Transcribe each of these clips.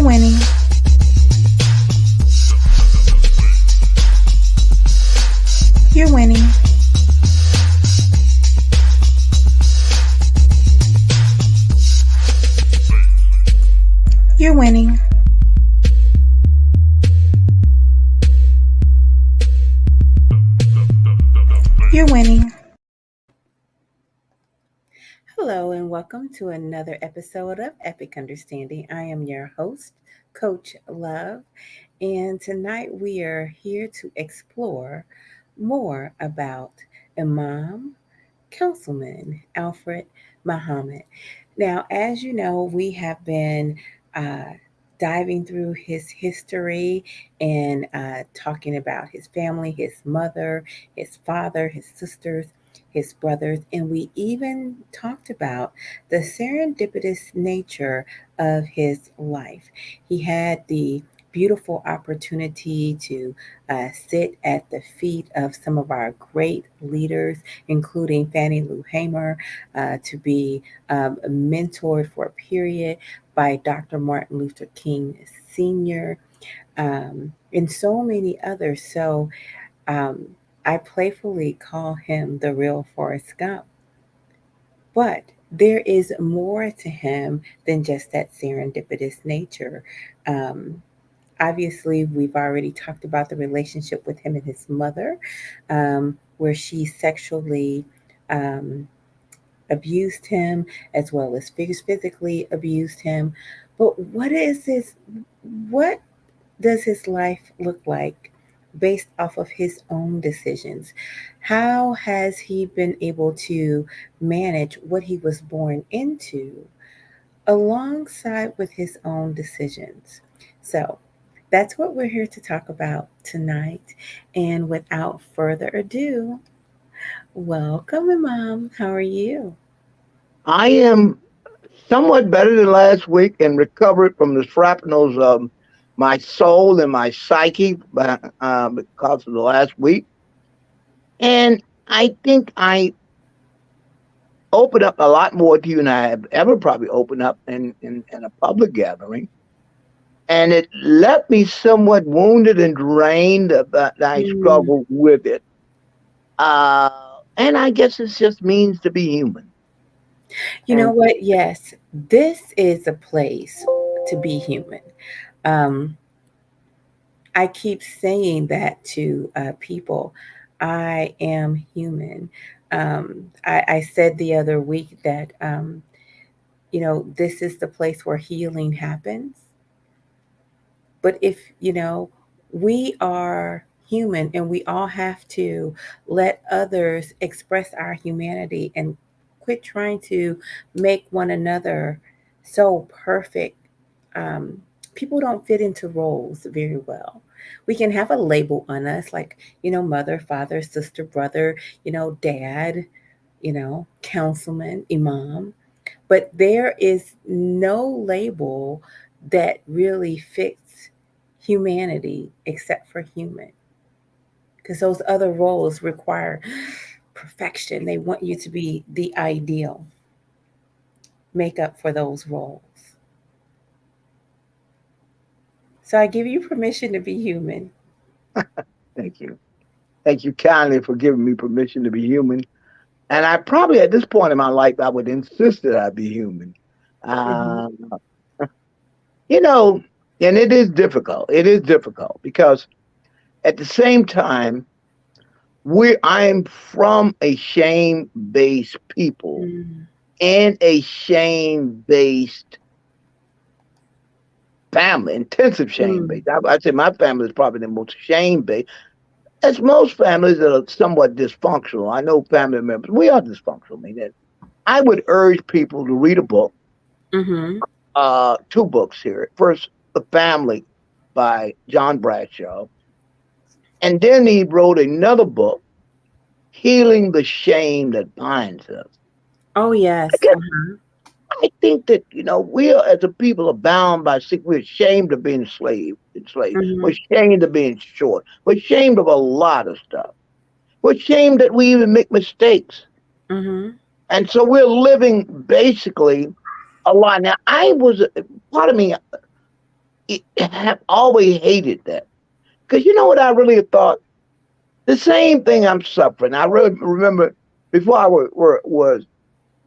winning. You're winning. You're winning. You're winning. Hello and welcome to another episode of Epic Understanding. I am your host, Coach Love, and tonight we are here to explore more about Imam Councilman Alfred Muhammad. Now, as you know, we have been diving through his history and talking about his family, his mother, his father, his sisters, his brothers, and we even talked about the serendipitous nature of his life. He had the beautiful opportunity to sit at the feet of some of our great leaders, including Fannie Lou Hamer, to be mentored for a period by Dr. Martin Luther King Sr., and so many others. So I playfully call him the real Forrest Gump. But there is more to him than just that serendipitous nature. Obviously, we've already talked about the relationship with him and his mother, where she sexually abused him as well as physically abused him. But what does his life look like based off of his own decisions? How has he been able to manage what he was born into alongside with his own decisions? So that's what we're here to talk about tonight. And without further ado, welcome, Mom. How are you? I am somewhat better than last week and recovered from the shrapnels of my soul and my psyche because of the last week. And I think I opened up a lot more to you than I have ever probably opened up in a public gathering. And it left me somewhat wounded and drained, but I Mm. struggled with it. And I guess it just means to be human. You know And what? Yes, this is a place to be human. Um, I keep saying that to people. I am human. I said the other week that, this is the place where healing happens. But if, we are human and we all have to let others express our humanity and quit trying to make one another so perfect. Um, People don't fit into roles very well. We can have a label on us like, mother, father, sister, brother, dad, councilman, imam. But there is no label that really fits humanity except for human. Because those other roles require perfection. They want you to be the ideal, make up for those roles. So I give you permission to be human. thank you. Thank you kindly for giving me permission to be human. And I probably at this point in my life, I would insist that I be human. Hmm. Uh, you know, and it is difficult. It is difficult because at the same time, I'm from a shame-based people Mm. and a shame-based family, intensive Mm. shame-based. I'd say my family is probably the most shame-based. As most families that are somewhat dysfunctional, I know family members, we are dysfunctional. I mean, I would urge people to read a book, Mm-hmm. two books here. First, The Family by John Bradshaw. And then he wrote another book, Healing the Shame That Binds Us. Oh, I yes. guess Uh-huh. I think that, we are, as a people are bound by we're ashamed of being enslaved. We're Mm-hmm. ashamed of being short. We're ashamed of a lot of stuff. We're ashamed that we even make mistakes. Mm-hmm. And so we're living basically a lot. Now, part of me, I have always hated that. Because you know what I really thought? The same thing I'm suffering. I really remember before was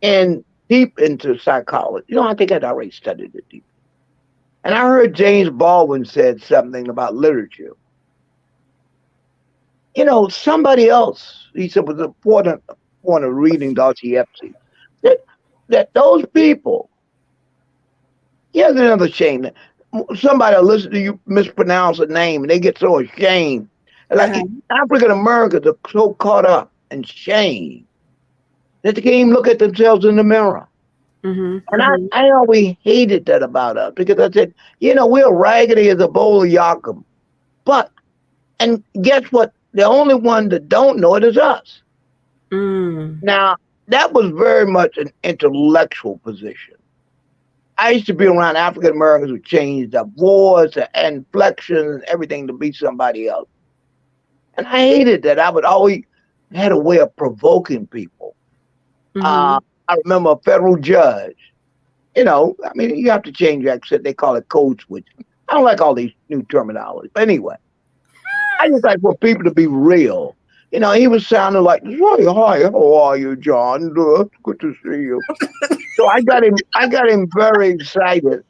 in deep into psychology. I think I'd already studied it deep. And I heard James Baldwin said something about literature. Somebody else, he said, was important point of reading Dostoevsky, that, that those people, here's another shame. Somebody will listen to you mispronounce a name and they get so ashamed. Like Uh-huh. African Americans are so caught up in shame that they can't even look at themselves in the mirror. Mhm. And I, Mhm. I always hated that about us because I said, we're raggedy as a bowl of Yakum. But, and guess what? The only one that don't know it is us. Mm. Now, that was very much an intellectual position. I used to be around African Americans who changed their voice and inflection and everything to be somebody else. And I hated that. I would always had a way of provoking people. Uh, Mhm. I remember a federal judge. I mean, you have to change your accent. They call it code switching. I don't like all these new terminology. But anyway, I just like for people to be real. He was sounding like, hi, how are you, John? Good to see you. So I got him very excited.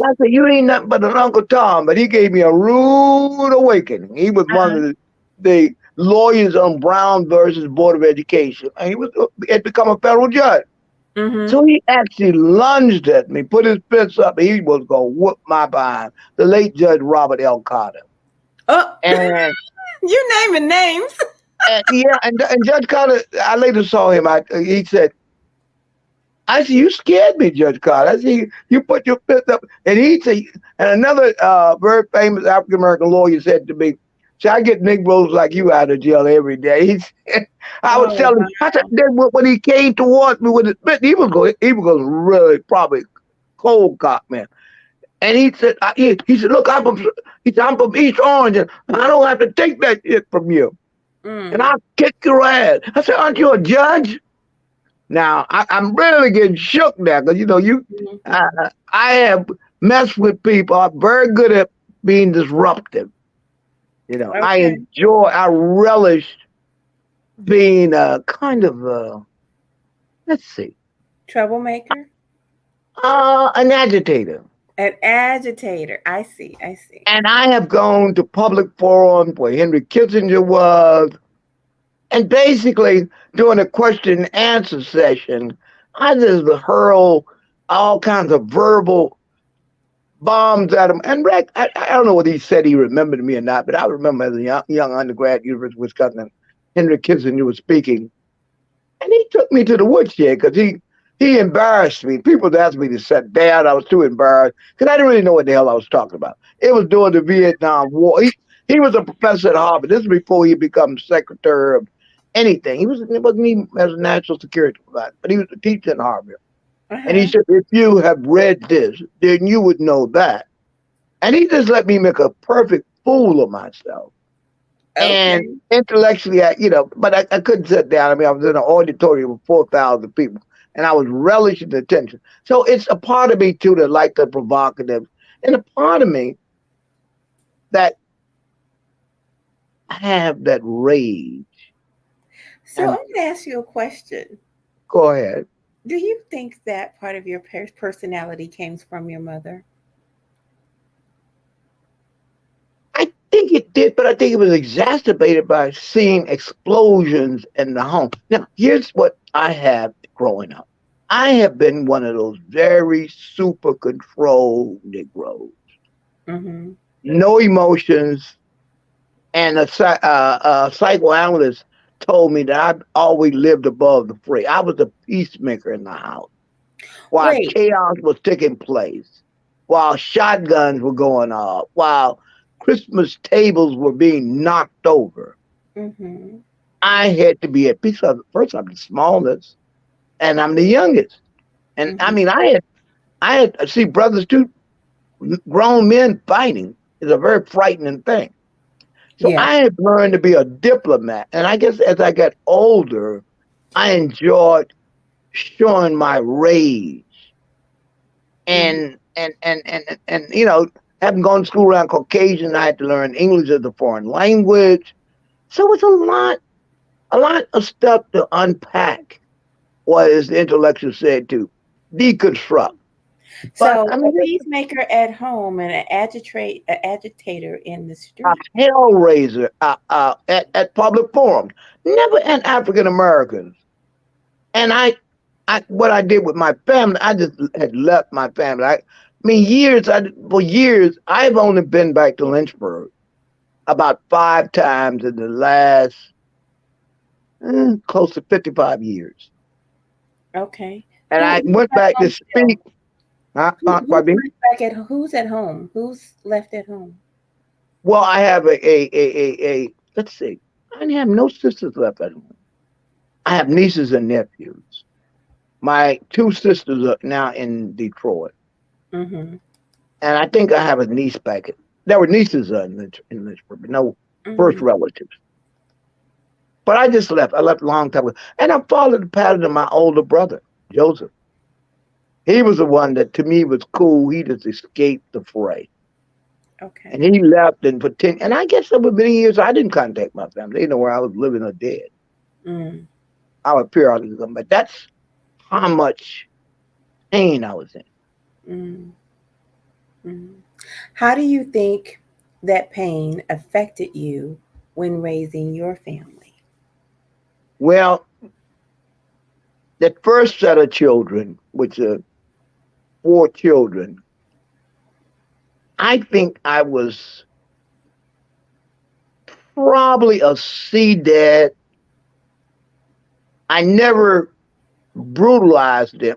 I said, you ain't nothing but an Uncle Tom, but he gave me a rude awakening. He was one of Uh-huh. the lawyers on Brown versus Board of Education. And had become a federal judge. Mhm. So he actually lunged at me, put his fists up, and he was going to whoop my behind. The late Judge Robert 𝐓𝐇𝐄. Oh, And, you naming names. and yeah, and Judge Carter, I later saw him. He said, I said, you scared me, Judge Carter. I said, you put your fist up. And he said, and another very famous African American lawyer said to me, see, I get Negroes like you out of jail every day. He said, I was Oh, telling him, I said, wow. then when he came towards me with his fist, he was going really probably cold cock, man. And he said, he said, look, I'm from East Orange, and I don't have to take that shit from you. And Mm. I'll kick your ass. I said, aren't you a judge? Now I'm really getting shook now because Mhm. I have messed with people. I'm very good at being disruptive. Okay. I relish being a kind of let's see, Troublemaker. an agitator. An agitator. I see. I see. And I have gone to public forums where Henry Kissinger was, and basically during a question and answer session, I just hurl all kinds of verbal bombs at him. And Rex, I don't know whether he said he remembered me or not, but I remember as a young undergrad at University of Wisconsin, Henry Kissinger was speaking, and he took me to the woodshed because he embarrassed me. People asked me to sit down. I was too embarrassed because I didn't really know what the hell I was talking about. It was during the Vietnam War. He was a professor at Harvard. This is before he became secretary of anything. It wasn't even as a national security provider, but he was a teacher at Harvard. And he Uh-huh. said, if you have read this, then you would know that. And he just let me make a perfect fool of myself. And Okay. intellectually, but I couldn't sit down. I mean, I was in an auditorium with 4,000 people and I was relishing the attention. So it's a part of me, too, that like the provocative, and a part of me that have that rage. So I'm And going to ask you a question. go ahead. Do you think that part of your personality came from your mother? I think it did, but I think it was exacerbated by seeing explosions in the home. Now, here's what I have growing up. I have been one of those very super controlled Negroes. Mm-hmm. No emotions. And a psychoanalyst told me that I've always lived above the fray. I was a peacemaker in the house while Wait. chaos was taking place, while shotguns were going off, while Christmas tables were being knocked over. Mm-hmm. I had to be at peace. First, I'm the smallest, and I'm the youngest. And I Mm-hmm. mean, I had see brothers too, grown men fighting is a very frightening thing. So Yeah. I have learned to be a diplomat. And I guess as I got older, I enjoyed showing my rage Mm-hmm. and Having gone to school around Caucasian, I had to learn English as a foreign language. So it's a lot of stuff to unpack, or as the intellectuals said, to deconstruct. But So I a mean, it's peacemaker at home and an agitator in the a street. hellraiser at public forums. Never an African Americans. And what I did with my family, I just had left my family. I mean, for years, I've only been back to Lynchburg about 5 times in the last close to 55 years. Okay. And I Who's went at back to home speak. still? Who's Pardon me? left who's at home? Who's left at home? Well, I have let's see. I have no sisters left at home. I have nieces and nephews. My two sisters are now in Detroit. Mm-hmm. And I think I have a niece back. There were nieces in Lynchburg, but no first Mm-hmm. relatives. But I just left. I left a long time ago. And I followed the pattern of my older brother, Joseph. He was the one that to me was cool. He just escaped the fray. And Okay. he left and for 10, and I guess over many years I didn't contact my family. They didn't know where I was living or dead. Mm, I would periodically come, but that's how much pain I was in. mm, mm. How do you think that pain affected you when raising your family? Well, the first set of children, which are 4 children, I think I was probably a C dad. I never brutalized them.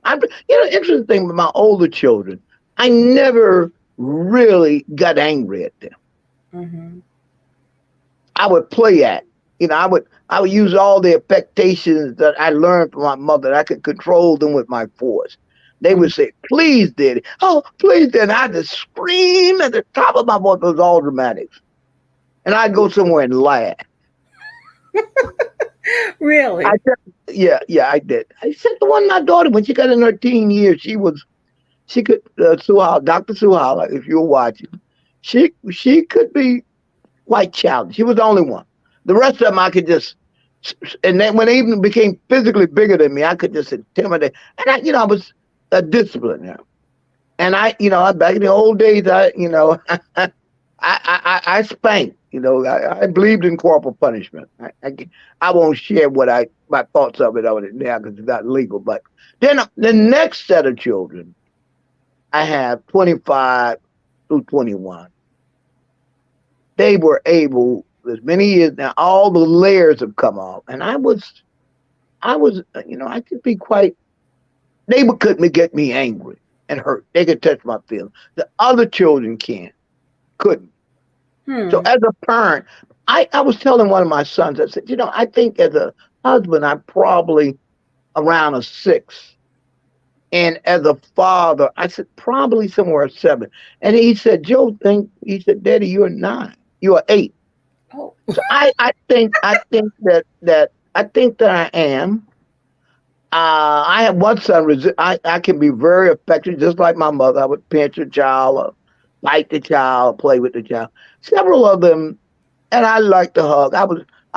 Interesting thing with my older children, I never really got angry at them. Mm-hmm. I would play at. I would use all the affectations that I learned from my mother. I could control them with my force. They would say, "Please, Daddy." Oh, please, Daddy. I just scream at the top of my voice. It was all dramatics. And I'd go somewhere and laugh. I Really? said, yeah, I did. I said to one of my daughter when she got in her teen years, she could Dr. Suhala, if you're watching, she could be quite challenged. She was the only one. The rest of them I could just, and then when they even became physically bigger than me, I could just intimidate. And I was a disciplinary. And back in the old days, I spanked. I believed in corporal punishment. I won't share my thoughts of it over it now because it's not legal. But then the next set of children, I have 25 through 21. They were able, as many years now, all the layers have come off, and I could be quite. They couldn't get me angry and hurt. They could touch my feelings. The other children couldn't. So Hmm. as a parent, I was telling one of my sons, I said, I think as a husband, I'm probably around a 6. And as a father, I said, probably somewhere 7. And he said, he said, Daddy, you're 9. You're 8. Oh. So I think that I am. I have one son. I can be very affectionate, just like my mother. I would pinch a child, or bite the child, play with the child. Several of them, and I like to hug. I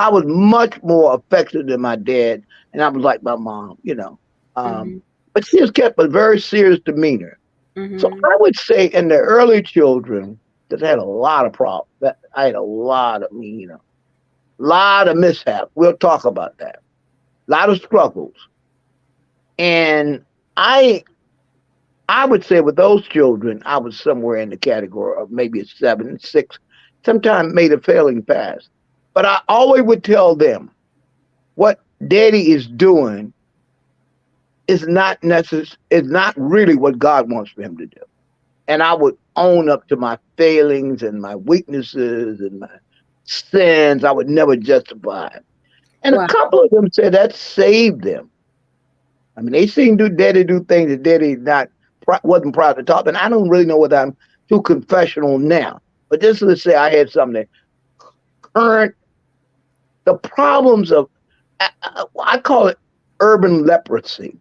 was much more affectionate than my dad, and I was like my mom. Mm-hmm. But she has kept a very serious demeanor. So Mm-hmm. I would say in the early children, that I had a lot of problems. That I had a lot of, lot of mishaps. We'll talk about that. A lot of struggles. And I I would say with those children, I was somewhere in the category of maybe a 7, 6, sometimes made a failing pass. But I always would tell them what daddy is doing is not really what God wants for him to do. And I would own up to my failings and my weaknesses and my sins. I would never justify it. And a Wow. couple of them said that saved them. I mean, they seen daddy do things that daddy not wasn't proud to talk. And I don't really know whether I'm too confessional now. But just to say, I had something that current the problems of I call it urban leprosy.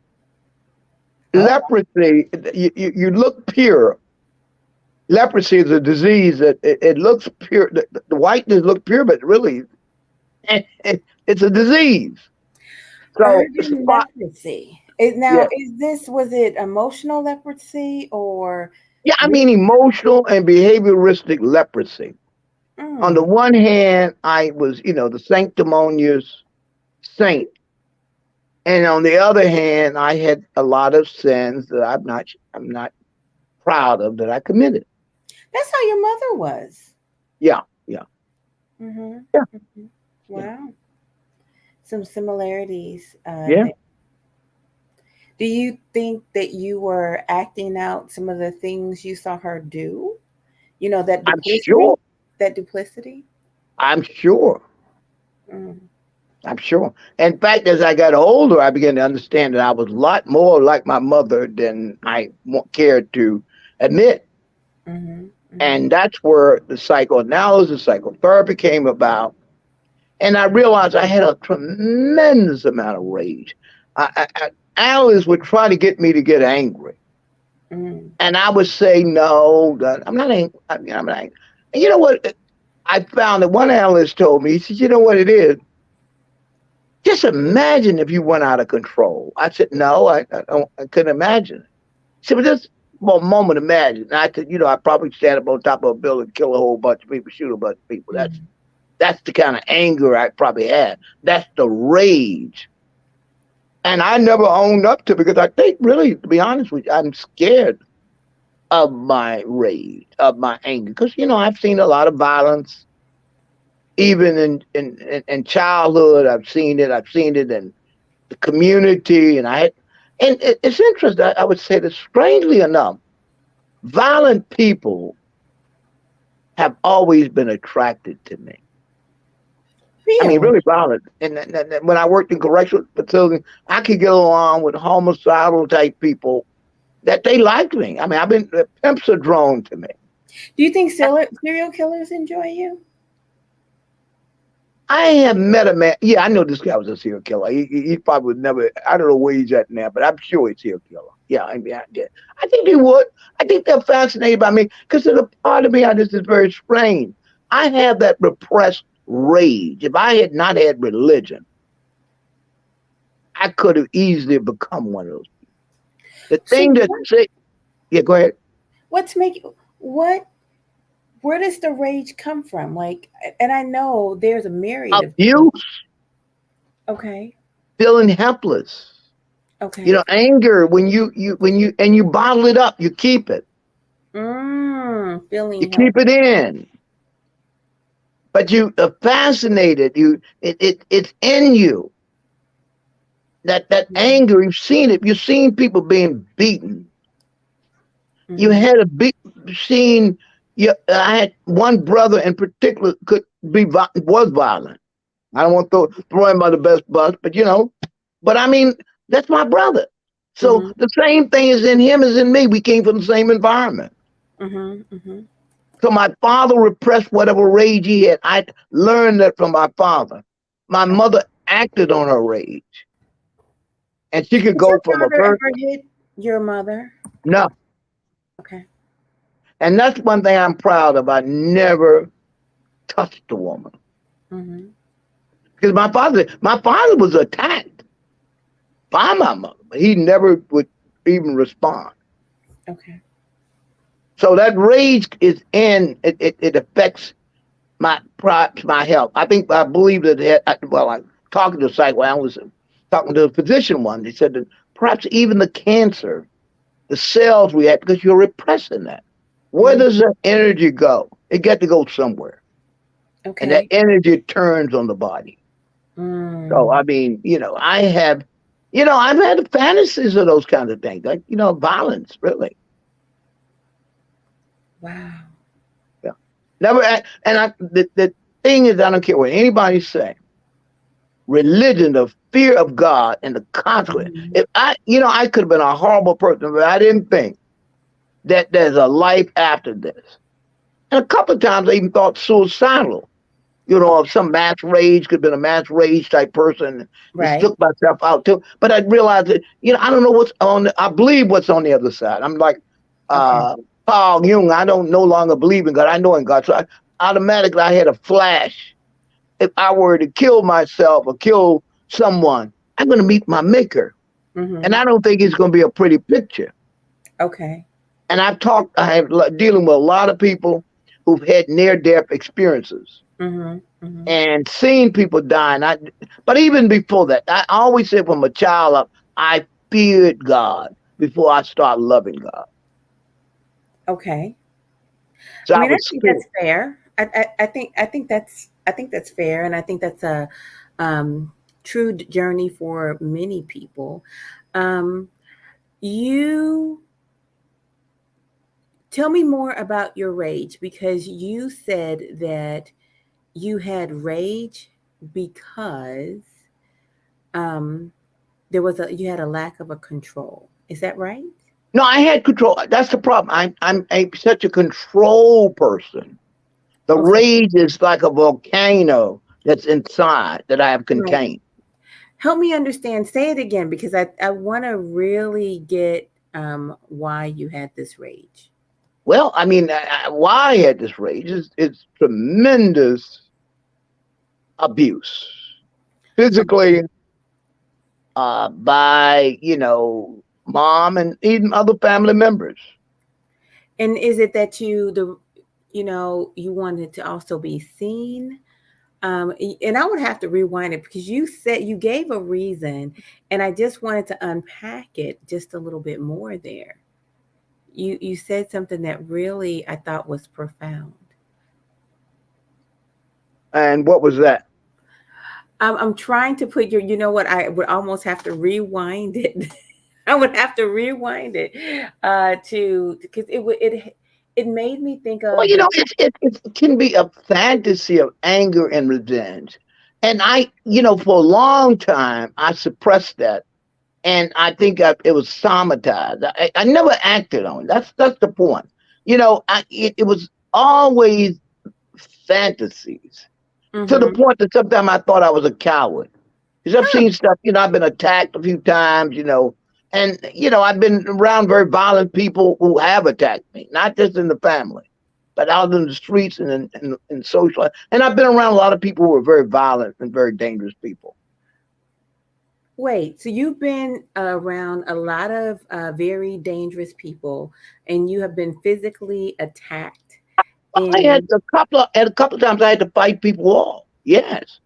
Oh. Leprosy, you look pure, Leprosy is a disease that it looks pure. The whiteness look pure, but really, it's a disease. So, Urban leprosy. Now, yeah, was it emotional leprosy or? yeah. I re- mean, emotional and behavioristic leprosy. On the Mm, one hand, I was, the sanctimonious saint, and on the other hand, I had a lot of sins that I'm not proud of that I committed. that's how your mother was. Yeah, yeah, Mm-hmm. yeah, Hmm. yeah, Wow. Some similarities yeah. there. Do you think that you were acting out some of the things you saw her do? You know, that I'm sure. duplicity? That duplicity? I'm sure. Mm, I'm sure. In fact, as I got older, I began to understand that I was a lot more like my mother than I cared to admit. mm-hmm, mm-hmm, And that's where the psychoanalysis, psychotherapy came about. And I realized I had a tremendous amount of rage. Analysts would try to get me to get angry. mm, And I would say, no, I'm not angry. I'm not angry. And you know what? I found that one analyst told me, he said, you know what it is? Just imagine if you went out of control. I said, no, I couldn't imagine it. He said, but just for a moment, imagine. And I said, I'd probably stand up on top of a building, kill a whole bunch of people, shoot a bunch of people. mm. That's the kind of anger I probably had. That's the rage. And I never owned up to it because I think, really, to be honest with you, I'm scared of my rage, of my anger. Because, I've seen a lot of violence, even in childhood. I've seen it. I've seen it in the community, and it's interesting. I would say that strangely enough, violent people have always been attracted to me. I mean, Really? really violent. And when I worked in correctional facilities, I could get along with homicidal type people that they liked me. I mean, pimps are drawn to me. Do you think serial killers enjoy you? I have met a man. Yeah, I know this guy was a serial killer. He probably would never. I don't know where he's at now, but I'm sure he's a serial killer. Yeah, I mean, I did. I think he would. I think they're fascinated by me because there's a part of me I just is very strange. I have that repressed rage. If I had not had religion, I could have easily become one of those. The So thing that say, yeah, go ahead. what's making what? Where does the rage come from? Like, and I know there's a myriad of things. Abuse, Okay, feeling helpless. okay. Anger when you bottle it up, you keep it. You Feeling help. keep it in. But you are fascinated. It's in you. That anger, you've seen it. You've seen people being beaten. You Mm-hmm. had a big scene. I had one brother in particular was violent. I don't want to throw him on the best bus, but I mean, that's my brother. So Mm-hmm. the same thing is in him as in me. We came from the same environment. Mm-hmm. Mm-hmm. So my father repressed whatever rage he had. I learned that from my father. My mother acted on her rage, and she could Has your go from a father person. ever hit your mother? No, Okay. and that's one thing I'm proud of. I never touched a woman Mm-hmm. because my father was attacked by my mother, but he never would even respond. Okay. So that rage is in it. It affects my health. I believe that I'm talking to a psychoanalyst, talking to a physician one. They said that perhaps even the cancer, the cells react because you're repressing that. Where Mm, does that energy go? It got to go somewhere, and that okay. energy turns on the body. So Mm, I mean, I've had fantasies of those kinds of things, like violence, really. wow. Yeah, never. The thing is, I don't care what anybody say. Religion, the fear of God, and the consequence. Mhm. I could have been a horrible person, but I didn't think that there's a life after this. And a couple of times I even thought suicidal. Okay. Some mass rage, could have been a mass rage type person, just Right. took myself out too. But I realized that, I don't know I believe what's on the other side. I'm like, Okay. Carl Jung, I don't no longer believe in God. I know in God. So automatically I had a flash. If I were to kill myself or kill someone, I'm going to meet my maker. And Mm-hmm. I don't think it's going to be a pretty picture. Okay. And I have dealing with a lot of people who've had near death experiences Mm-hmm. Mm-hmm. and seen people die. But even before that, I always said from a child up, I feared God before I started loving God. Okay. So I I mean, I was think scared. that's fair. I think that's fair, and I think that's a um, true journey for many people. Um, you tell me more about your rage because you said that you had rage because um, you had a lack of a control. Is that right? No, I had control. That's the problem. Such a control person. The Okay. rage is like a volcano that's inside that I have Right. contained. Help me understand. Say it again because I want to really get why you had this rage. Well, I mean, why I had this rage is it's tremendous abuse, physically, by mom and even other family members. And is it that you wanted to also be seen? And I would have to rewind it because you said you gave a reason, and I just wanted to unpack it just a little bit more there. You said something that really I thought was profound. And what was that? I'm trying to put you know what, I would almost have to rewind it. I would have to rewind it to because it made me think Well, of the it can be a fantasy of anger and revenge. And for a long time, I suppressed that. And I think it was traumatized. I never acted on it. That's the point. It was always fantasies to the hmm point that sometimes I thought I was a coward. Because I've seen stuff, I've been attacked a few times, and, I've been around very violent people who have attacked me, not just in the family, but out in the streets and in social life. And I've been around a lot of people who are very violent and very dangerous people. Wait, so you've been around a lot of very dangerous people, and you have been physically attacked. I had And a couple of times I had to fight people off. Yes.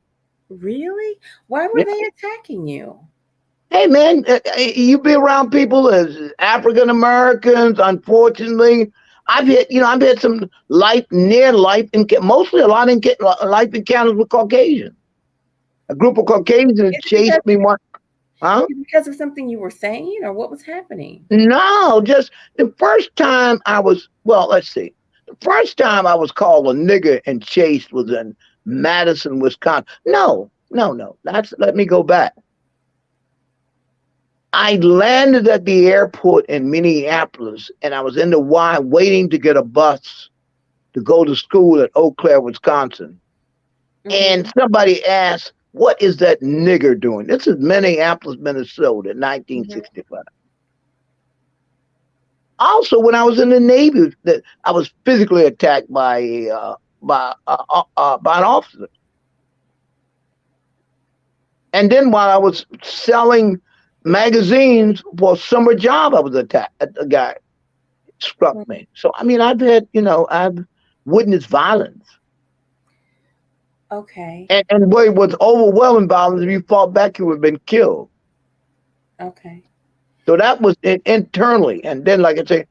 really, why were Yeah. they attacking you? Hey man, you be around people as African Americans. Unfortunately, I've had some near life, mostly a lot in life encounters with Caucasians. A group of Caucasians Is it chased me one. Huh? because of something you were saying, or what was happening? No, just the first time I was. Well, let's see. The first time I was called a nigger and chased was in Madison, Wisconsin. No, no, no. Let me go back. I landed at the airport in Minneapolis, and I was in the Y waiting to get a bus to go to school at Eau Claire, Wisconsin. And hmm somebody asked, "What is that nigger doing?" This is Minneapolis, Minnesota, hmm 1965. Also, when I was in the Navy, that I was physically attacked by an officer. And then while I was selling magazines for a summer job, I was attacked. A guy struck me. So I mean, I've witnessed violence, Okay, and what was overwhelming violence. If you fought back, you would have been killed. okay. So that was internally, and then, like I say,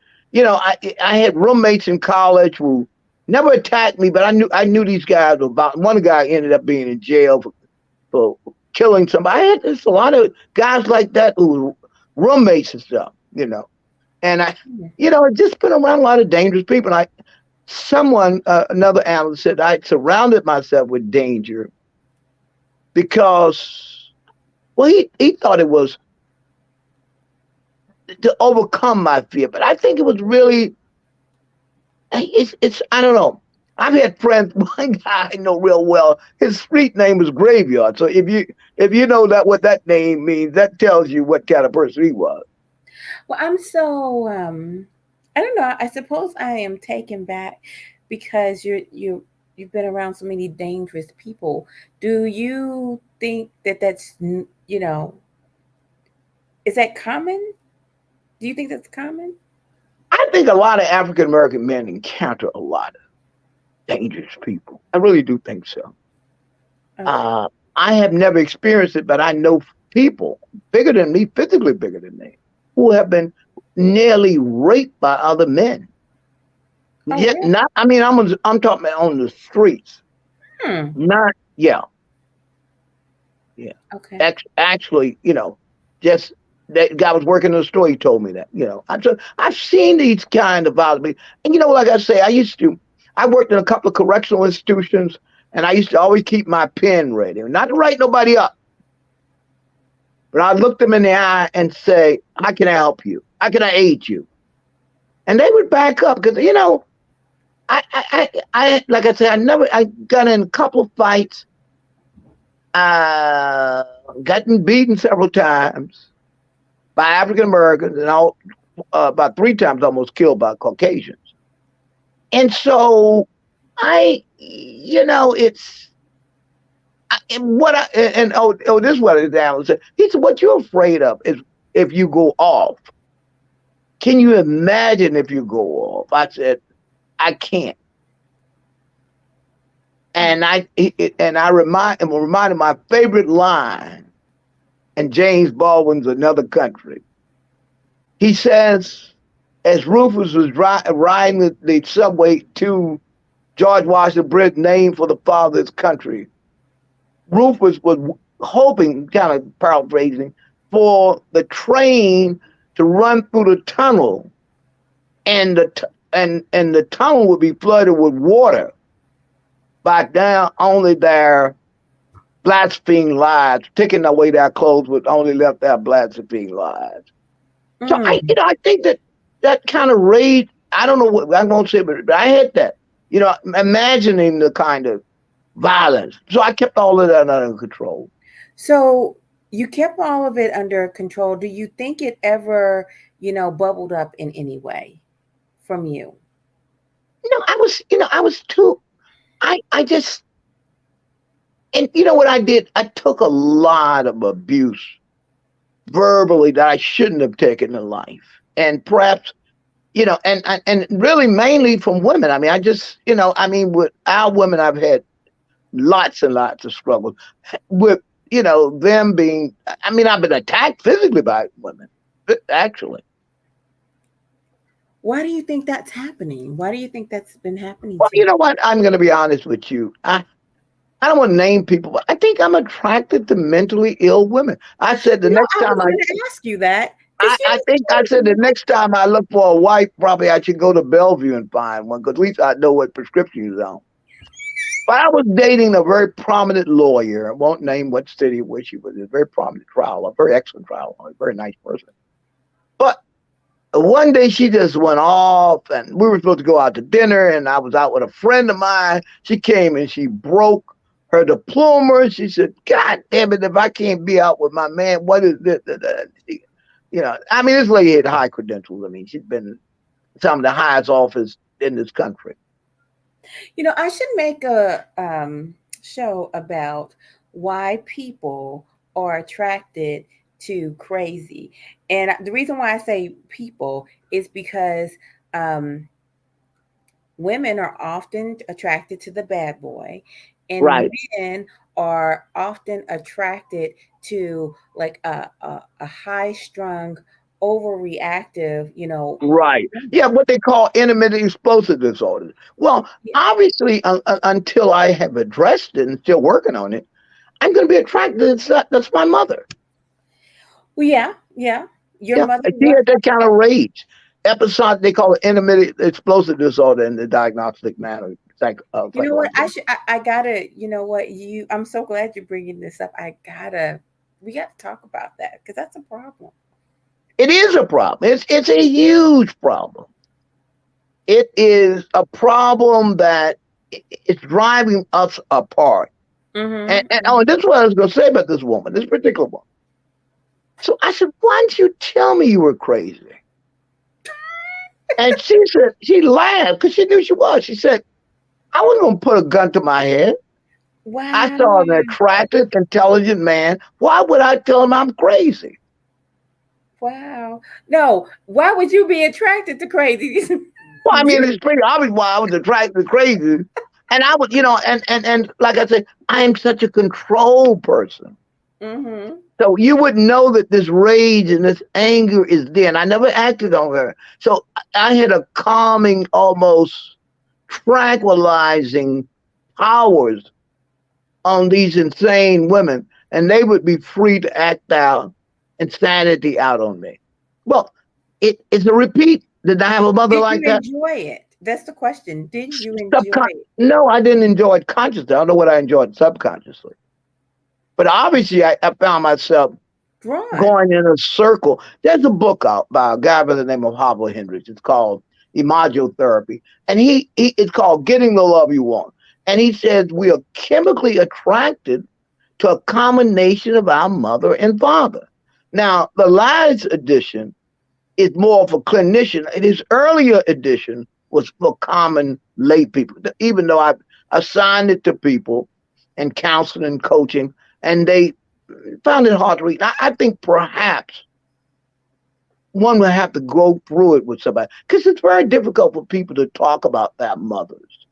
I had roommates in college who never attacked me, but I knew these guys were about. One guy ended up being in jail for killing somebody. I had just a lot of guys like that who were roommates and stuff. And Hmm. I've just been around a lot of dangerous people. Another analyst said I surrounded myself with danger because, well, he thought it was to overcome my fear, but I think it was really, I don't know. I've had friends. One guy I know real well. His street name was Graveyard. So if you know that what that name means, that tells you what kind of person he was. Well, I'm so I don't know. I suppose I am taken back because you've been around so many dangerous people. Do you think that is that common? Do you think that's common? I think a lot of African American men encounter a lot of dangerous people. I really do think so. Okay. Uh, I have never experienced it, but I know people bigger than me, physically bigger than me, who have been nearly raped by other men. Oh, Yet really? not. I mean, I'm talking about on the streets. Hmm. Not. Yeah. Yeah. Okay. Actually, just that guy was working in the store. He told me that. I've seen these kind of violence, and like I say, I worked in a couple of correctional institutions, and I used to always keep my pen ready, not to write nobody up, but I look them in the eye and say, "How can I help you? How can I aid you?" And they would back up because like I said, I got in a couple of fights, uh, gotten beaten several times by African Americans, and about 3 times almost killed by Caucasians. And so it's and what I and oh this is what his analyst said. He said, "What you're afraid of is if you go off. Can you imagine if you go off?" I said, "I can't." And I'm reminded my favorite line in James Baldwin's Another Country. He says, as Rufus was riding the subway to George Washington Bridge, named for the father of his country, Rufus was hoping, kind of paraphrasing, for the train to run through the tunnel, and the tunnel would be flooded with water by down only their blaspheming lives, taking away their clothes, would only left their blaspheming lives. So Mm. I think that kind of rage. I don't know what I'm going to say, but I had that. Imagining the kind of violence. So I kept all of that under control. So you kept all of it under control. Do you think it ever, bubbled up in any way from you? I was too. I just, and you know what I did? I took a lot of abuse verbally that I shouldn't have taken in life, and perhaps and really mainly from women. I mean, with our women, I've had lots and lots of struggles with them being. I mean, I've been attacked physically by women, actually. Why do you think that's happening? Why do you think that's been happening Well, to you you? know what? I'm going to be honest with you. I don't want to name people, but I think I'm attracted to mentally ill women. I said the next I time was going to ask you that because I think I said the next time I look for a wife, probably I should go to Bellevue and find one, because at least I know what prescription he's on. But I was dating a very prominent lawyer. I won't name what city where she was. A very prominent trial, a very excellent trial, a very nice person. But one day she just went off, and we were supposed to go out to dinner, and I was out with a friend of mine. She came and she broke her diploma. She said, "God damn it, if I can't be out with my man, what is this?" I mean, this lady had high credentials. I mean, she'd been some of the highest office in this country. I should make a show about why people are attracted to crazy. And the reason why I say people is because um, women are often attracted to the bad boy, and Right, men are often attracted to like a high strung, overreactive, right. woman. Yeah, what they call intermittent explosive disorder. Well, Yeah. obviously, until I have addressed it and still working on it, I'm going to be attracted. That's my mother. Well, yeah, yeah. Your Yeah, mother, she what? had that kind of rage. Episode, they call it intermittent explosive disorder in the diagnostic manner, You know what? psychology. I gotta. You know what? I'm so glad you're bringing this up. We got to talk about that because that's a problem. It is a problem. It's a huge problem. It is a problem that it's driving us apart. And Hmm. this is what I was going to say about this woman, this particular woman. So I said, "Why didn't you tell me you were crazy?" And she said, she laughed because she knew she was. She said, I wasn't going to put a gun to my head. I Wow. saw an attractive, intelligent man. Why would I tell him I'm crazy? Wow. No, why would you be attracted to crazy? Well, I mean, it's pretty obvious why I was attracted to crazy. And I was, and like I said, I am such a control person. Mm-hmm. So you would know that this rage and this anger is there. And I never acted on her. So I had a calming, almost tranquilizing powers on these insane women. And they would be free to act out insanity out on me. Well, it's a repeat. Did I have a mother Did you like that? enjoy it? That's the question. Did you enjoy Subcon- it? no, I didn't enjoy it consciously. I don't know what I enjoyed subconsciously. But obviously, I found myself Ron. going in a circle. There's a book out by a guy by the name of 𝐓𝐇𝐄 𝐌𝐀𝐍. It's called Imagotherapy. And it's called Getting the Love You Want. And he says we are chemically attracted to a combination of our mother and father. Now, the Lies edition is more of a clinician. His earlier edition was for common lay people, even though I assigned it to people and counseling and coaching, and they found it hard to read. I think perhaps one would have to go through it with somebody because it's very difficult for people to talk about their mothers.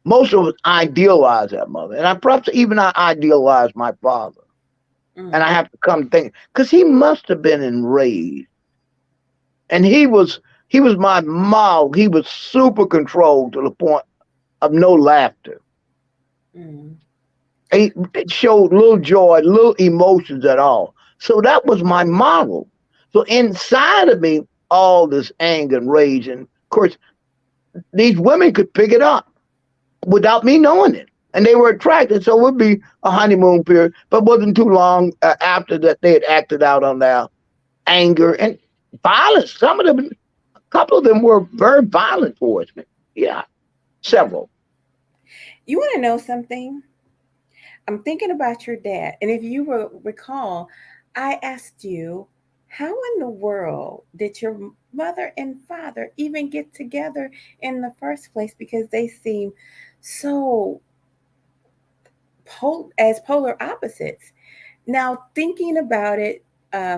Most of us idealize that mother, and I perhaps even I idealize my father. And I Mm. have to come to think because he must have been enraged, and he was my mouth. He was super controlled to the point of no laughter. Mm. He it showed little joy, little emotions at all. So that was my model. So inside of me, all this anger and rage, and of course, these women could pick it up without me knowing it. And they were attracted, so it would be a honeymoon period, but wasn't too long after that they had acted out on their anger and violence. Some of them, a couple of them were very violent towards me. Yeah, Wow. several. You want to know something? I'm thinking about your dad. And if you will recall, I asked you, how in the world did your mother and father even get together in the first place? Because they seem so as polar opposites. Now, thinking about it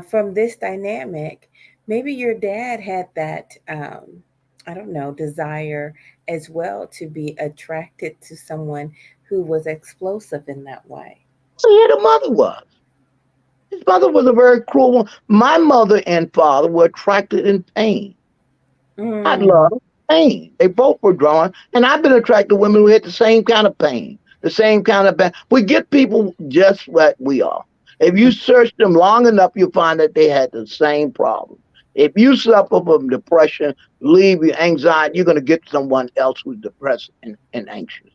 from this dynamic, maybe your dad had that, I don't know, desire as well to be attracted to someone who was explosive in that way. So here the mother was. His mother was a very cruel one. My mother and father were attracted in pain. I Mm, love pain. They both were drawn, and I've been attracted to women who had the same kind of pain, the same kind of pain. We get people just like we are. If you search them long enough, you'll find that they had the same problem. If you suffer from depression, leave you anxiety, you're going to get someone else who's depressed and anxious.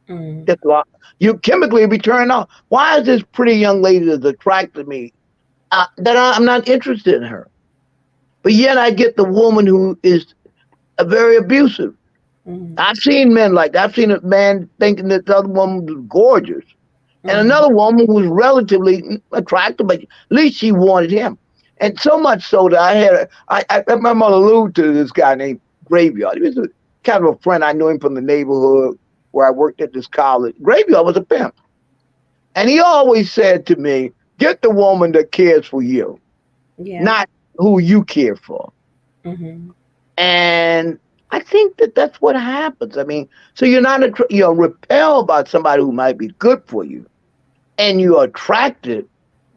mm. That's why you chemically be turned off. Why is this pretty young lady that's attracted me that I'm not interested in her? But yet I get the woman who is very abusive. Mm, I've seen men like that. I've seen a man thinking that the other woman was gorgeous, and mm, another woman was relatively attractive, but at least she wanted him. And so much so that I my mother alluded to this guy named Graveyard. He was kind of a friend. I knew him from the neighborhood where I worked at this college. Graveyard was a pimp, and he always said to me, "Get the woman that cares for you, yeah. not who you care for." Hmm. And I think that that's what happens. I mean, so you're repelled by somebody who might be good for you, and you're attracted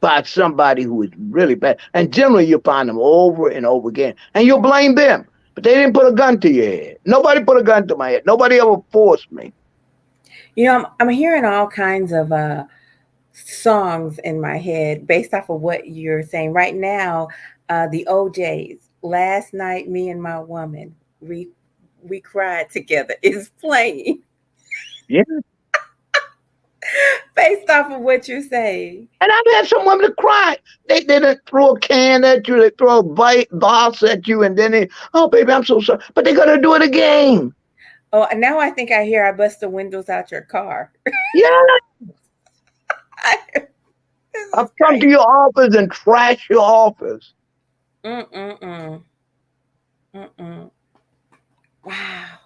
by somebody who is really bad. And generally, you find them over and over again, and you'll blame them. But they didn't put a gun to your head. Nobody put a gun to my head. Nobody ever forced me. I'm hearing all kinds of songs in my head based off of what you're saying right now. The OJ's "Last Night, Me and My Woman," we we cried together is playing Yeah. based off of what you're saying. And I've had some women to cry. They done throw a can at you, they throw a box at you, and then they, oh baby, I'm so sorry. But they're gonna do it again. Oh, and now I think I hear I bust the windows out your car. Yeah. This is I've come to great. your office and trash your office. Mm-mm-mm. Mm-mm. Wow.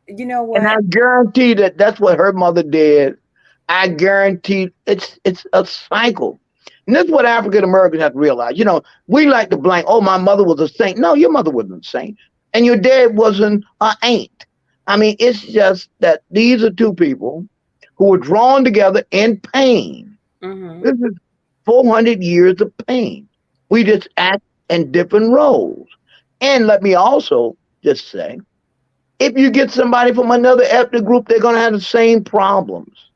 You know And I what? guarantee that that's what her mother did. I guarantee it's a cycle. And that's what African Americans have to realize. We like to blame, oh, my mother was a saint. No, your mother wasn't a saint. And your dad wasn't a ain't. I mean, it's just that these are two people who were drawn together in pain. Mm-hmm. This is 400 years of pain. We just act in different roles. And let me also just say, if you get somebody from another ethnic group, they're going to have the same problems.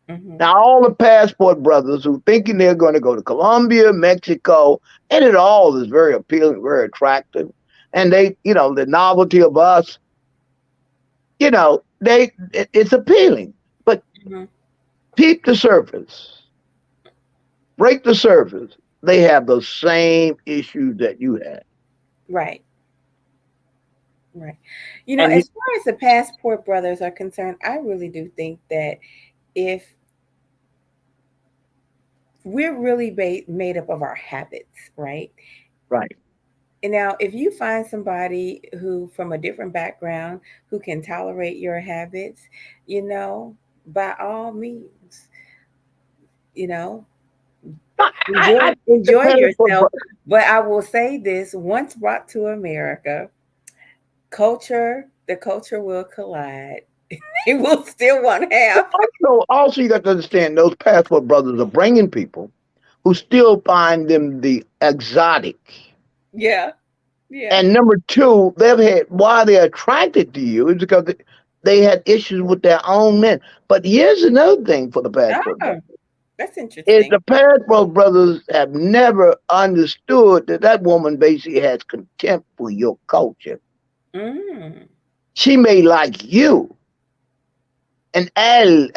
Mm-hmm. Now, all the passport brothers who thinking they're going to go to Colombia, Mexico, and it all is very appealing, very attractive. And the novelty of us, it's appealing. But Mm-hmm. peep the surface, break the surface. They have the same issues that you had. Right. Right. And As far as the passport brothers are concerned, I really do think that if we're really made up of our habits, right? right, And now, if you find somebody who, from a different background, who can tolerate your habits, you know, by all means, you know, enjoy I the enjoy passport yourself. brothers. But I will say this: once brought to America, the culture will collide. It will still want half. Also, you got to understand those passport brothers are bringing people who still find them the exotic. Yeah, yeah. And number two, they've had why they're attracted to you is because they had issues with their own men. But here's another thing for the passport Ah, brothers: that's is interesting. the passport brothers have never understood that woman basically has contempt for your culture. Mm, She may like you, and Al,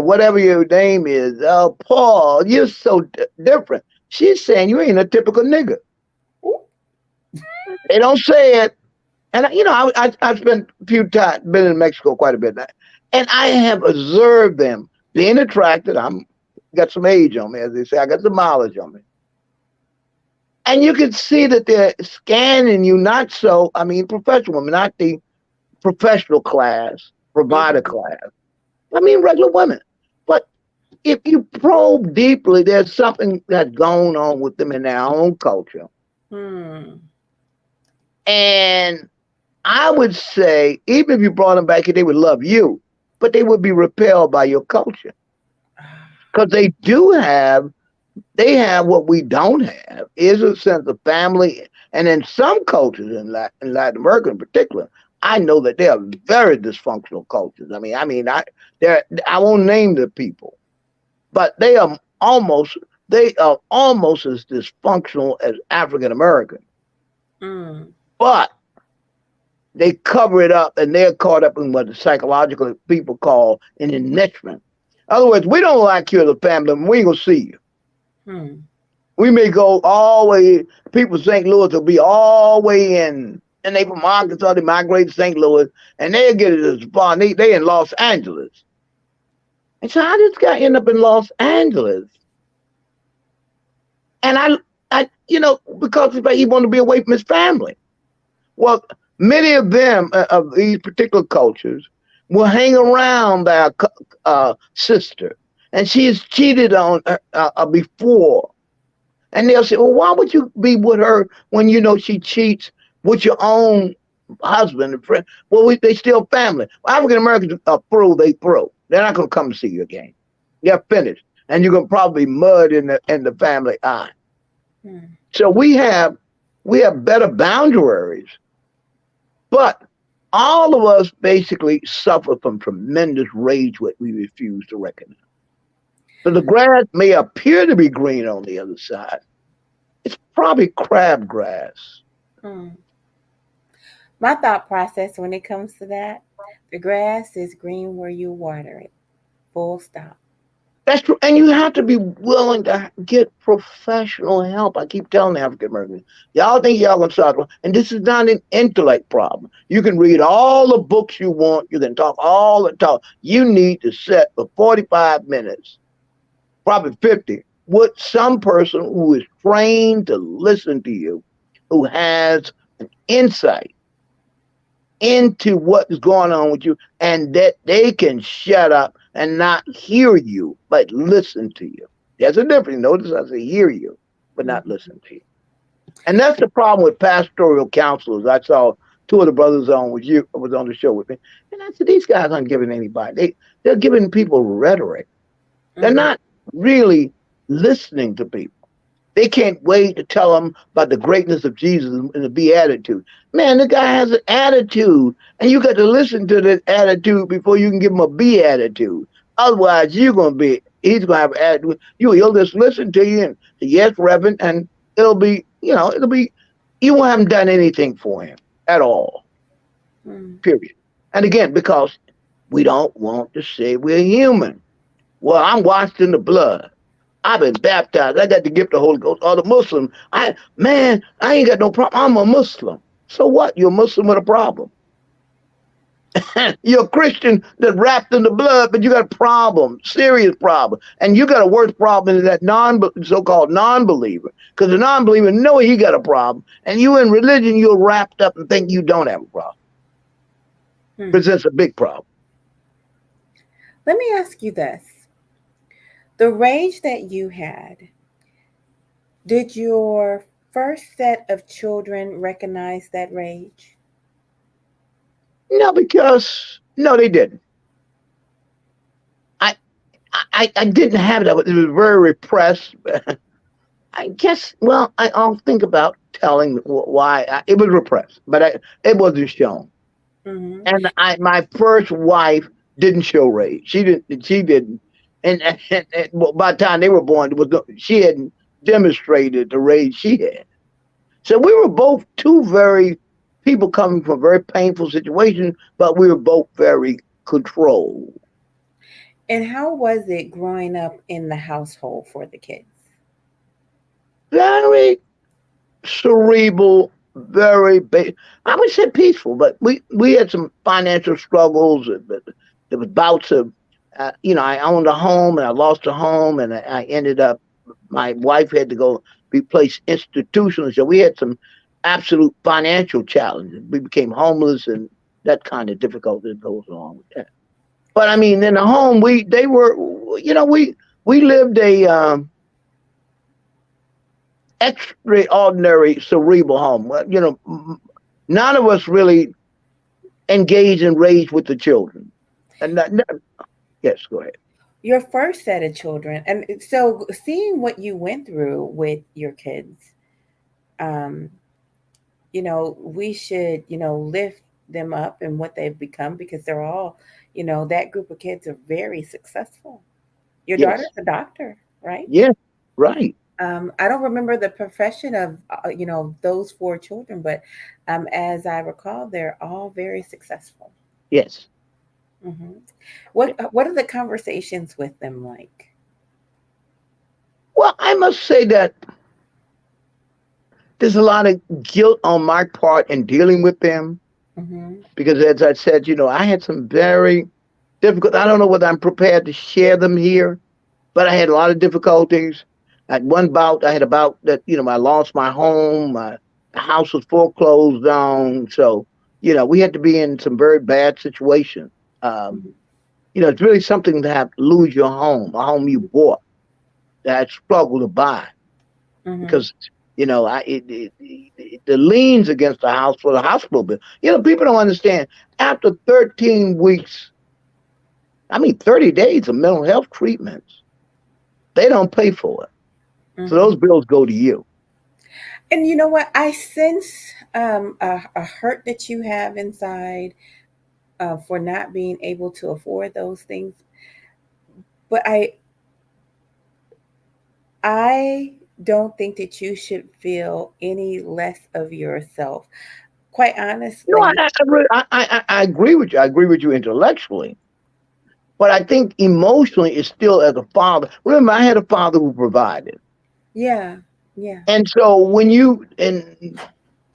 whatever your name is, Paul, you're so different. She's saying you ain't a typical nigga. ooh, They don't say it. And I've spent a few times, been in Mexico quite a bit now, and I have observed them being attracted. I'm got some age on me, as they say. I got some mileage on me, and you can see that they're scanning you. Not so, I mean, professional women, not the professional class, provider mhm, class. I mean, regular women. But if you probe deeply, there's something that's going on with them in their own culture, hmm. and I would say, even if you brought them back here, they would love you, but they would be repelled by your culture because they have what we don't have is a sense of family. And in some cultures, in Latin America in particular, I know that they are very dysfunctional cultures. I won't name the people, but they are almost as dysfunctional as African American. Mm. But they cover it up and they're caught up in what the psychological people call an enrichment. In other words, we don't like you as a family, we ain't gonna see you. Hmm. We may go all the way, people in St. Louis will be all the way and they from Arkansas, they migrate to St. Louis, and they'll get it as far, they in Los Angeles. And so how this guy end up in Los Angeles? And because he wanted to be away from his family. Well, many of them, of these particular cultures, will hang around their sister, and she has cheated on her before. And they'll say, well, why would you be with her when you know she cheats with your own husband and friend? Well, they still family. Well, African Americans are through, they through. They're not going to come to see you again. They're finished. And you're going to probably mud in the family eye. Hmm. So we have better boundaries. But all of us basically suffer from tremendous rage, what we refuse to recognize. So the grass may appear to be green on the other side. It's probably crabgrass. Hmm. My thought process when it comes to that, the grass is green where you water it. Full stop. That's true. And you have to be willing to get professional help. I keep telling African Americans, y'all think y'all gonna solve it. And this is not an intellect problem. You can read all the books you want, you can talk all the talk. You need to sit for 45 minutes, probably 50, with some person who is trained to listen to you, who has an insight into what is going on with you, and that they can shut up and not hear you, but listen to you. There's a difference. Notice I say hear you, but not Mhm. listen to you. And that's the problem with pastoral counselors. I saw two of the brothers on with you was on the show with me, and I said these guys aren't giving anybody. They're giving people rhetoric. They're Mhm. not really listening to people. They can't wait to tell them about the greatness of Jesus and the beatitude. Man, the guy has an attitude, and you got to listen to this attitude before you can give him a beatitude. Otherwise, he's gonna have an attitude. He'll just listen to you and say, yes, Reverend, and it'll be, you haven't done anything for him at all, Mhm. period. And again, because we don't want to say we're human. Well, I'm washed in the blood. I've been baptized. I got the gift of the Holy Ghost. Or the Muslim, I ain't got no problem. I'm a Muslim. So what? You're a Muslim with a problem. You're a Christian that's wrapped in the blood, but you got a problem, serious problem. And you got a worse problem than that so-called non-believer. Because the non-believer know he got a problem. And you in religion, you're wrapped up and think you don't have a problem. Hmm. Presents a big problem. Let me ask you this. The rage that you had, did your first set of children recognize that rage? No, because no, they didn't. I I didn't have that. It was very repressed. I guess. Well, I'll think about telling why it was repressed, but it wasn't shown. Mm-hmm. And my first wife didn't show rage. She didn't. She didn't. And well, by the time they were born, she hadn't demonstrated the rage she had. So we were both two very people coming from very painful situations, but we were both very controlled. And how was it growing up in the household for the kids? Very cerebral, I would say peaceful, but we had some financial struggles. There was bouts of, I owned a home and I lost a home, and I ended up. My wife had to go be placed institutionally, so we had some absolute financial challenges. We became homeless, and that kind of difficulty that goes along with that. But I mean, in the home, we lived a extraordinary cerebral home. None of us really engaged in rage with the children. And yes, go ahead. Your first set of children, and so seeing what you went through with your kids, um, we should, lift them up and what they've become because they're all, that group of kids are very successful. Your daughter's Yes, a doctor, right? yes, right. I don't remember the profession of, those four children, but as I recall, they're all very successful. Yes. Hmm. What are the conversations with them like? Well, I must say that there's a lot of guilt on my part in dealing with them Hmm. because, as I said, I had some very difficult. I don't know whether I'm prepared to share them here, but I had a lot of difficulties. At one bout, I had a bout that I lost my home. The house was foreclosed on, so we had to be in some very bad situations. Um, it's really something to have to lose your home, a home you bought that I struggled to buy Hmm. because the liens against the house for the hospital bill. People don't understand. After 13 weeks, I mean 30 days of mental health treatments, they don't pay for it. So Hmm. those bills go to you. And you know what? I sense a hurt that you have inside for not being able to afford those things. But I don't think that you should feel any less of yourself. Quite No, honestly, I agree with you. I agree with you intellectually, but I think emotionally, it's still as a father. Remember, I had a father who provided, yeah, yeah. and so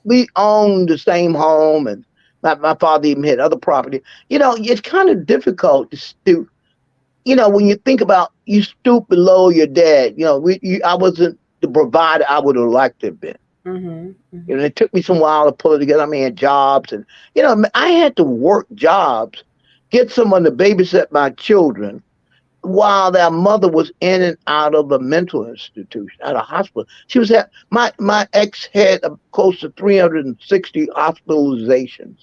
we owned the same home, and my father even had other property. It's kind of difficult to stoop. When you think about you stoop below your dad. I wasn't the provider I would have liked to have been. Mm-hmm. You Mm-hmm. know, it took me some while to pull it together. I mean, I had jobs, and I had to work jobs, get someone to babysit my children while their mother was in and out of a mental institution, at a hospital. She was at my ex had close to 360 hospitalizations.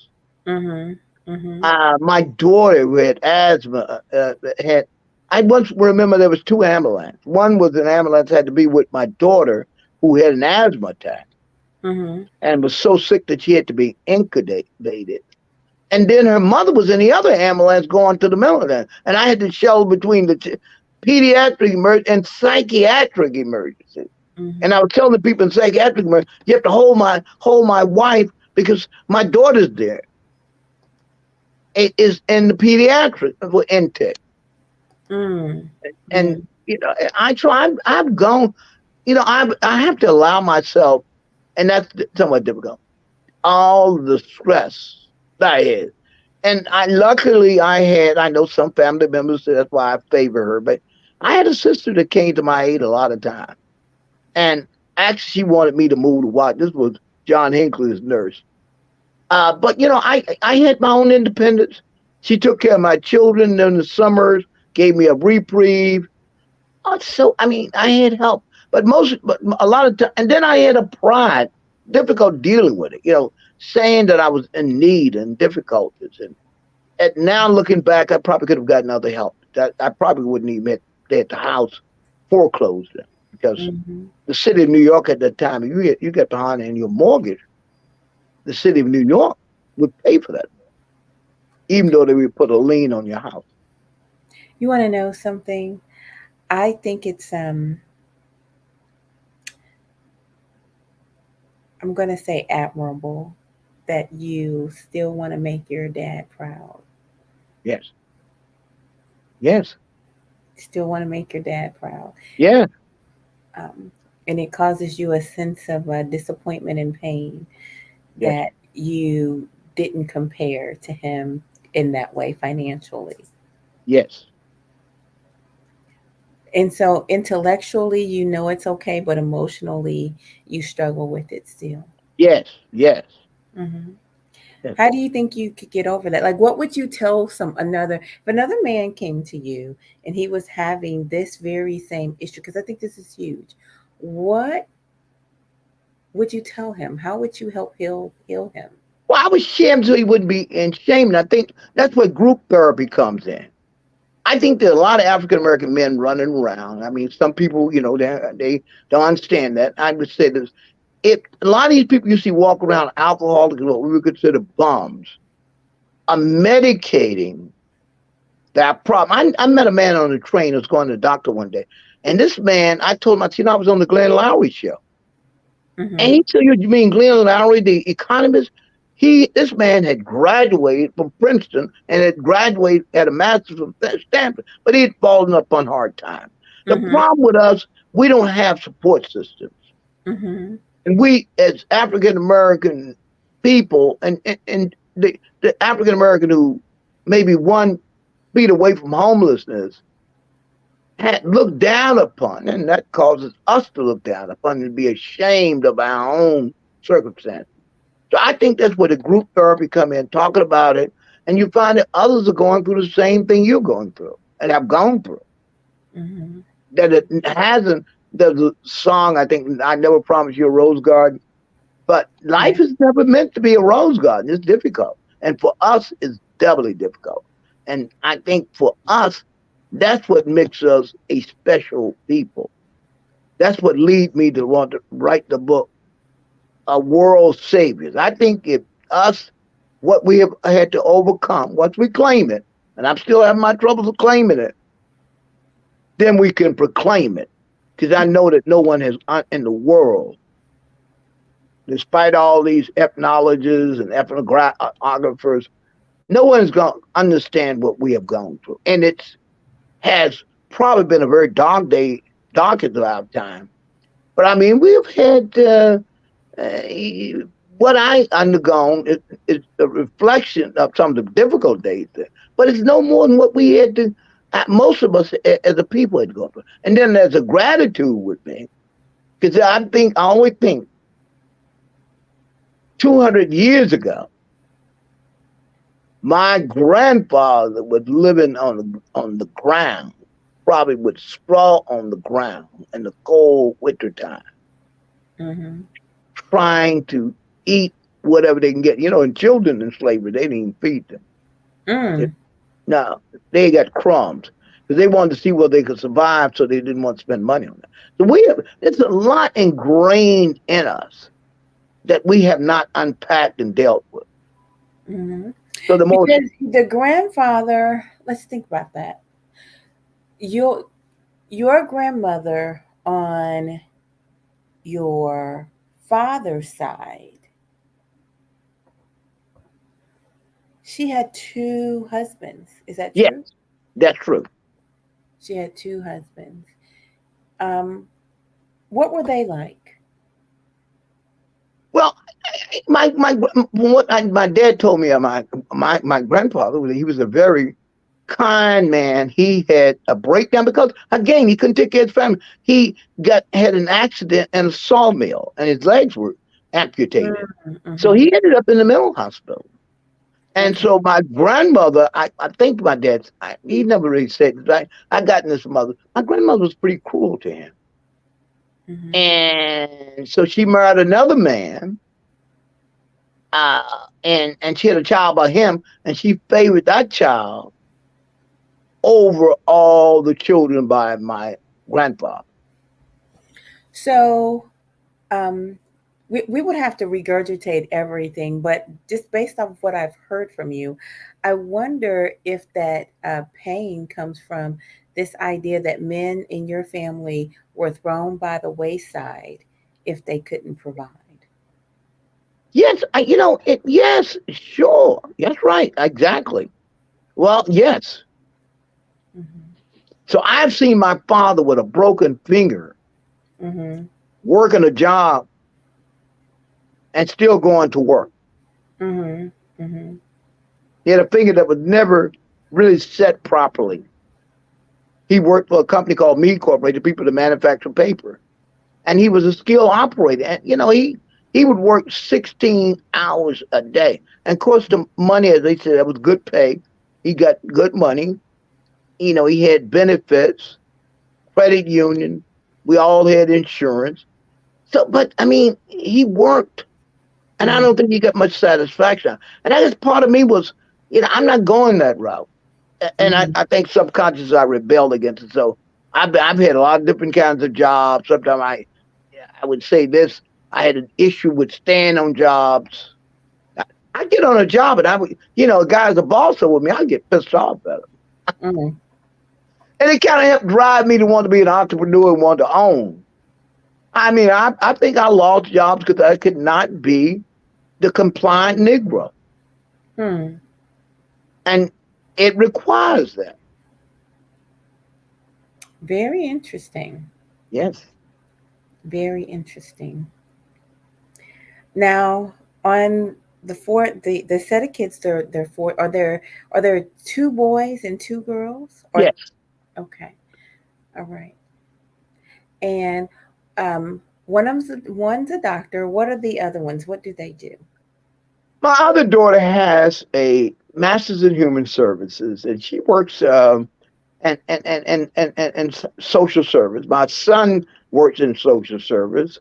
Mm-hmm. Mm-hmm. My daughter who had asthma had. I once remember there was two ambulances. One was an ambulance had to be with my daughter who had an asthma attack Mm-hmm. and was so sick that she had to be incubated. And then her mother was in the other ambulance going to the military, and I had to shuttle between the pediatric emergency and psychiatric emergency. And Mm-hmm. I was telling the people in psychiatric emergency, you have to hold my wife because my daughter's there. It is in the pediatric intake, Mm. and Mm. I try. I've gone. I have to allow myself, and that's somewhat difficult. All the stress that I had. And I know some family members say that's why I favor her, but I had a sister that came to my aid a lot of times. And actually, she wanted me to move to Watt. This was John Hinckley's nurse. But, I had my own independence. She took care of my children in the summers, gave me a reprieve. So, I mean, I had help. But a lot of time, and then I had a pride, difficult dealing with it, saying that I was in need and difficulties. And now looking back, I probably could have gotten other help. That I probably wouldn't even had the house foreclosed because Mm-hmm. the city of New York at that time, you get behind in your mortgage, the city of New York would pay for that, even though they would put a lien on your house. You want to know something? I think I'm going to say admirable that you still want to make your dad proud. Yes, yes, Still want to make your dad proud. yes, Um, and it causes you a sense of disappointment and pain yes, that you didn't compare to him in that way financially. yes, And so intellectually, you know it's okay, but emotionally, you struggle with it still. yes, yes, Hmm. yes. How do you think you could get over that? Like, what would you tell if another man came to you and he was having this very same issue? Because I think this is huge. What would you tell him? How would you help heal him? Well, I was shamed so he wouldn't be in shame. And I think that's where group therapy comes in. I think there are a lot of African American men running around. I mean, some people, they don't understand that. I would say this: if a lot of these people you see walk around alcoholics, what we would consider bums, are medicating that problem. I met a man on the train who was going to the doctor one day, and this man, I told him, I was on the Glenn Lowry show, and Mm-hmm. he said, "You mean Glenn Lowry, the economist?" This man had graduated from Princeton and had graduated had a master's from Stanford, but he had fallen upon hard times. The Mm-hmm. problem with us, we don't have support systems, Mm-hmm. and we as African American people, and the African American who maybe 1 feet away from homelessness had looked down upon, and that causes us to look down upon and be ashamed of our own circumstances. So I think that's where the group therapy come in, talking about it, and you find that others are going through the same thing you're going through and have gone through. Mm-hmm. That it hasn't. There's a song I think I never promised you a rose garden, but Yeah. life is never meant to be a rose garden. It's difficult, and for us, it's doubly difficult. And I think for us, that's what makes us a special people. That's what lead me to want to write the book, A World Saviors. I think if us what we have had to overcome, once we claim it, and I'm still having my troubles with claiming it, then we can proclaim it. Because I know that no one has in the world, despite all these ethnologists and ethnographers, no one's going to understand what we have gone through. And it has probably been a very darkest of our time. But I mean, we've had uh, what I undergone is a reflection of some of the difficult days there, but it's no more than what we had to. Most of us as a people had gone through, and then there's a gratitude with me because I always think 200 years ago, my grandfather was living on the ground, probably with straw on the ground in the cold winter time, Mm-hmm. trying to eat whatever they can get. And children in slavery, they didn't even feed them. They- Mm. No, they got crumbs because they wanted to see whether they could survive, so they didn't want to spend money on that. So it's a lot ingrained in us that we have not unpacked and dealt with. Mm-hmm. So the most, Because the grandfather, let's think about that. Your your grandmother on your father's side, she had two husbands. Is that yes, true? that's true. She had two husbands. Um, what were they like? Well, my dad told me, my grandfather, he was a very kind man. He had a breakdown because, again, he couldn't take care of his family. He had an accident in a sawmill and his legs were amputated. So Mm-hmm. he ended up in the mental hospital. And Okay. so my grandmother, I think my dad, he never really said this. I got in this mother. My grandmother was pretty cruel to him. Mm-hmm. And so she married another man, and she had a child by him, and she favored that child over all the children by my grandfather. So, um, we would have to regurgitate everything, but just based off of what I've heard from you, I wonder if that pain comes from this idea that men in your family were thrown by the wayside if they couldn't provide. Yes, yes, sure. That's right. Exactly. Well, yes. Mm-hmm. So I've seen my father with a broken finger Mm-hmm. working a job and still going to work. Mm-hmm. Mm-hmm. He had a finger that was never really set properly. He worked for a company called 𝐓𝐇𝐄 Corporation, people that manufacture paper. And he was a skilled operator. And he would work 16 hours a day. And of course, the money, as they said, that was good pay. He got good money. He had benefits, credit union. We all had insurance. So, but I mean, he worked, and I Mm-hmm. don't think he got much satisfaction. And I guess part of me was, I'm not going that route. And I, Mm-hmm. I think subconsciously I rebelled against it. So I've had a lot of different kinds of jobs. Sometimes I would say this. I had an issue with staying on jobs. I get on a job and I would, a guy's a boss with me. I get pissed off at him. Mm-hmm. And it kind of helped drive me to want to be an entrepreneur and want to own. I mean, I think I lost jobs because I could not be the compliant Negro. Hmm. And it requires that. Very interesting. Yes. Very interesting. Now, on the set of kids, they're four. Are there two boys and two girls? Or Yes. okay, all right. And one's a doctor. What are the other ones? What do they do? My other daughter has a master's in human services, and she works and social service. My son works in social service,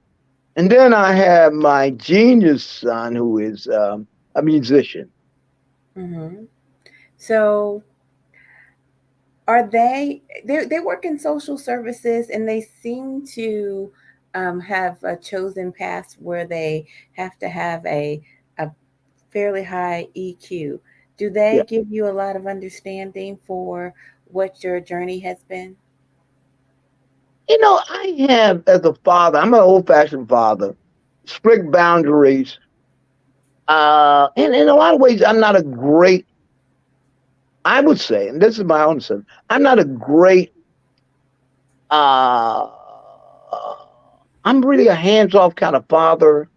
and then I have my genius son who is a musician. Hmm. So are they work in social services, and they seem to have a chosen path where they have to have a fairly high EQ. Do Yeah, they give you a lot of understanding for what your journey has been? I have as a father. I'm an old-fashioned father, strict boundaries, and in a lot of ways, I'm not a great. I would say, and this is my own sense, I'm not a great uh I'm really a hands-off kind of father.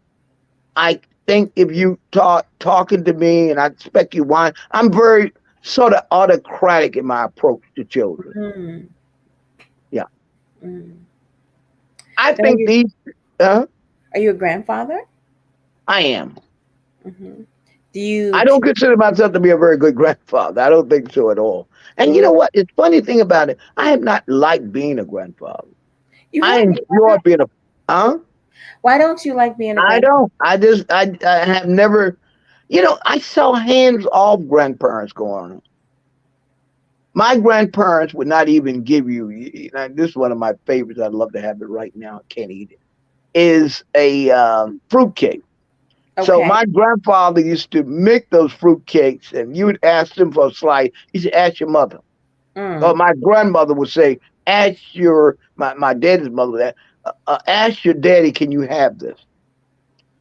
I think if you talking to me and I expect you wine, I'm very sort of autocratic in my approach to children. Mm, Yeah. mm. I Now, think these uh, are you a grandfather? I am. Hmm. Do you? I don't consider myself to be a very good grandfather. I don't think so at all. And you Mm, know what? It's funny thing about it. I have not liked being a grandfather. you I haven't? enjoy being a, huh? Why don't you like being a I grandparent? don't. I have never, I saw hands off grandparents going on. My grandparents would not even give you, this is one of my favorites. I'd love to have it right now. I can't eat it. Is a fruit cake. So Okay. my grandfather used to make those fruit cakes, and you would ask him for a slice. He said, "Ask your mother." Or Mm, my grandmother would say, "Ask my daddy's mother that. Ask your daddy, can you have this?"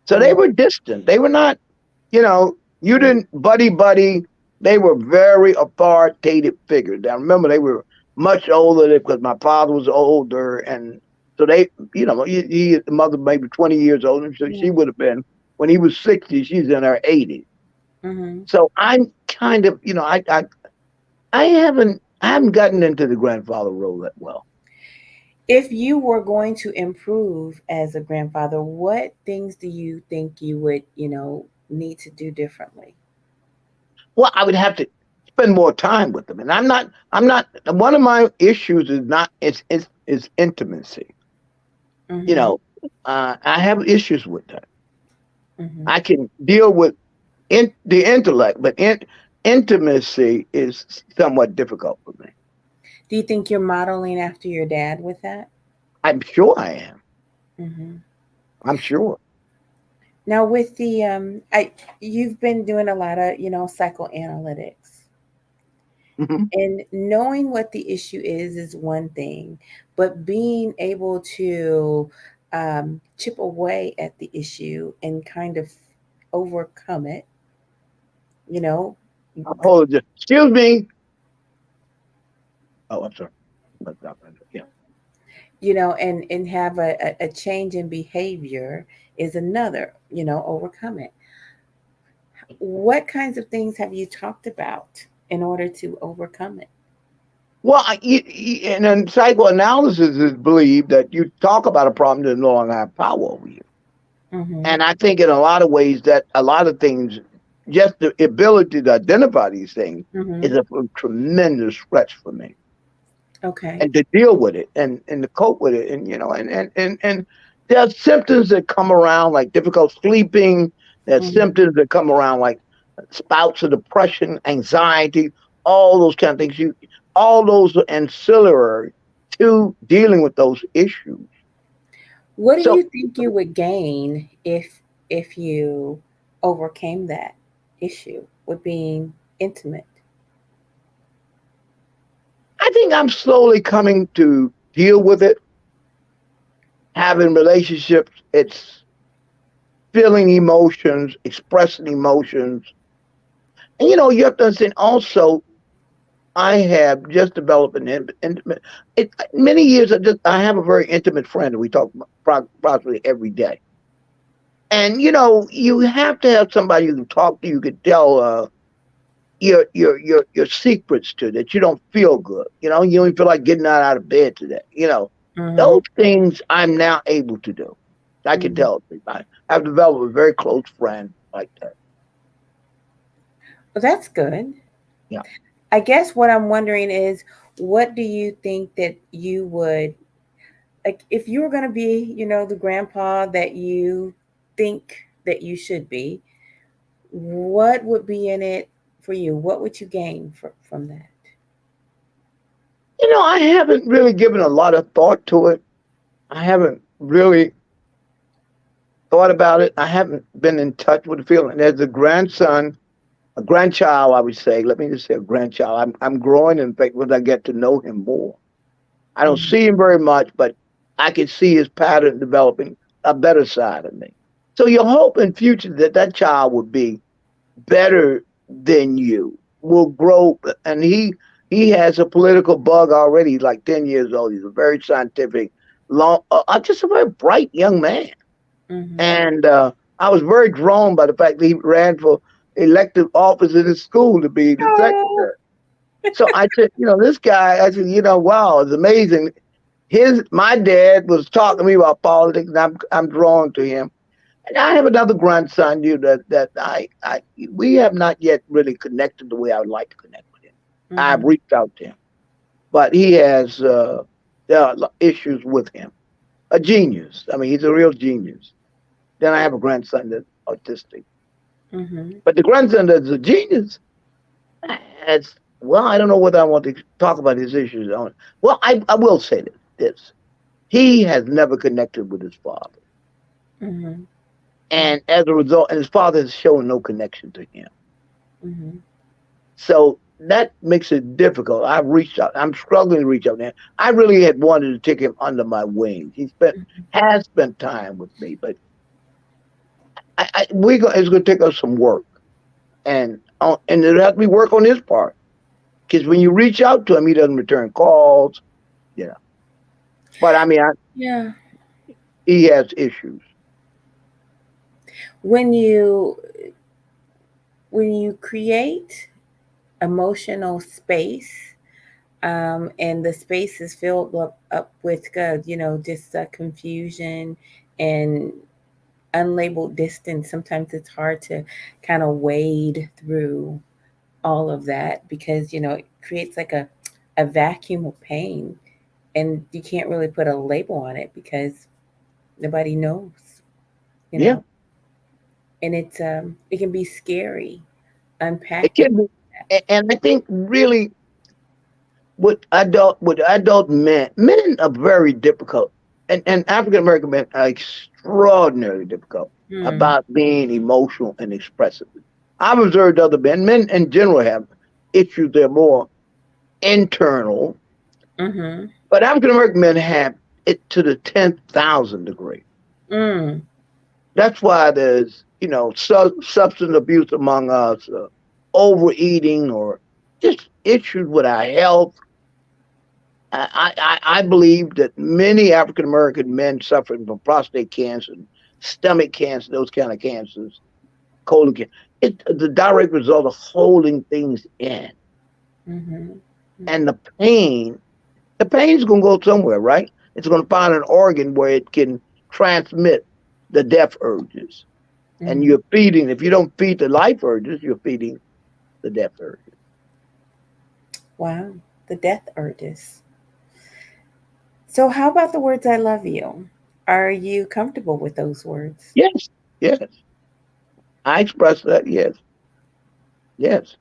So they mm, were distant. They were not, you mm, didn't buddy buddy. They were very authoritative figures. Now remember, they were much older because my father was older, and so they, the mother maybe 20 years older, so she mm, would have been when he was 60. She's in her 80s. mhm. So I'm kind of, I haven't gotten into the grandfather role that well. If you were going to improve as a grandfather, what things do you think you would, need to do differently? Well, I would have to spend more time with them, and I'm not. One of my issues is not is intimacy. You Mm-hmm. know, I have issues with that. Mm-hmm. I can deal with the intellect, but intimacy is somewhat difficult for me. Do you think you're modeling after your dad with that? I'm sure I am. Mm-hmm. I'm sure. Now, with the you've been doing a lot of psychoanalytics, Hmm. and knowing what the issue is one thing, but being able to chip away at the issue and kind of overcome it, you know, Hold it. Excuse me. Oh, I'm sorry. Yeah. and have a change in behavior is another, overcome it. What kinds of things have you talked about in order to overcome it? Well, and then psychoanalysis is believed that you talk about a problem that no longer have power over you. Mm-hmm. And I think in a lot of ways that a lot of things, just the ability to identify these things Mm-hmm. is a tremendous stretch for me. Okay. And to deal with it and to cope with it. And there are symptoms that come around like difficult sleeping. There's Mm-hmm. symptoms that come around like spouts of depression, anxiety, all those kind of things. All those are ancillary to dealing with those issues. What do So you think you would gain if you overcame that issue with being intimate? I think I'm slowly coming to deal with it, having relationships. It's feeling emotions, expressing emotions. And you have to understand also, I have just developed an intimate. Many years, I have a very intimate friend, and we talk probably every day. And you have to have somebody you can talk to. You can tell your secrets to that you don't feel good. You don't feel like getting out of bed today. Mm-hmm. Those things I'm now able to do. I can Mm-hmm. tell. I've developed a very close friend like that. Well, that's good. Yeah. I guess what I'm wondering is, what do you think that you would like if you were going to be, the grandpa that you think that you should be? What would be in it for you? What would you gain from that? I haven't really given a lot of thought to it. I haven't really thought about it. I haven't been in touch with the feeling. As a grandson, a grandchild, I would say, let me just say a grandchild. I'm growing in fact when I get to know him more. I don't Mm-hmm. see him very much, but I can see his pattern developing a better side of me. So you hope in future that that child will be better than you, will grow, and he has a political bug already. He's like 10 years old. He's a very scientific, just a very bright young man. Mm-hmm. And I was very drawn by the fact that he ran for elected office in his school to be the Oh. secretary. So I said, this guy, I said, wow, it's amazing. My dad was talking to me about politics, and I'm drawn to him. And I have another grandson, you that I we have not yet really connected the way I would like to connect with him. I've Mm-hmm. reached out to him, but he has there are issues with him. A genius. I mean, he's a real genius. Then I have a grandson that's autistic, Mm-hmm. but the grandson that's a genius, it's well, I don't know whether I want to talk about his issues on. Well, I will say this: he has never connected with his father, Mm-hmm. and as a result, and his father has shown no connection to him. Mm-hmm. So that makes it difficult. I've reached out. I'm struggling to reach out now. I really had wanted to take him under my wing. Has spent time with me, but it's going to take us some work, and it has to be work on his part. Because when you reach out to him, he doesn't return calls. You know, but I mean, Yeah. he has issues. When you when you create emotional space, and the space is filled up with just confusion and unlabeled distance, sometimes it's hard to kind of wade through all of that because it creates like a vacuum of pain, and you can't really put a label on it because nobody knows, you Yeah, know and it can be scary it unpacking can be. that. And I think really with adult men are very difficult, and African American men are extraordinarily difficult Hmm. about being emotional and expressive. I've observed other men in general have issues that are more internal, Mm-hmm. but African American men have it to the 10,000 degree. Mm. That's why there's substance abuse among us, overeating, or just issues with our health. I believe that many African American men suffering from prostate cancer, stomach cancer, those kind of cancers, colon cancer, it's the direct result of holding things in. Mm-hmm. And the pain's going to go somewhere, right? It's going to find an organ where it can transmit the death urges. And Mm-hmm. if you don't feed the life urges, you're feeding the death urges. Wow, the death urges. So how about the words I love you? Are you comfortable with those words? Yes, yes. I express that. Yes, yes.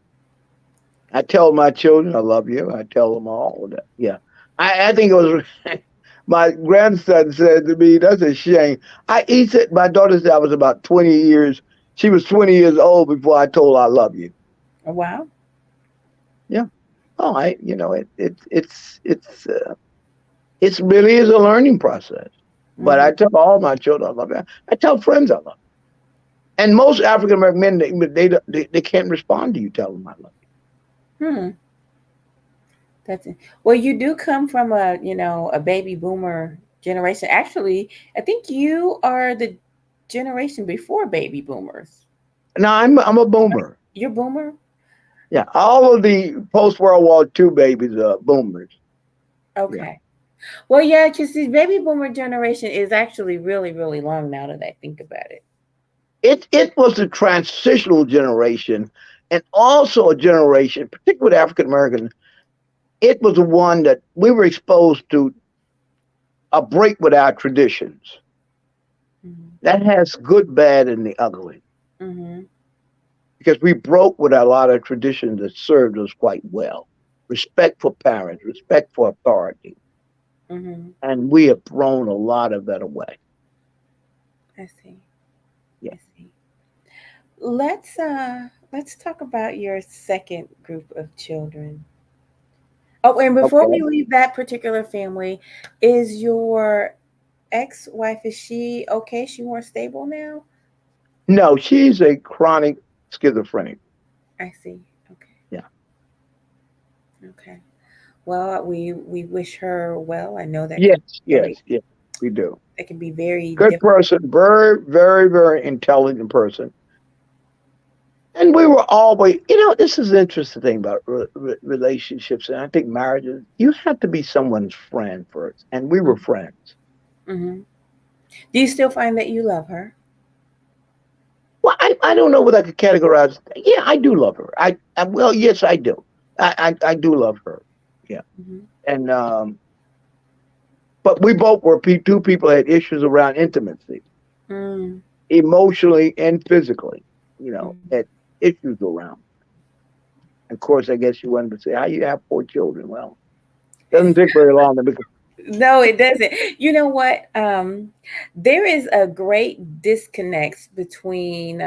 I tell my children I love you. I tell them all that. Yeah. I think it was my grandson said to me, "That's a shame." He said my daughter said I was about 20 years. She was 20 years old before I told her I love you. Oh, wow. Yeah. Oh, it's really is a learning process. But Mm-hmm. I tell all my children I love you. I tell friends I love. And most African American men, they can't respond to you telling them I love Hmm. That's it. Well, you do come from a baby boomer generation. Actually, I think you are the generation before baby boomers. you. Now I'm a boomer. You're boomer? Yeah, all of the post World War II babies are boomers. Yeah, Okay. Well, yeah, because the baby boomer generation is actually really, really long now that I think about it. it was a transitional generation, and also a generation, particularly with African Americans. It was the one that we were exposed to a break with our traditions. Mm-hmm. That has good, bad, and the ugly. Mm-hmm. Because we broke with a lot of traditions that served us quite well. Respect for parents, respect for authority. Mm-hmm. And we have thrown a lot of that away. I see. Yeah. I see. Let's talk about your second group of children. Oh, and before we Okay. leave that particular family, is your ex-wife, is she okay? She more stable now? No, she's a chronic schizophrenic. I see. Okay. Yeah. Okay. Well, we wish her well. I know that Yes, can be yes, yes, we do. very Good difficult. person, very, very, very intelligent person. And we were always, this is the interesting thing about relationships, and I think marriages. You have to be someone's friend first, and we were friends. Mm-hmm. Do you still find that you love her? I don't know what I could categorize. Yeah, I do love her. Well, yes, I do. I do love her. Yeah, Mhm. and but we both were two people that had issues around intimacy, Mm, emotionally and physically. mm. Had issues around. Of course, I guess you wanted to say, "How you have 4 children?" Well, doesn't take very long to become. No, it doesn't. You know what? There is a great disconnect between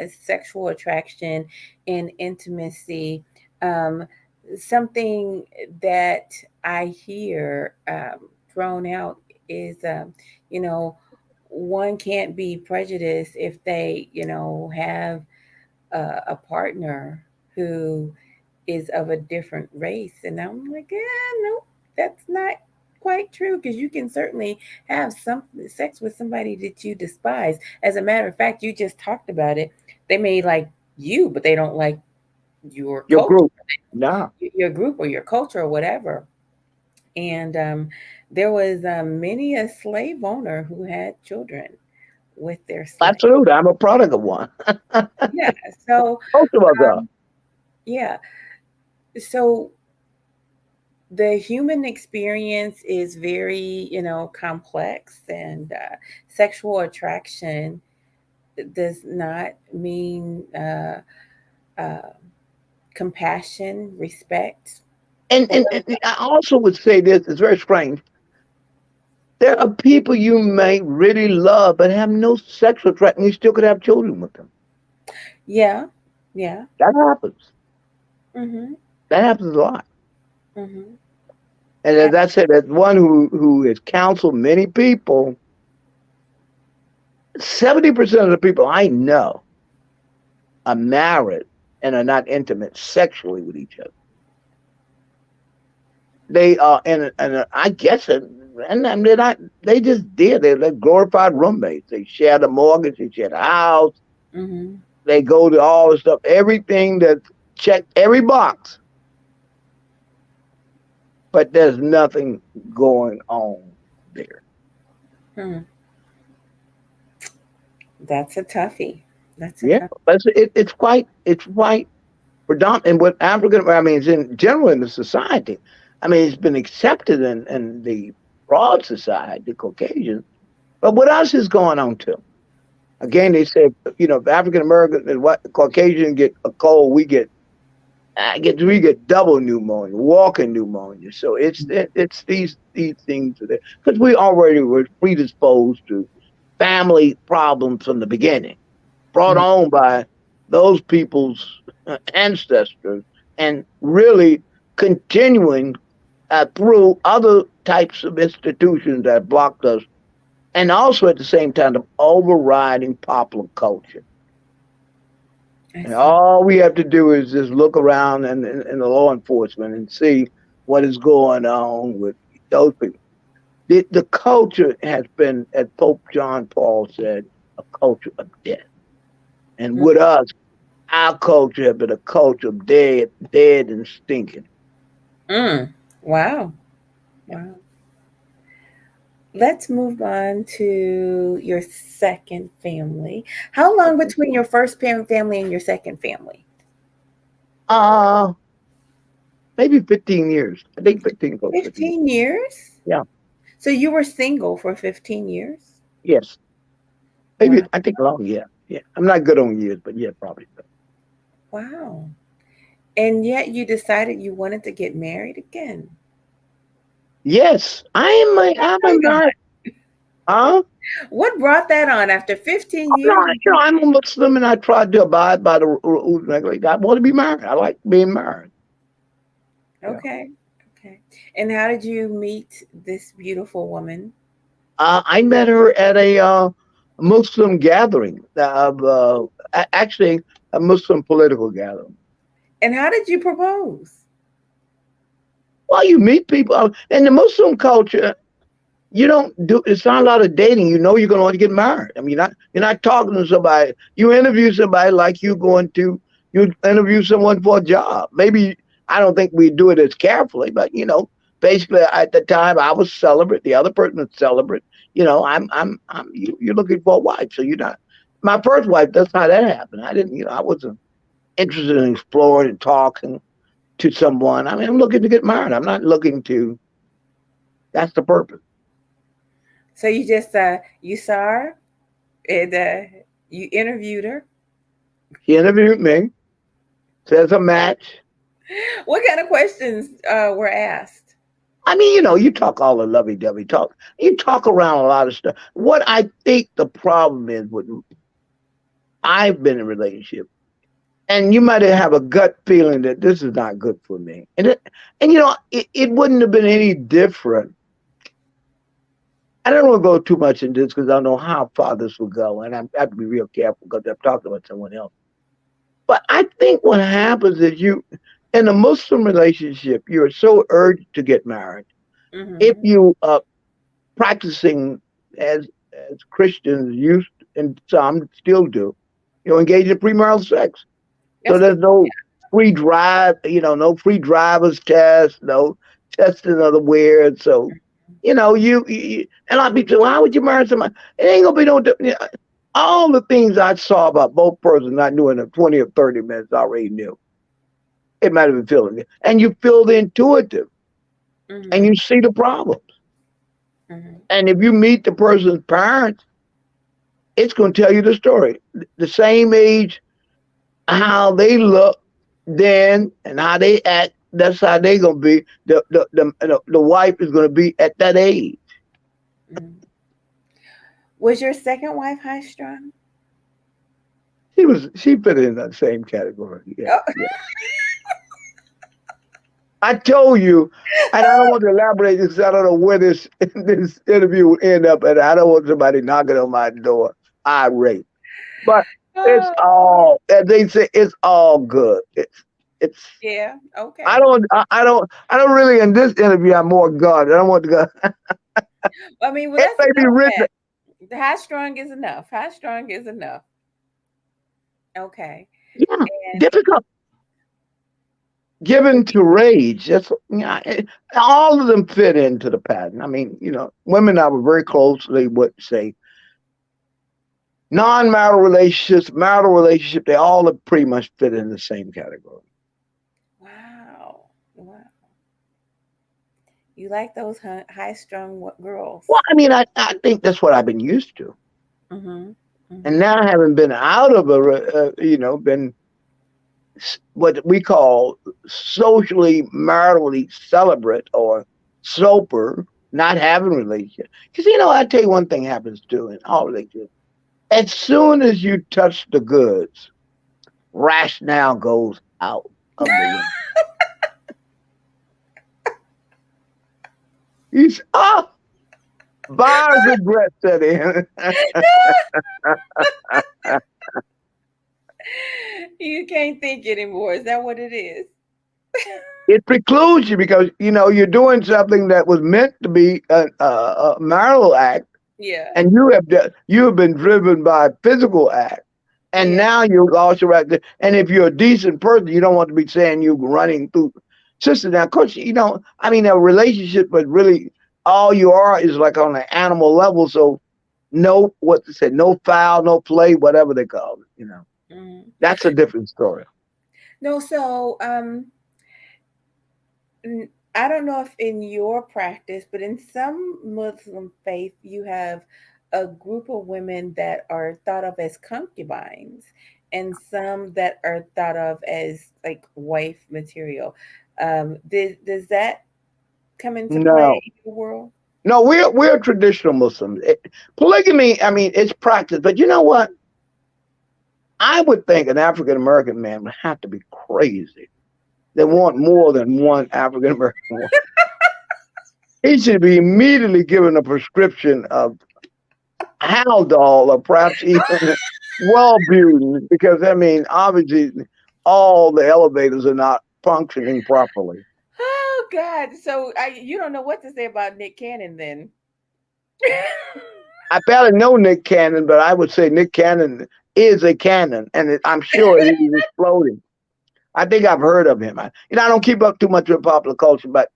sexual attraction and intimacy. Um, Something that I hear thrown out is, you know, one can't be prejudiced if they, have a partner who is of a different race. And I'm like, no, that's not quite true because you can certainly have some sex with somebody that you despise. As a matter of fact, you just talked about it. They may like you, but they don't like your Your culture, group. Nah, your group, or your culture, or whatever. And there was many a slave owner who had children with their slave. absolutely. I'm a product of one. Yeah. So, Both of us are. yeah. So the human experience is very, complex, and sexual attraction does not mean uh, compassion, respect, or And I also would say this, it's very strange. There are people you may really love but have no sexual attraction. You still could have children with them. yeah, yeah, That happens. mm-hmm, That happens a lot. mm-hmm, And as I said, as one who has counseled many people, 70% of the people I know are married and are not intimate sexually with each other. They are, and I guess it, and they're not, they just did. They're glorified roommates. They share the mortgage, they share the house, mm-hmm. they go to all the stuff, everything that checked every box, but there's nothing going on there. Hmm. That's a toughie. That's a Yeah, tough. but it's quite predominant in what African, I mean, it's in general in the society. I mean, it's been accepted in the broad society, the Caucasian, but what else is going on too? Again, they said, if African American and what Caucasian get a cold, we get double pneumonia, walking pneumonia. So it's these things because we already were predisposed to family problems from the beginning, brought Mm. on by those people's ancestors, and really continuing through other types of institutions that blocked us, and also at the same time, the overriding popular culture. I And see. all we have to do is just look around in the law enforcement and see what is going on with those people. The culture has been, as Pope John Paul said, a culture of death. And Mm. with us, our culture has been a culture of dead and stinking. Mm. Wow. Wow. Let's move on to your second family. How long Okay. between your first family and your second family? Uh, maybe 15 years. I think 15 close to 15. 15 years? Yeah. So you were single for 15 years? Yes. Maybe Wow. I think long. Yeah. Yeah. I'm not good on years, but yeah, probably. Wow. And yet you decided you wanted to get married again. Yes, I'm a married. Huh? What brought that on after 15 No, years? I'm a Muslim and I tried to abide by the rules and regulations. I want to be married. I like being married. Yeah. Okay. Okay. And how did you meet this beautiful woman? I met her at a Muslim gathering, actually a Muslim political gathering. And how did you propose? Well, you meet people in the Muslim culture. You don't do. It's not a lot of dating. You know you're going to want to get married. I mean, you're not talking to somebody. You interview somebody like you interview someone for a job. Maybe I don't think we do it as carefully, but basically at the time I was celibate. The other person was celibate. You're looking for a wife, so you're not. My first wife, that's how that happened. I didn't, I wasn't interested in exploring and talking to someone. I mean, I'm looking to get married. I'm not looking to, that's the purpose. So you just you saw her and you interviewed her. She interviewed me, says a match. What kind of questions were asked? I mean, you talk all the lovey-dovey talk. You talk around a lot of stuff. What I think the problem is with I've been in a relationship, and you might have a gut feeling that this is not good for me, and it wouldn't have been any different. I don't want to go too much into this because I don't know how far this will go, and I have to be real careful because I'm talking about someone else. But I think what happens is in a Muslim relationship, you're so urged to get married. If Mm-hmm. you practicing as Christians used and some still do, engage in premarital sex. So That's good. there's no free drive, no free driver's test, no testing of the weird. So, and I'd be saying, well, how would you marry somebody? It ain't gonna be no. All the things I saw about both persons, I knew in the 20 or 30 minutes. I already knew. It might have been feeling it, and you feel the intuitive, and Mm-hmm. you see the problems. Mm-hmm. And if you meet the person's parents, it's going to tell you the story. The same age, how they look then, and how they act. That's how they gonna be. The wife is gonna be at that age. Mm-hmm. Was your second wife high strung? She fit in that same category. Yeah, Oh. yeah. I told you, and I don't want to elaborate because I don't know where this this interview will end up, and I don't want somebody knocking on my door irate. But it's Oh, all, as they say, it's all good. It's. yeah. I Okay. don't. I don't really in this interview. I'm more God. I don't want to go. I mean, well, It that's may be enough of written. that. The high strung is enough. High strung is enough. Okay. Yeah, And difficult. Given to rage. That's, all of them fit into the pattern. I mean, women I were very close, they would say non-marital relationships, marital relationship, they all pretty much fit in the same category. wow. Wow. You like those high strung girls. Well, I mean, I think that's what I've been used to. Mm-hmm. And Mm-hmm. now having been out of been what we call socially, maritally celibate or sober, not having a relationship. Because, I tell you one thing happens too in all relationships. As soon as you touch the goods, rationale goes out of the window. He's buyer's regret set in. You can't think anymore. Is that what it is? It precludes you because you're doing something that was meant to be a marital act, Yeah. and you have been driven by a physical act, and Yeah. now you lost your right there. And if you're a decent person, you don't want to be saying you're running through sister. Now, of course, I mean, a relationship, but really, all you are is like on an animal level. So, no, what to say, no foul, no play, whatever they call it. Mm-hmm. That's a different story. No, so I don't know if in your practice, but in some Muslim faith, you have a group of women that are thought of as concubines and some that are thought of as like wife material. Does that come into play No, in your world? no, we're traditional Muslims. Polygamy, I mean, it's practice, but you know what? I would think an African American man would have to be crazy. They want more than one African American woman. He should be immediately given a prescription of Haldol or perhaps even Wellbutrin, because I mean, obviously, all the elevators are not functioning properly. Oh God! So you don't know what to say about Nick Cannon then? I barely know Nick Cannon, but I would say Nick Cannon is a cannon, and I'm sure he's exploding. I think I've heard of him. I don't keep up too much with popular culture, but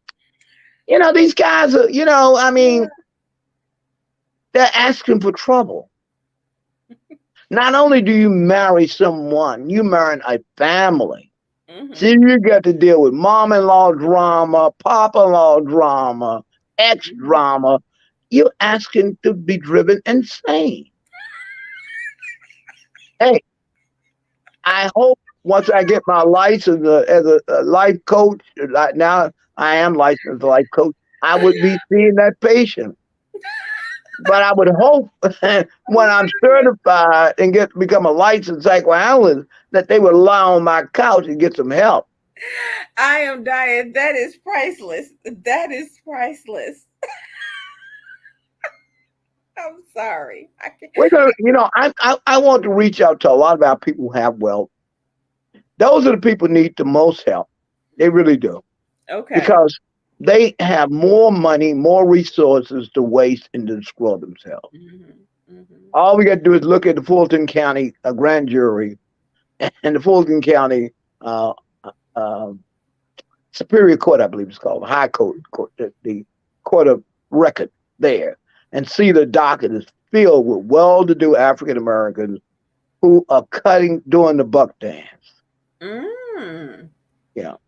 these guys are, I mean, they're asking for trouble. Not only do you marry someone, you marry a family. See, Mm-hmm. you got to deal with mom-in-law drama, papa-in-law drama, ex Mm-hmm. drama. You're asking to be driven insane. Hey, I hope once I get my license as a life coach, like now I am licensed as a life coach, I would be seeing that patient. But I would hope when Oh I'm goodness. certified and get become a licensed psychoanalyst that they would lie on my couch and get some help. I am dying. That is priceless. That is priceless. I'm sorry. I can. We're gonna, I want to reach out to a lot of our people who have wealth. Those are the people who need the most help. They really do Okay. because they have more money, more resources to waste and to destroy themselves. Hmm. Hmm. All we got to do is look at the Fulton County grand jury and the Fulton County uh, uh, Superior Court, I believe it's called, the High Court, the Court of Record there, and see the docket is filled with well-to-do African Americans who are doing the buck dance. Mm.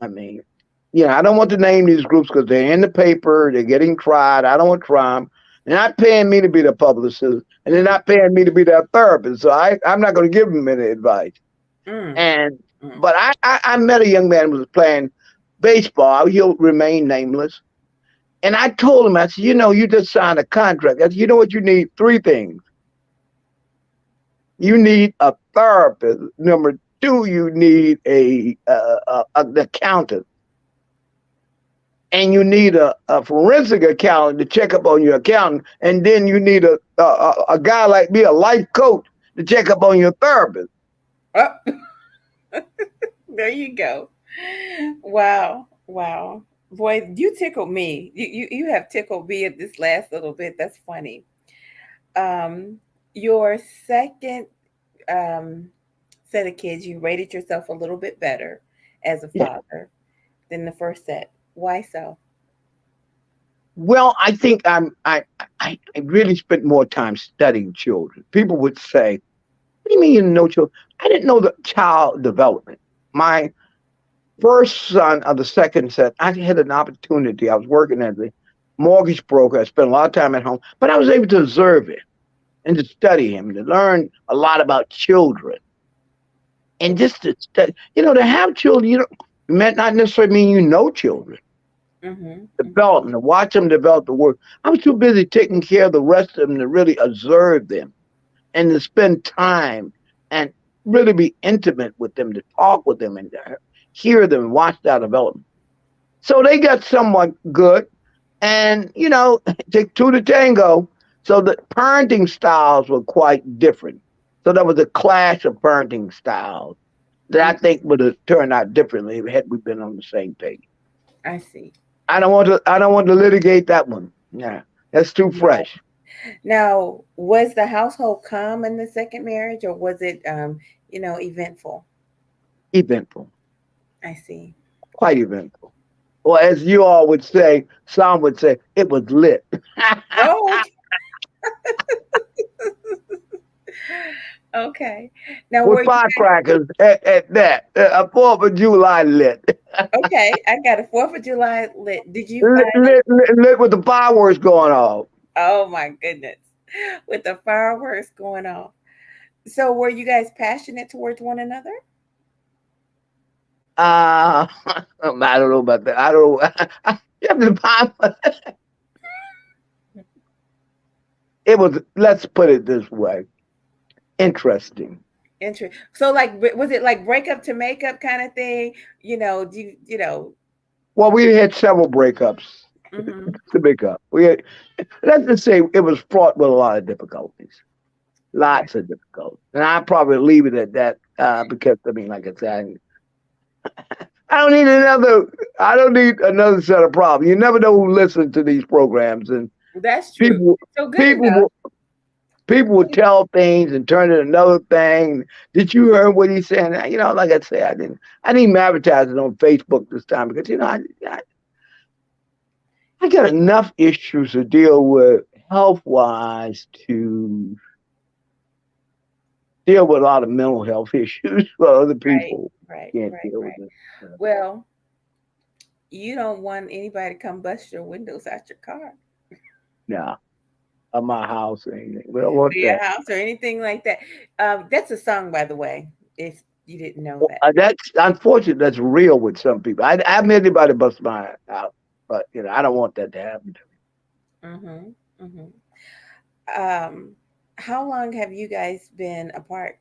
I mean, I don't want to name these groups because they're in the paper, they're getting tried. I don't want to try them. They're not paying me to be their publicist, and they're Mm. not paying me to be their therapist. So I'm not going to give them any advice. Mm. And Mm. but I met a young man who was playing baseball. He'll remain nameless. And I told him, I said, you just signed a contract. I said, you know what you need? Three things. You need a therapist. Number two, you need an accountant. And you need a forensic accountant to check up on your accountant. And then you need a guy like me, a life coach, to check up on your therapist. Oh, there you go. Wow. Wow. Boy, you tickled me. You have tickled me at this last little bit. That's funny. Um, your second set of kids, you rated yourself a little bit better as a Yeah. father than the first set. Why so? Well, I think I really spent more time studying children. People would say, "What do you mean you know children?" I didn't know the child development. My first son of the second set, I had an opportunity. I was working as a mortgage broker. I spent a lot of time at home, but I was able to observe it and to study him, to learn a lot about children, and just to study. To have children, may not necessarily mean you know children. Mm-hmm. Mm-hmm. Development, to watch them develop the word. I was too busy taking care of the rest of them to really observe them and to spend time and really be intimate with them, to talk with them and to hear them and watch that development. So they got somewhat good, and take two to tango. So the parenting styles were quite different. So there was a clash of parenting styles that I think would have turned out differently had we been on the same page. I see. I don't want to litigate that one. Yeah, that's too Right. fresh. Now, was the household calm in the second marriage, or was it, eventful? Eventful, I see. quite eventful. Or as you all would say, some would say, it was lit. Oh, okay. Now, With were you firecrackers at that. A 4th of July lit. okay? I got a Fourth of July lit. Did you lit, find it? lit, lit, lit with the fireworks going off. Oh my goodness, with the fireworks going off. So, were you guys passionate towards one another? Uh, I don't know about that. I don't know. You have it was, let's put it this way, interesting. So, like, was it like breakup to makeup kind of thing? Do you? Well, we had several breakups Mm-hmm. to make up. Let's just say it was fraught with a lot of difficulties. Right. Lots of difficulties. And I probably leave it at that because, I mean, like I said, I don't need another. I don't need another set of problems. You never know who listens to these programs, and That's true. people, So good people, enough. will, people will tell things and turn it another thing. Did you hear what he's saying? Like I said, I didn't even advertise it on Facebook this time because I got enough issues to deal with health wise deal with a lot of mental health issues for other Right, people right, can't right, deal with right. it. Well, you don't want anybody to come bust your windows out your car Nah, of my house or anything. We don't want or your that. house or anything like that. That's a song, by the way, if you didn't know that. That's unfortunate. That's real with some people. I haven't had anybody bust my out, but I don't want that to happen to Mm-hmm. Mm-hmm. Um, how long have you guys been apart?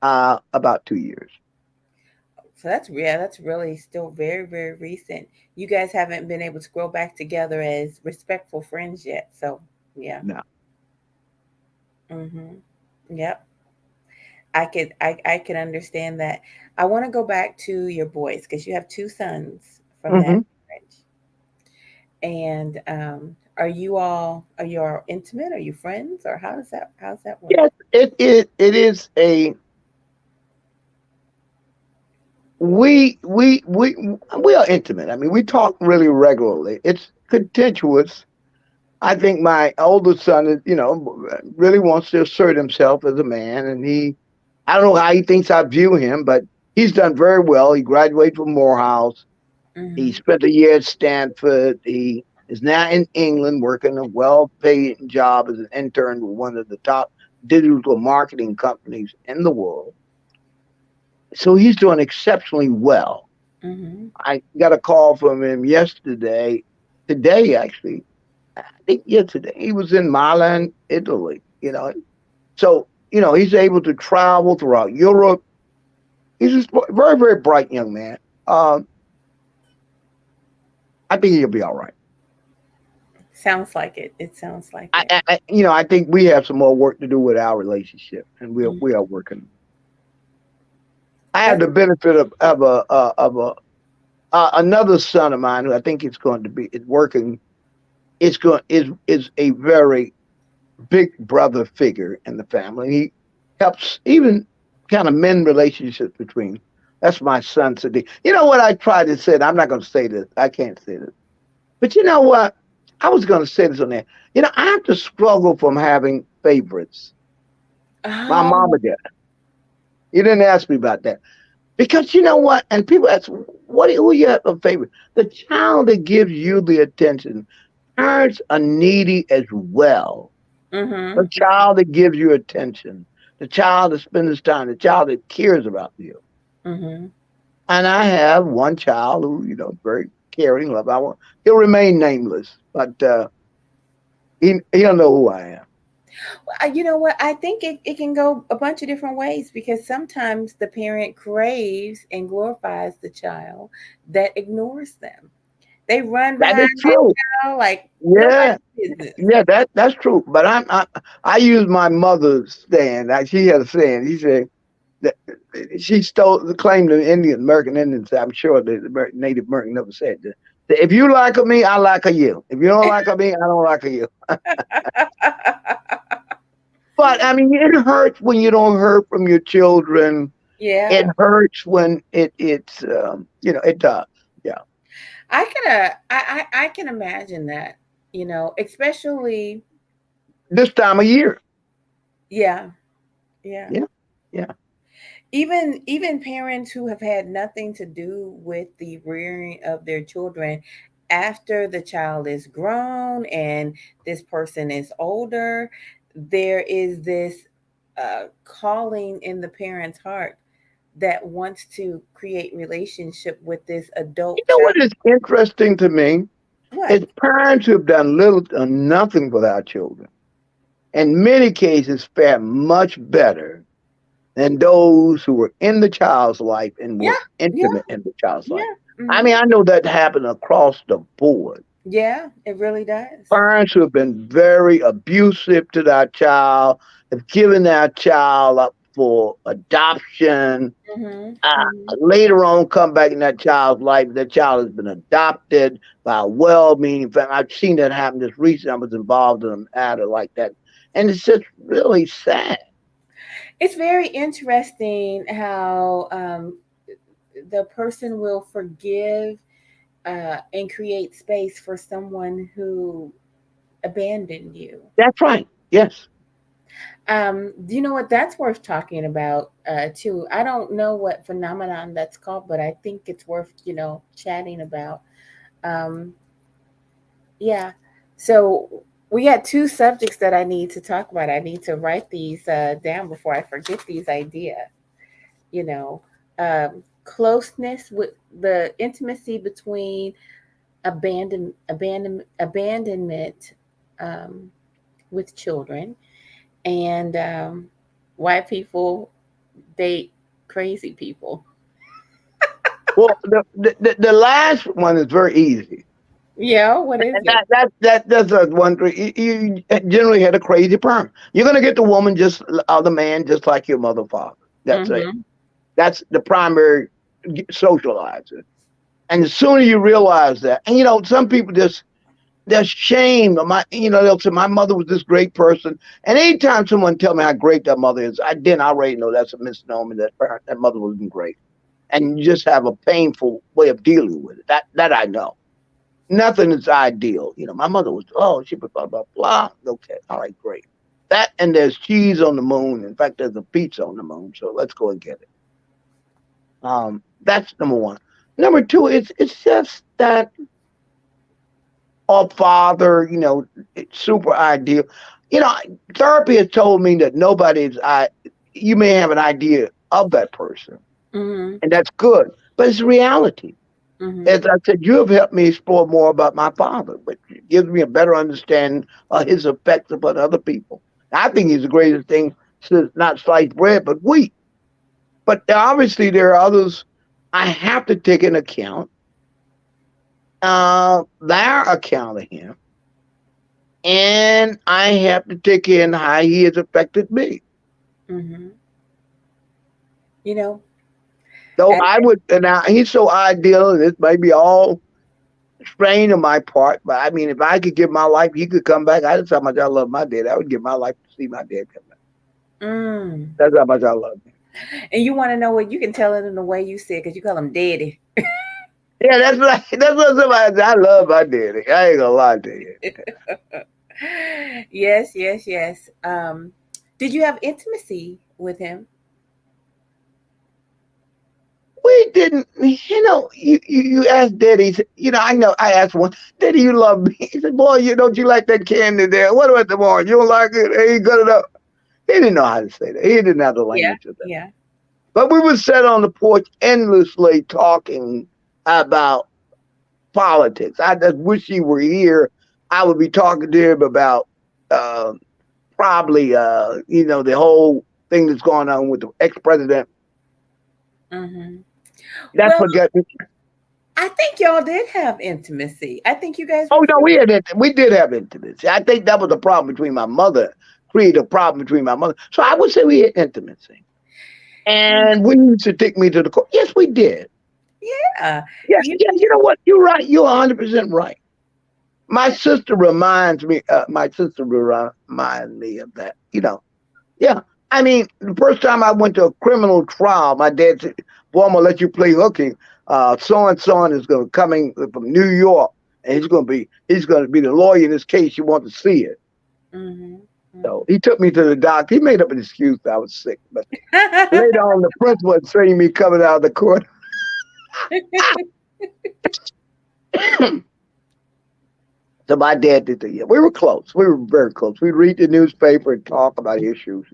me. About 2 years. So that's yeah, that's really still very, very recent. You guys haven't been able to grow back together as respectful friends yet. So yeah. No. Mm-hmm. Yep. I can understand that. I want to go back to your boys because you have two sons from that Hmm. marriage. And are you all intimate? Are you friends, or how's that work? Yes, it is a we are intimate. I mean, we talk really regularly. It's contentious. I think my older son is, really wants to assert himself as a man, and I don't know how he thinks I view him, but he's done very well. He graduated from Morehouse. He Mm-hmm. spent a year at Stanford. He is now in England working a well-paid job as an intern with one of the top digital marketing companies in the world. So he's doing exceptionally well. Mm-hmm. I got a call from him yesterday, today actually. I think yesterday he was in Milan, Italy. So he's able to travel throughout Europe. He's a very, very bright young man. Um, I think he'll be all right. Sounds like it. It sounds like I, it. I, I- I think we have some more work to do with our relationship, and we are, Mhm. we are working. I have That's the benefit of another son of mine who I think it's going to be it's working. It's going is a very big brother figure in the family. He helps even kind of mend relationships between. That's my son today. You know what I tried to say? I'm not going to say this. I can't say this. But you know what? I was going to say this on there. I have to struggle from having favorites. My oh. mama did. You didn't ask me about that. Because you know what? And people ask, who you have a favorite? The child that gives you the attention. Parents are needy as well. Mm-hmm. The child that gives you attention, the child that spends time, the child that cares about you. Mm-hmm. And I have one child who, very caring, love. He'll remain nameless, but he'll know who I am. You know what? I think it can go a bunch of different ways because sometimes the parent craves and glorifies the child that ignores them. They run That behind is that true. child like Yeah, nobody's business. yeah, that's true. But I use my mother's stand. She had a saying. He said that she stole the claim to American Indians. I'm sure the Native American never said that. If you like me, I like you. If you don't like me, I don't like you. But I mean, it hurts when you don't hear from your children. It Yeah, hurts when it does. Yeah. I can imagine that. Especially This time of year. yeah, yeah. Yeah. Yeah. Even parents who have had nothing to do with the rearing of their children after the child is grown and this person is older, there is this calling in the parent's heart that wants to create relationship with this adult You know child. what is interesting to me What? is parents who have done little or nothing with our children. In many cases, fare much better than those who were in the child's life and Yeah, were yeah, intimate in the child's life. yeah. I Hmm. mean, I know that happened across the board. Yeah, it really does. Parents who have been very abusive to their child, have given their child up for adoption. Hmm. Uh, Hmm. Later on, come back in that child's life, that child has been adopted by a well-meaning family. I've seen that happen just recently. I was involved in a matter like that, and it's just really sad. It's very interesting how the person will forgive and create space for someone who abandoned you. That's right. Yes. Do you know what that's worth talking about too? I don't know what phenomenon that's called, but I think it's worth, chatting about. Um, yeah. So we got two subjects that I need to talk about. I need to write these down before I forget these ideas. You know, closeness with the intimacy between abandonment um, with children, and why people date crazy people. Well, the last one is very easy. Yeah, what is And it? that's a one. You generally had a crazy parent. You're gonna get the woman just the man just like your mother, father. That's it. Mm-hmm. That's the primary socializer. And the sooner you realize that, and some people just there's shame. They'll say my mother was this great person. And anytime someone tell me how great that mother is, I already know that's a misnomer. That mother wasn't great, and you just have a painful way of dealing with it. That I know. Nothing is ideal. My mother was, oh, she was blah, blah, blah. Okay. All right, great. That and there's cheese on the moon. In fact, there's a pizza on the moon. So let's go and get it. That's number one. Number two, it's just that our father, it's super ideal. You know, Therapy has told me that you may have an idea of that person, Mm-hmm. and that's good, but it's reality. Mm-hmm. As I said, you have helped me explore more about my father, which gives me a better understanding of his effects upon other people. I think he's the greatest thing since not sliced bread, but wheat. But obviously, there are others I have to take into account, their account of him, and I have to take in how he has affected me. Mm-hmm. You know, Though and I would, and now he's so ideal, and this may be all strain on my part, but I mean, if I could give my life, he could come back. I just how much I love my dad. I would give my life to see my dad come back. mm. That's how much I love him. And you want to know what you can tell it in the way you say it because you call him daddy. Yeah, that's right. That's what somebody said. I love my daddy. I ain't gonna lie to you. Yes, yes, yes. Did you have intimacy with him? We didn't, you asked Daddy, I know, I asked one, Daddy, you love me. He said, boy, don't you like that candy there? What about tomorrow? You don't like it? It ain't good enough. He didn't know how to say that. He didn't have the Yeah, language of that. yeah. But we would sit on the porch endlessly talking about politics. I just wish he were here. I would be talking to him about uh, probably, the whole thing that's going on with the ex-president. Mm-hmm. That's Well, what got me. I think y'all did have intimacy. I think you guys were Oh no, friends. we did have intimacy. I think that was the problem between my mother, created a problem between my mother. So I would say we had intimacy. And we used to take me to the court. Yes, we did. Yeah. Yes, You, yes, you know what? You're right. You're 100% right. My sister reminds me of that. Yeah. I mean, the first time I went to a criminal trial, my dad said, boy, I'm gonna let you play hooky. So and so is gonna coming from New York, and he's gonna be the lawyer in this case. You want to see it. mm-hmm. So he took me to the doctor. He made up an excuse that I was sick, but later on, the principal had seen me coming out of the court. So my dad did the, yeah, we were close. We were very close. We'd read the newspaper and talk about issues.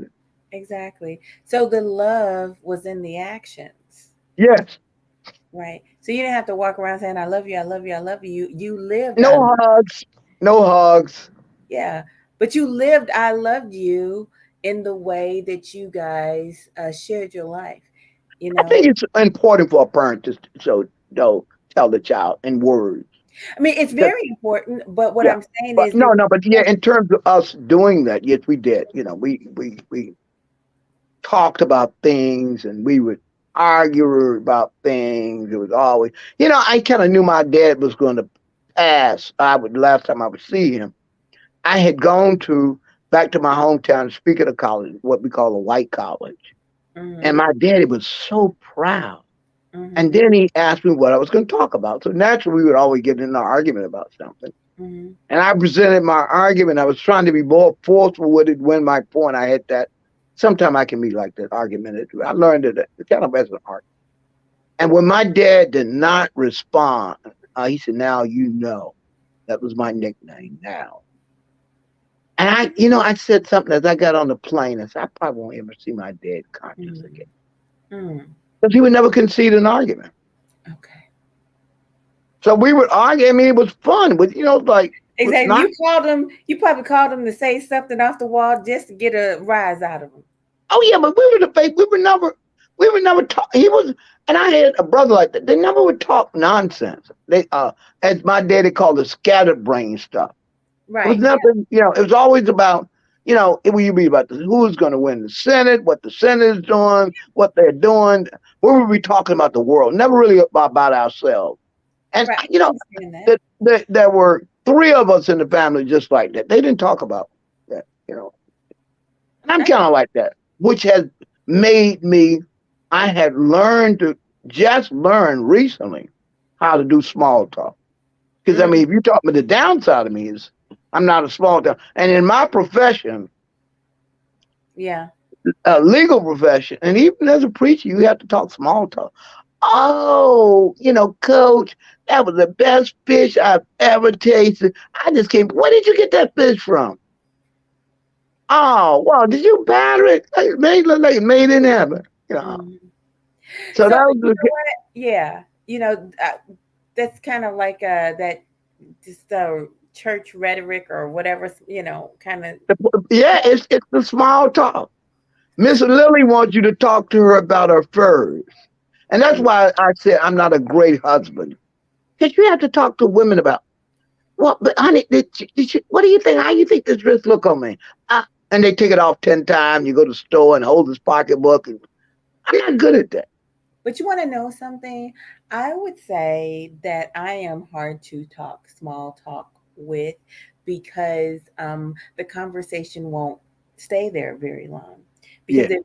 Exactly. So the love was in the actions, Yes. right? So you didn't have to walk around saying, I love you, I love you, I love you. You lived, I No love hugs. No hugs. Yeah. But you lived, I loved you in the way that you guys shared your life, you I know? think it's important for a parent to tell the child in words. I mean, it's 'Cause- very important, but what yeah. I'm saying But is no, no, but yeah, in terms of us doing that, yes, we did. We talked about things and we would argue about things. It was always, I kind of knew my dad was going to pass. Last time I would see him, I had gone back to my hometown to speak at a college, what we call a white college. And hmm my daddy was so proud. And hmm then he asked me what I was going to talk about. So naturally, we would always get in an argument about something. Mm-hmm. And I presented my argument. I was trying to be more forceful with it, win my point. I had that. Sometimes I can be like that, argumentative. I learned it kind of as an art. And when my dad did not respond, he said, "Now you know." That was my nickname, now. And I said something as I got on the plane. I said, I probably won't ever see my dad conscious again. Mm-hmm. Because he would never concede an argument. Okay. So we would argue. I mean, it was fun. But, like, Exactly. not, You probably called him to say something off the wall just to get a rise out of him. oh, yeah, but we were the fake. We were never talk. He was, and I had a brother like that. They never would talk nonsense. As my daddy called it, scattered brain stuff. It was Right. Yeah. nothing, it was always about, it would be about who's going to win the Senate, what the Senate is doing, what they're doing. We would be talking about the world, never really about ourselves. And, Right. I understand that. there were three of us in the family just like that. They didn't talk about that. And I'm I, kind of like that, which has made me, I had learned to just learn recently how to do small talk. Because, I mm, mean, if you talk me, the downside of me is I'm not a small town. And in my profession, yeah. a legal profession, and even as a preacher, you have to talk small talk. Oh, coach, that was the best fish I've ever tasted. I just came. Where did you get that fish from? Oh, well, did you batter it? It made look like it made in heaven. Mm. So So that was you know what? Yeah. That's kind of like that just church rhetoric or whatever. Kind of. yeah, it's the small talk. Miss Lily wants you to talk to her about her furs. And that's why I said I'm not a great husband. Because you have to talk to women about, well, but honey, what do you think? How you think this dress look on me? And they take it off 10 times. You go to the store and hold his pocketbook. And I'm not good at that. But you want to know something? I would say that I am hard to talk, small talk with because the conversation won't stay there very long. Because Yeah.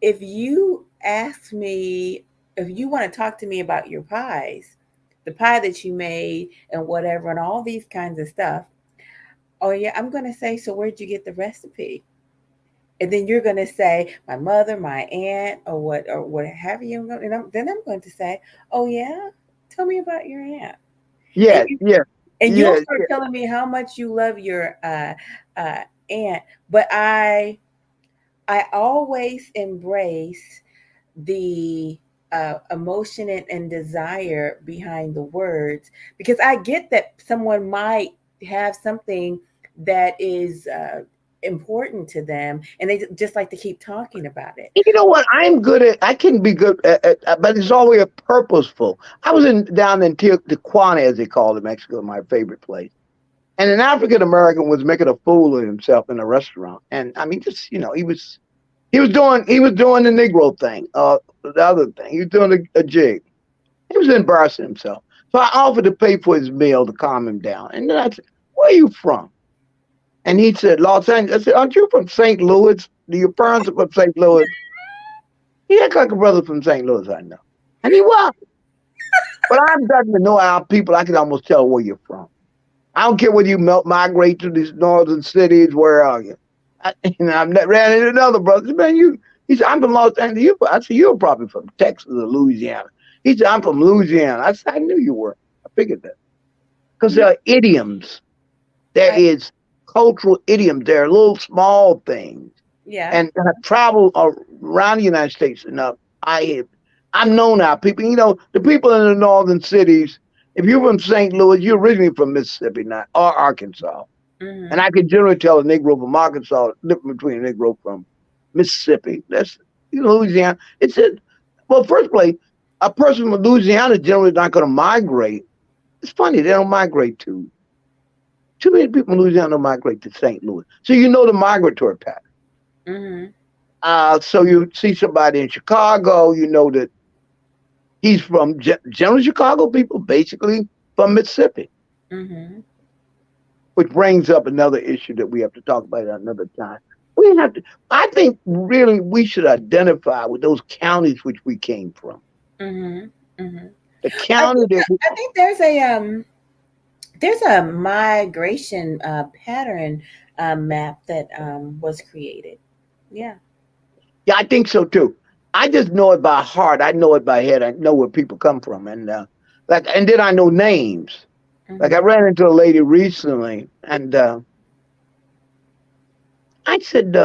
if you ask me, if you want to talk to me about your pies, the pie that you made and whatever, and all these kinds of stuff, oh yeah, I'm gonna say, so where'd you get the recipe? And then you're going to say my mother, my aunt, or what have you, and then I'm going to say, oh yeah, tell me about your aunt, and Yeah. you Yeah. and you'll Yeah. start telling me how much you love your uh, aunt. But I always embrace the emotion and desire behind the words, because I get that someone might have something that is important to them, and they just like to keep talking about it. You know what? I can be good but it's always purposeful. I was down in Tijuana, as they call it, Mexico, my favorite place. And an African American was making a fool of himself in a restaurant. And I mean, just, he was doing the Negro thing, the other thing. He was doing a jig. He was embarrassing himself. So I offered to pay for his meal to calm him down. And then I said, "Where are you from?" And he said, "Los Angeles." I said, "Aren't you from St. Louis? Do your parents are from St. Louis?" He acted like a brother from St. Louis, I know. And he was. But I've gotten to know our people. I can almost tell where you're from. I don't care whether you migrate to these northern cities. Where are you? I've ran into another brother. Man, he said, "I'm from Los Angeles." I said, "You're probably from Texas or Louisiana." He said, "I'm from Louisiana." I said, "I knew you were." I figured that. Because there are idioms. There I, is cultural idioms. There are little small things. yeah. And I travel around the United States enough. I've known our people. The people in the northern cities. If you're from St. Louis, you're originally from Mississippi, not or Arkansas. And Hmm. I can generally tell a Negro from Arkansas, the difference between a Negro from Mississippi. That's Louisiana. Well, first place, a person from Louisiana is generally not going to migrate. It's funny, they don't migrate to. Too many people in Louisiana don't migrate to St. Louis. So the migratory pattern. Hmm. So you see somebody in Chicago, you know that he's from general Chicago people, basically from Mississippi, Hmm. which brings up another issue that we have to talk about at another time. I think really we should identify with those counties which we came from. Hmm. Hmm. The I county think that we, I think there's a There's a migration pattern map that was created. Yeah. Yeah, I think so too. I just know it by heart. I know it by head. I know where people come from, and and then I know names. Like I Hmm. ran into a lady recently, and I said,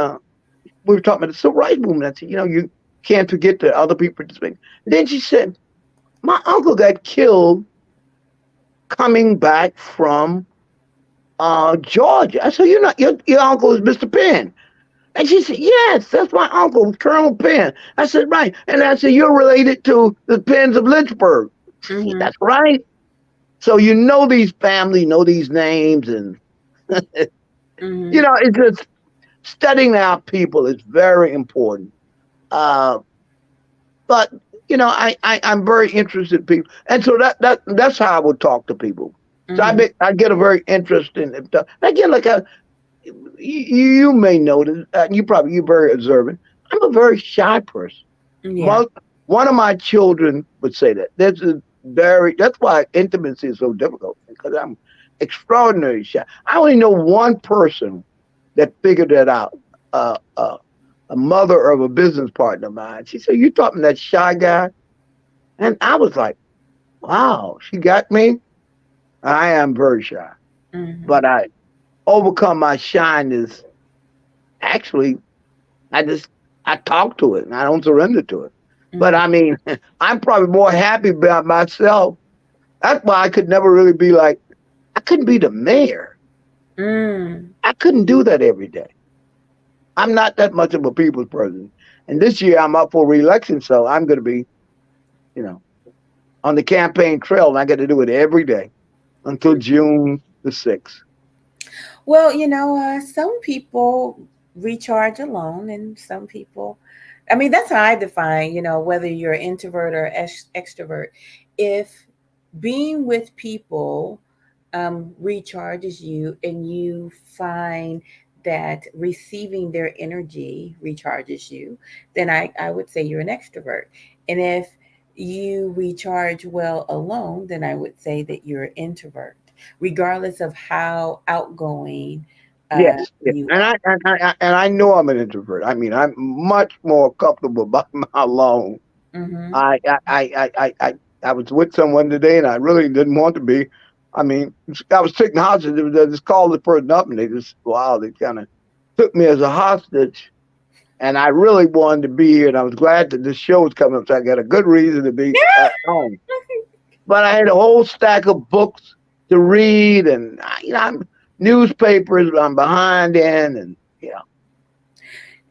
we were talking about the civil rights movement. I said, you can't forget the other people participating. And then she said, my uncle got killed coming back from Georgia. I said, your uncle is Mr. Penn. And she said, yes, that's my uncle, Colonel Penn. I said, right. And I said, you're related to the Penns of Lynchburg. She said, Hmm. that's right. So you know these families, know these names, and Hmm. it's just studying our people is very important. Uh, but I'm very interested in people, and so that's how I would talk to people. So Hmm. I get a very interest in it. Again, like you may notice, you're very observant. I'm a very shy person. Yeah. Most, one of my children would say that. That's why intimacy is so difficult, because I'm extraordinarily shy. I only know one person that figured that out. Uh, uh, a mother of a business partner of mine. She said, "You talking that shy guy?" And I was like, "Wow, she got me." I am very shy, Hmm. but I overcome my shyness. Actually, I just I talk to it and I don't surrender to it. But Hmm. I mean, I'm probably more happy about myself. That's why I could never really be like, I couldn't be the mayor. Mm. I couldn't do that every day. I'm not that much of a people's person. And this year I'm up for reelection, so I'm going to be, you know, on the campaign trail, and I got to do it every day until June the 6th. Well, some people recharge alone, and some people, I mean, that's how I define, whether you're introvert or extrovert. If being with people recharges you and you find that receiving their energy recharges you, then I would say you're an extrovert. And if you recharge well alone, then I would say that you're an introvert, regardless of how outgoing Yes, yes. you And I know I'm an introvert. I mean, I'm much more comfortable by my alone. are. Hmm. I I I I I I I was with someone today, and I really didn't want to be. I mean, I was taking hostage. They just called the person up, and they just wow, they kind of took me as a hostage. And I really wanted to be here, and I was glad that this show was coming up, so I got a good reason to be at home. But I had a whole stack of books to read, and I'm newspapers I'm behind in, and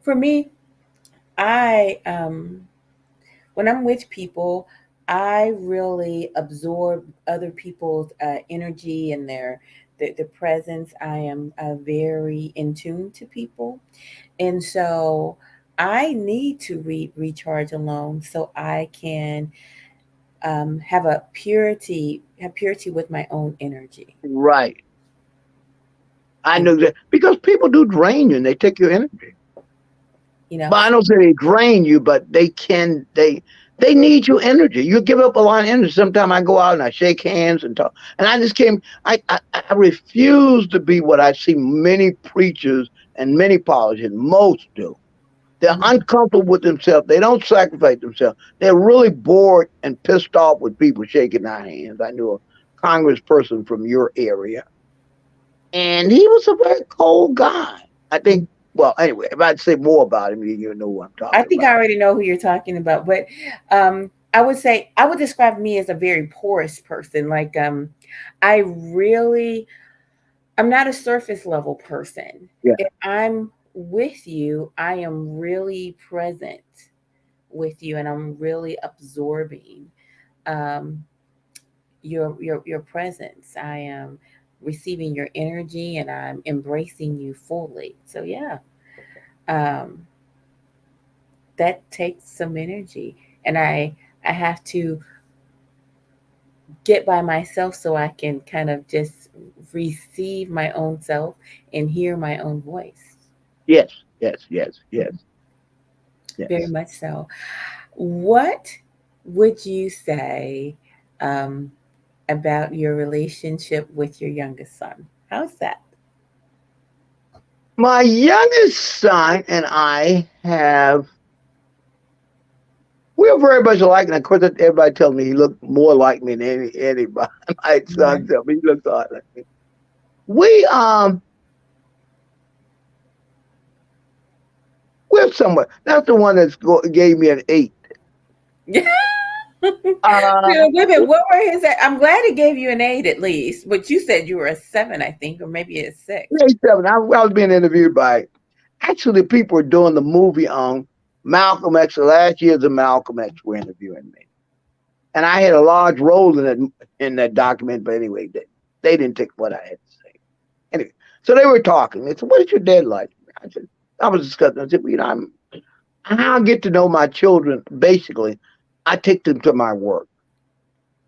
For me, I when I'm with people, I really absorb other people's energy and the presence. I am very in tune to people, and so I need to recharge alone so I can have purity with my own energy. right. I And knew that because people do drain you, and they take your energy. you know, But I don't say they drain you, but they need your energy. You give up a lot of energy. Sometimes I go out and I shake hands and talk, and I just came. I refuse to be what I see many preachers and many politicians. Most do. They're mhm. uncomfortable with themselves. They don't sacrifice themselves. They're really bored and pissed off with people shaking their hands. I knew a congressperson from your area, and he was a very cold guy. I think. Well, anyway, if I'd say more about him, you know who I'm I talking think I about. already know who you're talking about, but I would say I would describe me as a very porous person. Like I really, I'm not a surface level person. Yeah. If I'm with you, I am really present with you, and I'm really absorbing um, your presence. I am receiving your energy, and I'm embracing you fully. So yeah, um, that takes some energy, and I have to get by myself so I can kind of just receive my own self and hear my own voice. Yes. Yes. Yes. Yes. Very Yes. much so. What would you say? Um, about your relationship with your youngest son. How's that? My youngest son and I have, we're very much alike. And of course, everybody tells me he looked more like me than anybody. My Right. son tells me he looks a lot like me. We, we're somewhat, that's the one that gave me an 8. So Uh, wait a minute, what were his? I'm glad he gave you an 8 at least, but you said you were a 7, I think, or maybe a 6. 87. I was being interviewed by, actually, people were doing the movie on Malcolm X. The last years of Malcolm X were interviewing me. And I had a large role in that document, but anyway, they didn't take what I had to say. Anyway, so they were talking. They said, "What is your dad like?" I said, "I was discussing." I said, "Well, how I get to know my children. Basically, I take them to my work.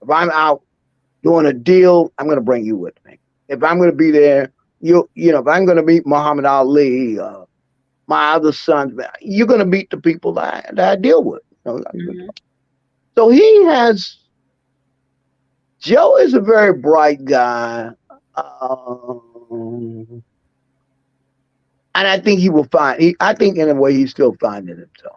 If I'm out doing a deal, I'm going to bring you with me. If I'm going to be there, if I'm going to meet Muhammad Ali, my other sons, you're going to meet the people that I deal with." Hmm. So he has. Joe is a very bright guy. Um, and I think he will find. I think in a way he's still finding himself.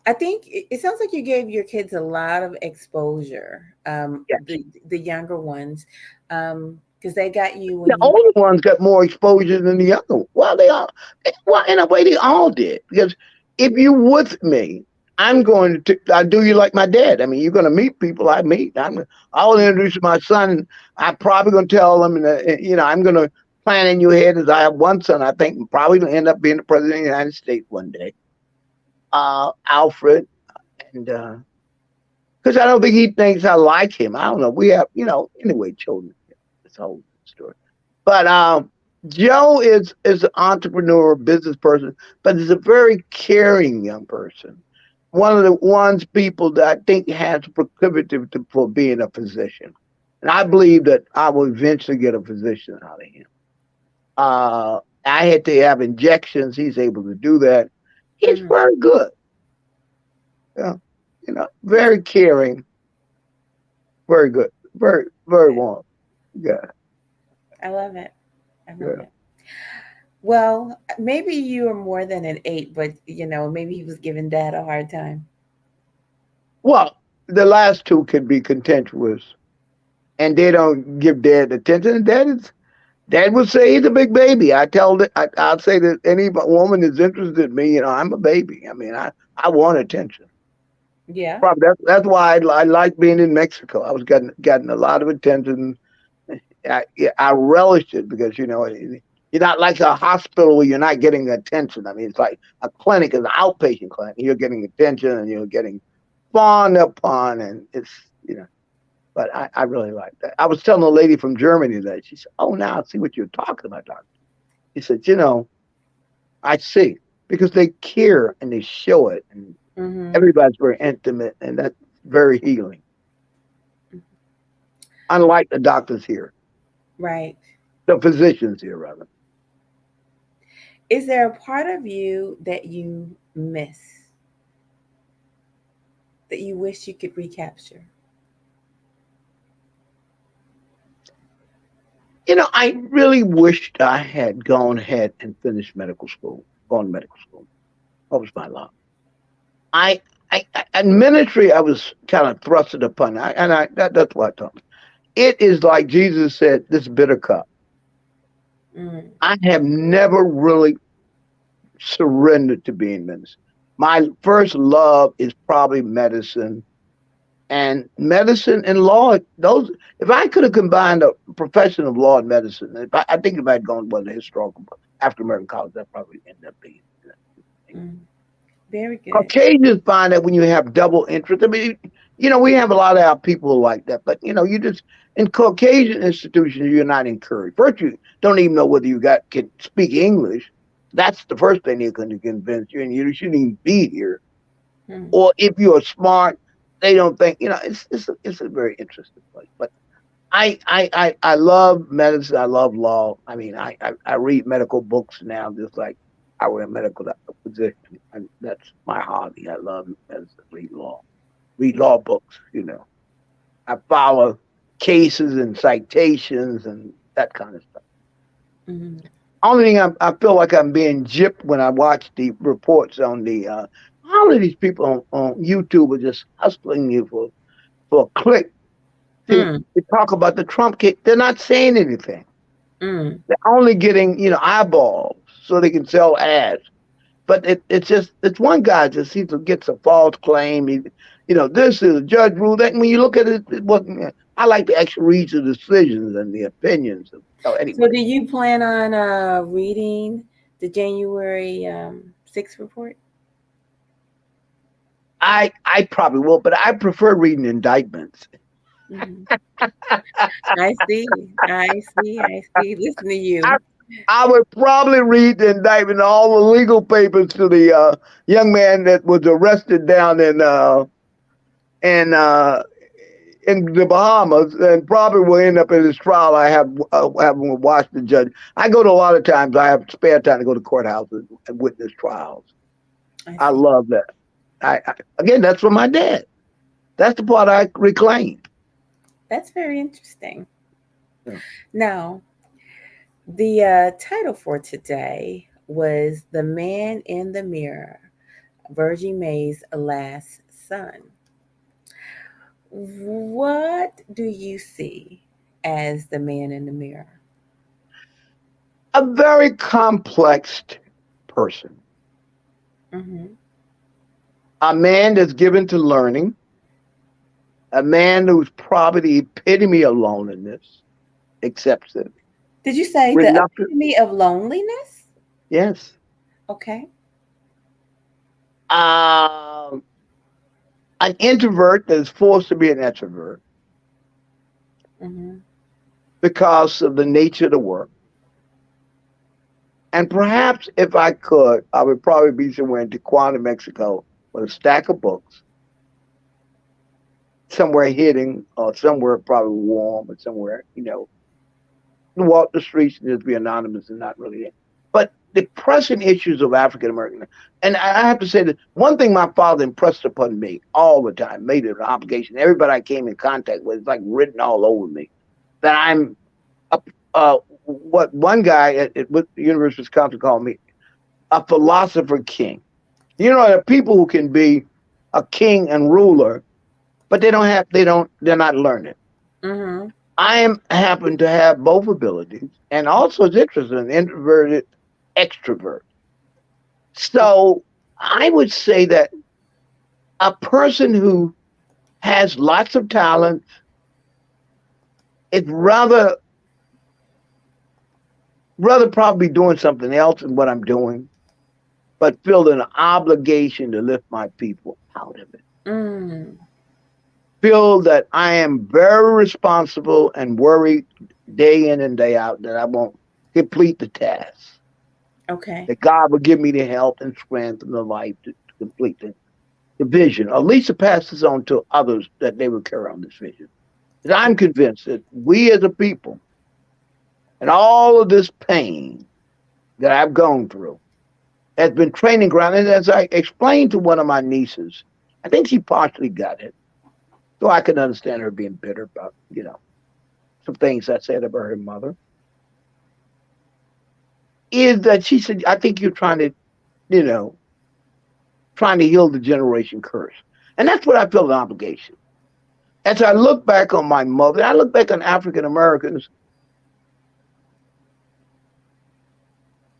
I think it sounds like you gave your kids a lot of exposure, Yes, the younger ones, because they got you the when you. older ones got more exposure than the younger. Well, they all. Well, in a way, they all did. Because if you with me, I'm going to. I do you like my dad. I mean, you're going to meet people I meet. I'll introduce my son. And I'm probably going to tell them. And I'm going to plan in your head as I have one son. I think probably going to end up being the president of the United States one day. Alfred. And because I don't think he thinks I like him. I don't know. We have, anyway, children. It's a whole story. But Joe is an entrepreneur, business person, but he's a very caring young person. One of the people that I think has proclivity for being a physician. And I believe that I will eventually get a physician out of him. I had to have injections. He's able to do that. He's Mhm. very good. Yeah. Very caring, very good, very, very Good. warm. Yeah, I love it. I love yeah. it. Well, maybe you are more than an 8, but maybe he was giving dad a hard time. Well, the last two can be contentious, and they don't give dad attention. And dad would say he's a big baby. I'll say that any woman is interested in me. I'm a baby. I mean, I want attention. Yeah. Probably that's why I like being in Mexico. I was getting a lot of attention. I relished it because you're not like a hospital where you're not getting attention. I mean, it's like a clinic is an outpatient clinic. You're getting attention and you're getting fawned upon, and it's you know. But I really like that. I was telling a lady from Germany that she said, "Oh, now I see what you're talking about, doctor." He said, "I see because they care and they show it, and Hmm. everybody's very intimate, and that's very healing. Unlike the doctors here, Right. the physicians here, rather." Is there a part of you that you miss, that you wish you could recapture? I really wished I had gone ahead and finished medical school, gone to medical school. That was my love. I, in ministry, I was kind of thrusted upon, that's what I taught me. It is like Jesus said, this bitter cup. Mm. I have never really surrendered to being minister. My first love is probably medicine, and medicine and law. Those, if I could have combined a profession of law and medicine, I think if I'd gone to historical African American college, that probably ended up being. Mm. Very good. Caucasians find that when you have double interest, I mean, we have a lot of our people like that, but you just in Caucasian institutions, you're not encouraged. First, you don't even know whether you can speak English. That's the first thing they're going to convince you, and you shouldn't even be here. Mm. Or if you're smart, they don't think it's a very interesting place. But I love medicine. I love law. I mean, I read medical books now, just like I were a medical physician. And that's my hobby. I love medicine. Read law books. I follow cases and citations and that kind of stuff. Mm-hmm. Only thing I feel like I'm being gypped when I watch the reports on the all of these people on YouTube are just hustling you for a click Mm, to talk about the Trump case. They're not saying anything. mm. They're only getting eyeballs so they can sell ads. But it's one guy just seems to get a false claim. This is a judge rule that. When you look at it, it wasn't. I like to actually read the decisions and the opinions. So, Anyway, do you plan on reading the January 6th report? I probably will, but I prefer reading indictments. Hmm. I see. I see. I see. Listen to I you. I would probably read the indictment, all the legal papers to the young man that was arrested down in uh, in the Bahamas, and probably will end up in his trial. I haven't watched the judge. I go to a lot of times. I have spare time to go to courthouses and witness trials. I I see. love that. Again, that's from my dad. That's the part I reclaim. That's very interesting. Yeah. Now, the title for today was "The Man in the Mirror," Virgie May's last son. What do you see as the man in the mirror? A very complex person, Hmm. a man that's given to learning, a man who's probably the epitome of loneliness, accepts it, Did you say the reluctant. epitome of loneliness? Yes. Okay. Um, an introvert that is forced to be an extrovert Hmm. because of the nature of the work. And perhaps if I could, I would probably be somewhere in Tijuana, Mexico, with a stack of books, somewhere hidden or somewhere probably warm or somewhere, walk the streets and just be anonymous and not really. But the pressing issues of African American, and I have to say that one thing my father impressed upon me all the time, made it an obligation. Everybody I came in contact with, it's like written all over me that I'm a, what one guy at the University of Wisconsin called me a philosopher king. There are people who can be a king and ruler, but they're not learned. Hmm. I am happen to have both abilities, and also it's interesting, introverted, extrovert. So I would say that a person who has lots of talent is rather probably doing something else than what I'm doing, but feel an obligation to lift my people out of it. Mm. Feel that I am very responsible and worry day in and day out that I won't complete the task. Okay. That God will give me the health and strength and the life to complete the vision, or at least to pass this on to others that they will carry on this vision. Because I'm convinced that we as a people and all of this pain that I've gone through has been training ground. And as I explained to one of my nieces, I think she partially got it. So I can understand her being bitter about, some things I said about her mother. Is that she said, I think you're you know, trying to heal the generation curse. And that's what I feel an obligation. As I look back on my mother, I look back on African Americans,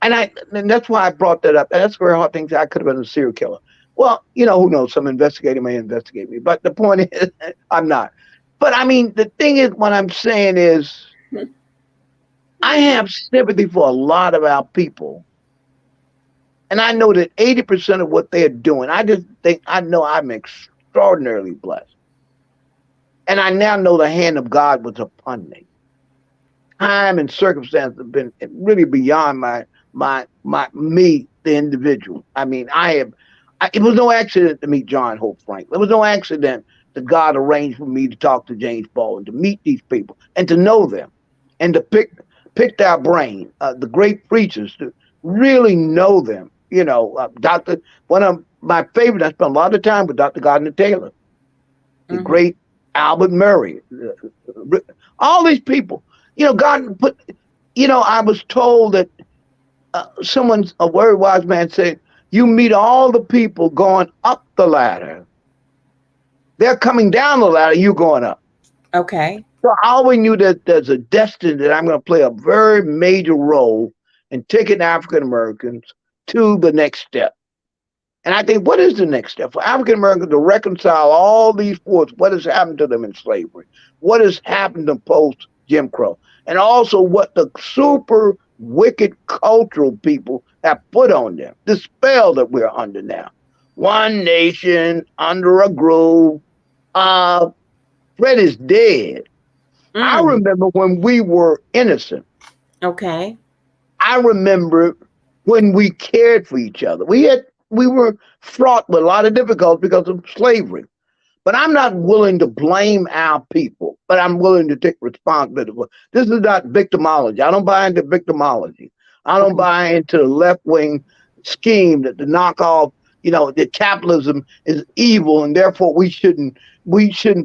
and that's why I brought that up. And that's very hard things. I could have been a serial killer. Well, who knows? Some investigator may investigate me, but the point is, I'm not. But I mean, the thing is, what I'm saying is, I have sympathy for a lot of our people, and I know that 80% of what they're doing, I just think I know I'm extraordinarily blessed, and I now know the hand of God was upon me. Time and circumstance have been really beyond me, the individual. I mean, it was no accident to meet John Hope Frank. It was no accident that God arranged for me to talk to James Baldwin, to meet these people and to know them and to pick their brain, the great preachers, to really know them. One of my favorites, I spent a lot of time with Dr. Gardner Taylor, the Hmm. great Albert Murray, All these people, God put, I was told that a very wise man said, you meet all the people going up the ladder. They're coming down the ladder, you going up. Okay. So I always knew that there's a destiny that I'm going to play a very major role in taking African Americans to the next step. And I think, what is the next step for African Americans to reconcile all these forces? What has happened to them in slavery? What has happened to post Jim Crow? And also what the super wicked cultural people have put on them, the spell that we're under now. One nation under a groove. Fred is dead. I Mm. remember when we were innocent. Okay. I remember when we cared for each other. We were fraught with a lot of difficulties because of slavery. But I'm not willing to blame our people, but I'm willing to take responsibility. This is not victimology. I don't buy into victimology. I don't Okay. buy into the left wing scheme that to knock off, that capitalism is evil and therefore we shouldn't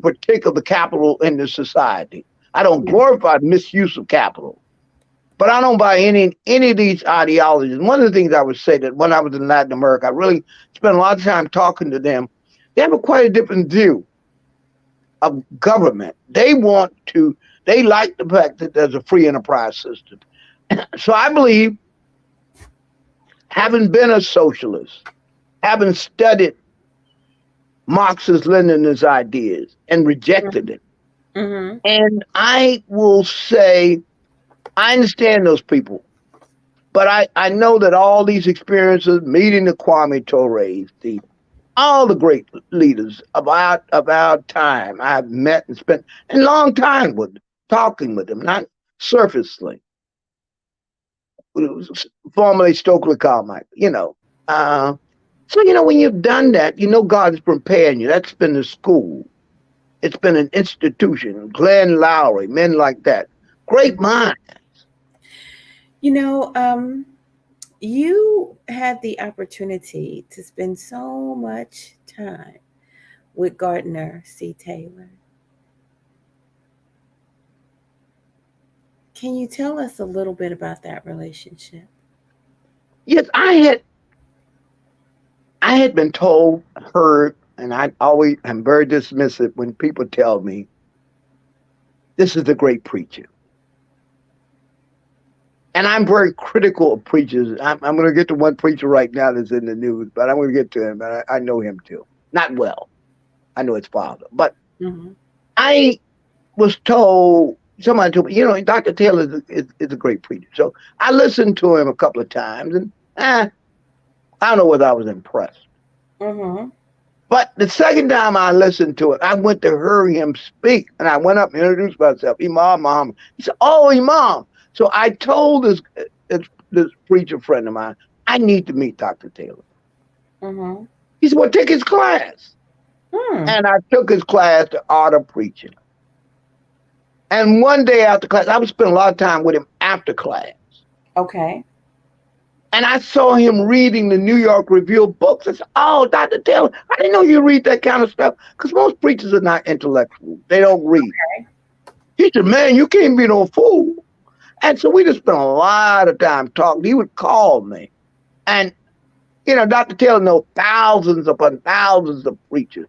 partake of the capital in the society. I don't Yeah. glorify misuse of capital. But I don't buy any of these ideologies. And one of the things I would say that when I was in Latin America, I really spent a lot of time talking to them. They have quite a different view of government. They like the fact that there's a free enterprise system. So I believe, having been a socialist, having studied Marxist Leninist ideas and rejected it, Mm-hmm. and I will say, I understand those people. But I know that all these experiences, meeting the 𝐓𝐇𝐄 𝐌𝐈𑑑𝐑𝐎𝐑, all the great leaders of our time, I've met and spent a long time with, talking with them, not surfacely. Formerly Stokely Carmichael. Uh, so when you've done that, God is preparing you. That's been the school. It's been an institution. Glenn Lowry, men like that, great mind. You know, you had the opportunity to spend so much time with Gardner C. Taylor. Can you tell us a little bit about that relationship? Yes, I had been told, heard, and I always am very dismissive when people tell me this is a great preacher. And I'm very critical of preachers. I'm going to get to one preacher right now that's in the news, but I'm going to get to him. And I know him too. Not well. I know his father. But Mm-hmm. I was told, somebody told me, Dr. Taylor is a great preacher. So I listened to him a couple of times, and I don't know whether I was impressed. Mm-hmm. But the second time I listened to it, I went to hear him speak, and I went up and introduced myself, Imam Muhammad. He said, "Oh, Imam." So I told this preacher friend of mine, I need to meet Dr. Taylor. Mm-hmm. He said, "Well, take his class." Hmm. And I took his class, The Art of Preaching. And one day after class, I would spend a lot of time with him after class. Okay. And I saw him reading the New York Review of Books. I said, "Oh, Dr. Taylor, I didn't know you read that kind of stuff." Because most preachers are not intellectual. They don't read. He said, "Man, you can't be no fool." And so we just spent a lot of time talking. He would call me. And, Dr. Taylor knows thousands upon thousands of preachers.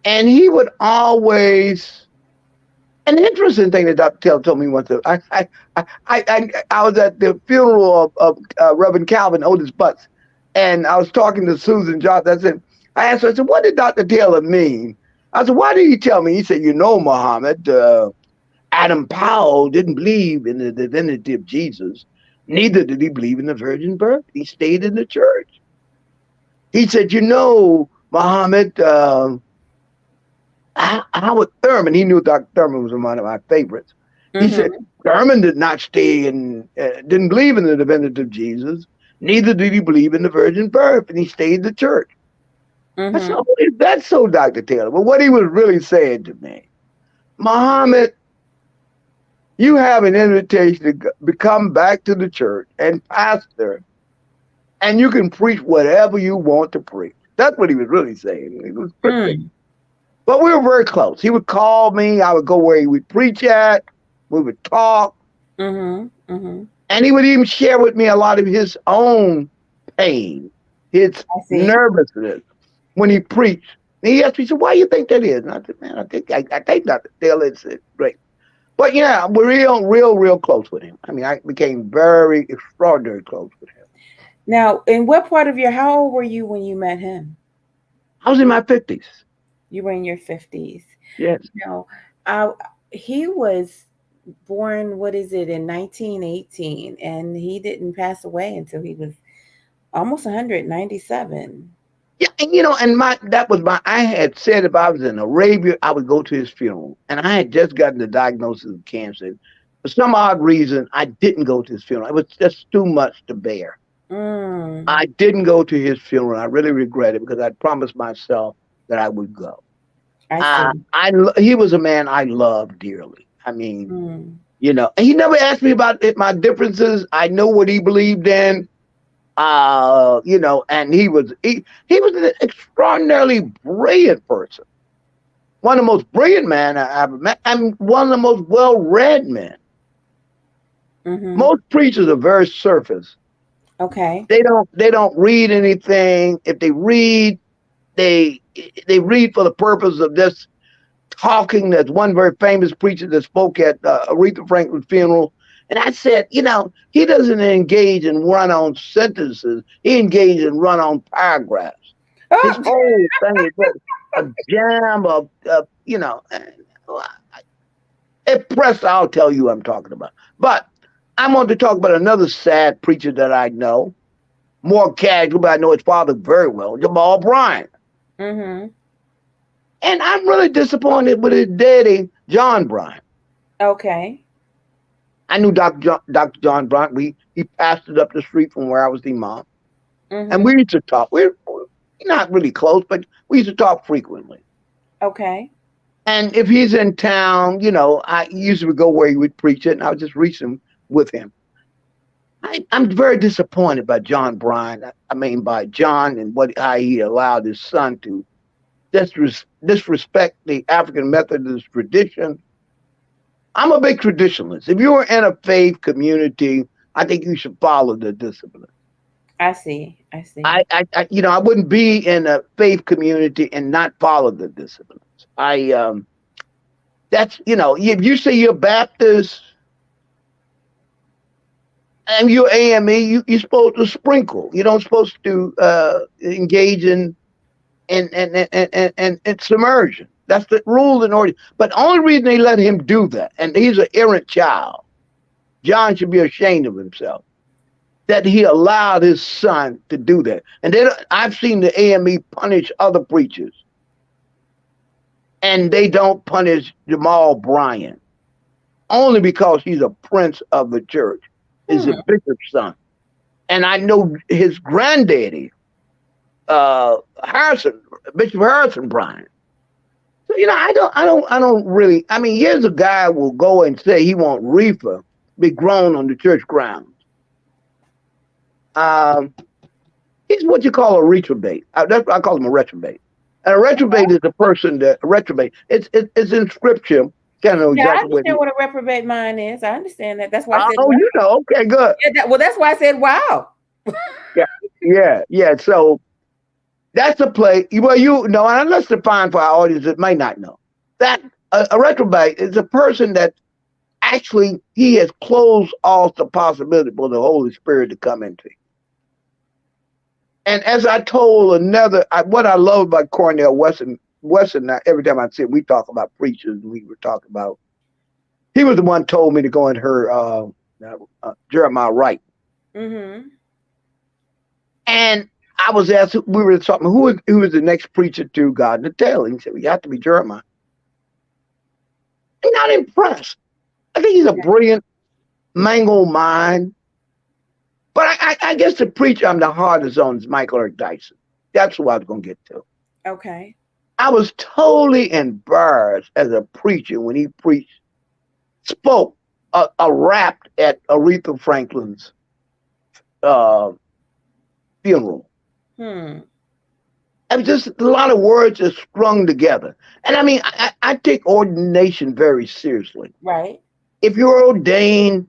And he would always, an interesting thing that Dr. Taylor told me once, I was at the funeral of Reverend Calvin Otis Butts, and I was talking to Susan Johnson. I asked her, I said, "What did Dr. Taylor mean?" I said, "Why did he tell me?" He said, Muhammad, Adam Powell didn't believe in the divinity of Jesus. Neither did he believe in the virgin birth. He stayed in the church. He said, Muhammad, Howard Thurman, he knew Dr. Thurman was one of my favorites. He said, Mm-hmm. Thurman did not didn't believe in the divinity of Jesus. Neither did he believe in the virgin birth, and he stayed in the church. I said, Mm-hmm. "Oh, is that so, Dr. Taylor?" But what he was really saying to me, Muhammad, you have an invitation to come back to the church and pastor, and you can preach whatever you want to preach. That's what he was really saying. He was cryptic. Mm. But we were very close. He would call me. I would go where he would preach at. We would talk. Mm-hmm. Mm-hmm. And he would even share with me a lot of his own pain, his I see. nervousness when he preached. And he asked me, he said, why do you think that is? And I said, man, I think not. Still, it's great. But yeah, we're real close with him. I mean, I became very extraordinary close with him. Now, in what part of your, how old were you when you met him? I was in my 50s. You were in your 50s. Yes. Now, I, he was born, what is it, in 1918, and he didn't pass away until he was almost 197. Yeah, and you know, and my that was my. I had said if I was in Arabia, I would go to his funeral, and I had just gotten the diagnosis of cancer. For some odd reason, I didn't go to his funeral. It was just too much to bear. Mm, I didn't go to his funeral. I really regret it because I promised myself that I would go. I see. He was a man I loved dearly. I mean, Mm, you know, and he never asked me about my differences. I know what he believed in. You know, and he was an extraordinarily brilliant person. One of the most brilliant men I ever met, and one of the most well-read men. mm-hmm. Most preachers are very surface. Okay. They don't read anything. If they read, they they read for the purpose of just talking. There's one very famous preacher that spoke at Aretha Franklin's funeral. And I said, you know, he doesn't engage in run on sentences. He engages in run on paragraphs. His Oh, whole thing is just a jam of you know, it press, I'll tell you what I'm talking about. But I want to talk about another sad preacher that I know, more casual, but I know his father very well, Jamal Bryant. mm-hmm. And I'm really disappointed with his daddy, John Bryant. Okay. I knew Dr. John Bryant. He pastored up the street from where I was the imam. And Mm-hmm. we used to talk. We're not really close, but we used to talk frequently. Okay. And if he's in town, you know, I usually would go where he would preach it, and I would just reach him with him. I'm very disappointed by John Bryant. I mean, by John and how he allowed his son to disrespect the African Methodist tradition. I'm a big traditionalist. If you're in a faith community, I think you should follow the discipline. I see. I see. You know, I wouldn't be in a faith community and not follow the disciplines. That's, you know, if you say you're Baptist and you're AME, you're supposed to sprinkle. You don't supposed to engage in submersion. That's the rule in order. But the only reason they let him do that, and he's an errant child, John should be ashamed of himself that he allowed his son to do that. And then I've seen the AME punish other preachers, and they don't punish Jamal Bryant only because he's a prince of the church, is a bishop's son. And I know his granddaddy, Bishop Harrison Bryant. So, you know, I don't really. I mean, here's a guy who will go and say he wants reefer be grown on the church grounds. Um, he's what you call a retrobate. That's what I call him, a retrobate. And a retrobate is a person that a retrobate. It's in scripture. Kind of know Yeah, I exactly what it understand is. what a reprobate mind is. I understand that. That's why I said Oh, wow. you know, okay, good. Yeah, well, that's why I said wow. Yeah. So that's a play. Well, you know, and let's define for our audience that may not know that a retrobate is a person that actually he has closed off the possibility for the Holy Spirit to come into. And as I told what I love about Cornell Weston, every time I see him, we talk about preachers, and we were talking about, he was the one who told me to go and hear Jeremiah Wright. Mm-hmm. And I was asked, we were talking, who is the next preacher to God to tell? And he said, well, you have to be Jeremiah. I'm not impressed. I think he's a brilliant, mangled mind. But I guess the preacher I'm the hardest on is Michael Eric Dyson. That's who I was going to get to. Okay. I was totally embarrassed as a preacher when he spoke a rap at Aretha Franklin's funeral. Hmm. It was just a lot of words just strung together. And I mean, I take ordination very seriously. Right. If you're ordained,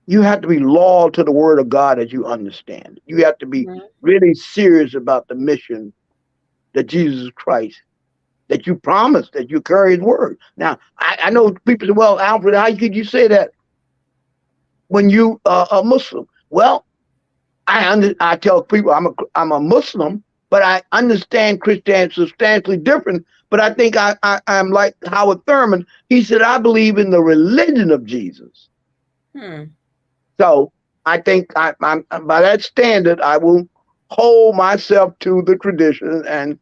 you have to be loyal to the word of God as you understand. You have to be Mhm. really serious about the mission that Jesus Christ, that you promised, that you carry his word. Now, I know people say, well, Alfred, how could you say that when you are a Muslim? Well, I tell people I'm a Muslim, but I understand Christianity substantially different. But I think I'm like Howard Thurman. He said, I believe in the religion of Jesus. Hmm. So I think I'm by that standard, I will hold myself to the tradition. And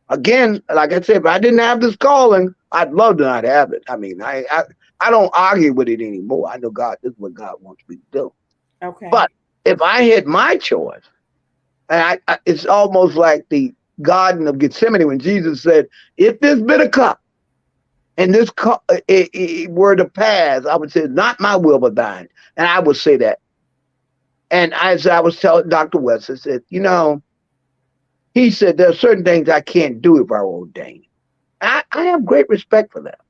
again, like I said, if I didn't have this calling, I'd love to not have it. I mean, I don't argue with it anymore. I know God, this is what God wants me to do. Okay. But if I had my choice, and it's almost like the Garden of Gethsemane when Jesus said, if this bitter cup and this cup it were to pass, I would say, not my will but thine. And I would say that. And as I was telling Dr. West, I said, he said, there are certain things I can't do if I were ordained. I have great respect for that.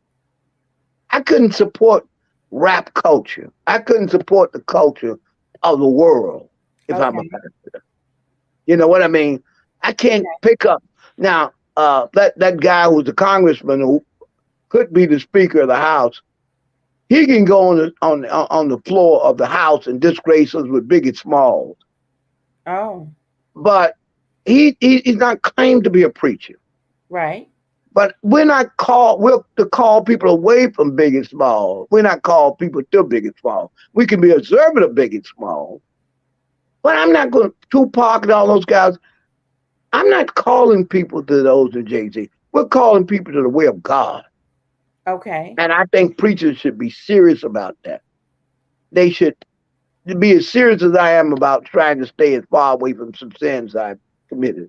I couldn't support rap culture. I couldn't support the culture of the world if I'm a Okay. pastor. You know what I mean? I can't Okay. pick up now. That guy who's a congressman who could be the Speaker of the House. He can go on the floor of the House and disgrace us with Biggie Smalls, Oh, but he's not claimed to be a preacher. right. But we're not called. We're to call people away from Biggie Smalls. We're not called people to Biggie Smalls. We can be observant of Biggie Smalls, but I'm not going to Tupac and all those guys. I'm not calling people to those in Jay-Z. We're calling people to the way of God. Okay. And I think preachers should be serious about that. They should be as serious as I am about trying to stay as far away from some sins I've committed.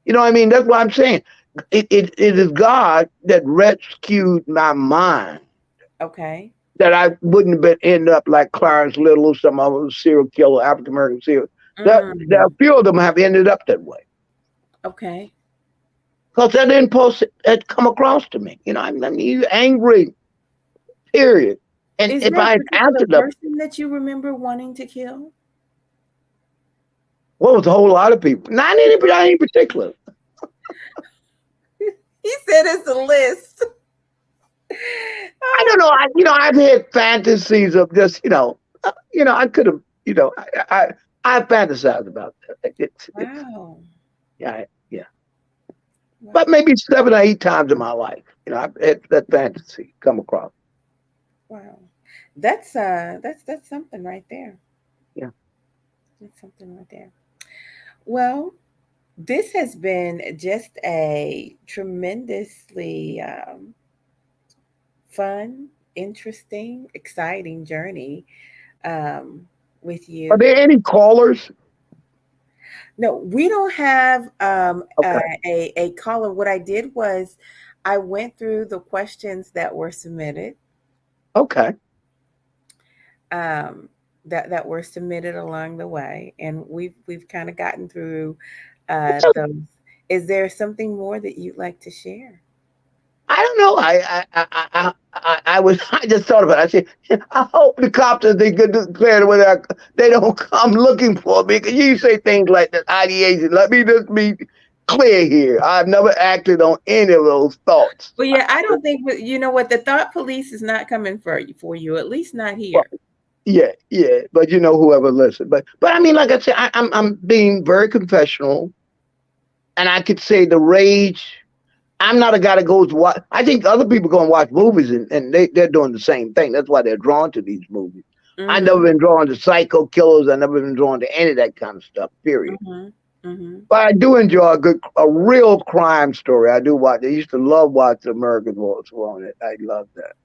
You know what I mean? That's what I'm saying. It is God that rescued my mind, Okay. that I wouldn't have been end up like Clarence Little or some other serial killer, African American serial. There a Mm. few of them have ended up that way. Okay. Because that impulse had come across to me. I mean, you angry, period. And Is if there a I had particular answered up, person that you remember wanting to kill? what was a whole lot of people? Not anybody in particular. He said it's a list. I Oh, don't know. I've had fantasies of just, I could have, I fantasize about that. It's, wow. yeah, yeah. But Wow. maybe 7 or 8 times in my life, I've had that fantasy come across. Wow. That's something right there. Yeah. That's something right there. Well, this has been just a tremendously fun, interesting, exciting journey um, with Are you. there any callers? No, we don't have Okay. a caller. What I did was I went through the questions that were submitted, Okay. um, that were submitted along the way, and we've kind of gotten through those. Is there something more that you'd like to share? I don't know. I was. I just thought about it. I said, I hope the cops, as they get declared whether they don't come looking for me. Because you say things like that, ideation. Let me just be clear here. I've never acted on any of those thoughts. Well, yeah, I don't think you know what the thought police is not coming for you. At least not Well, here. yeah, yeah. But whoever listens. But I mean, like I said, I'm being very confessional, and I could say the rage. I'm not a guy that goes to watch. I think other people go and watch movies, and they're doing the same thing. That's why they're drawn to these movies. I've never Mm-hmm. been drawn to psycho killers. I've never been drawn to any of that kind of stuff, period. Mm-hmm. Mm-hmm. But I do enjoy a real crime story. I do watch. I used to love watching American Horror on it. I love that.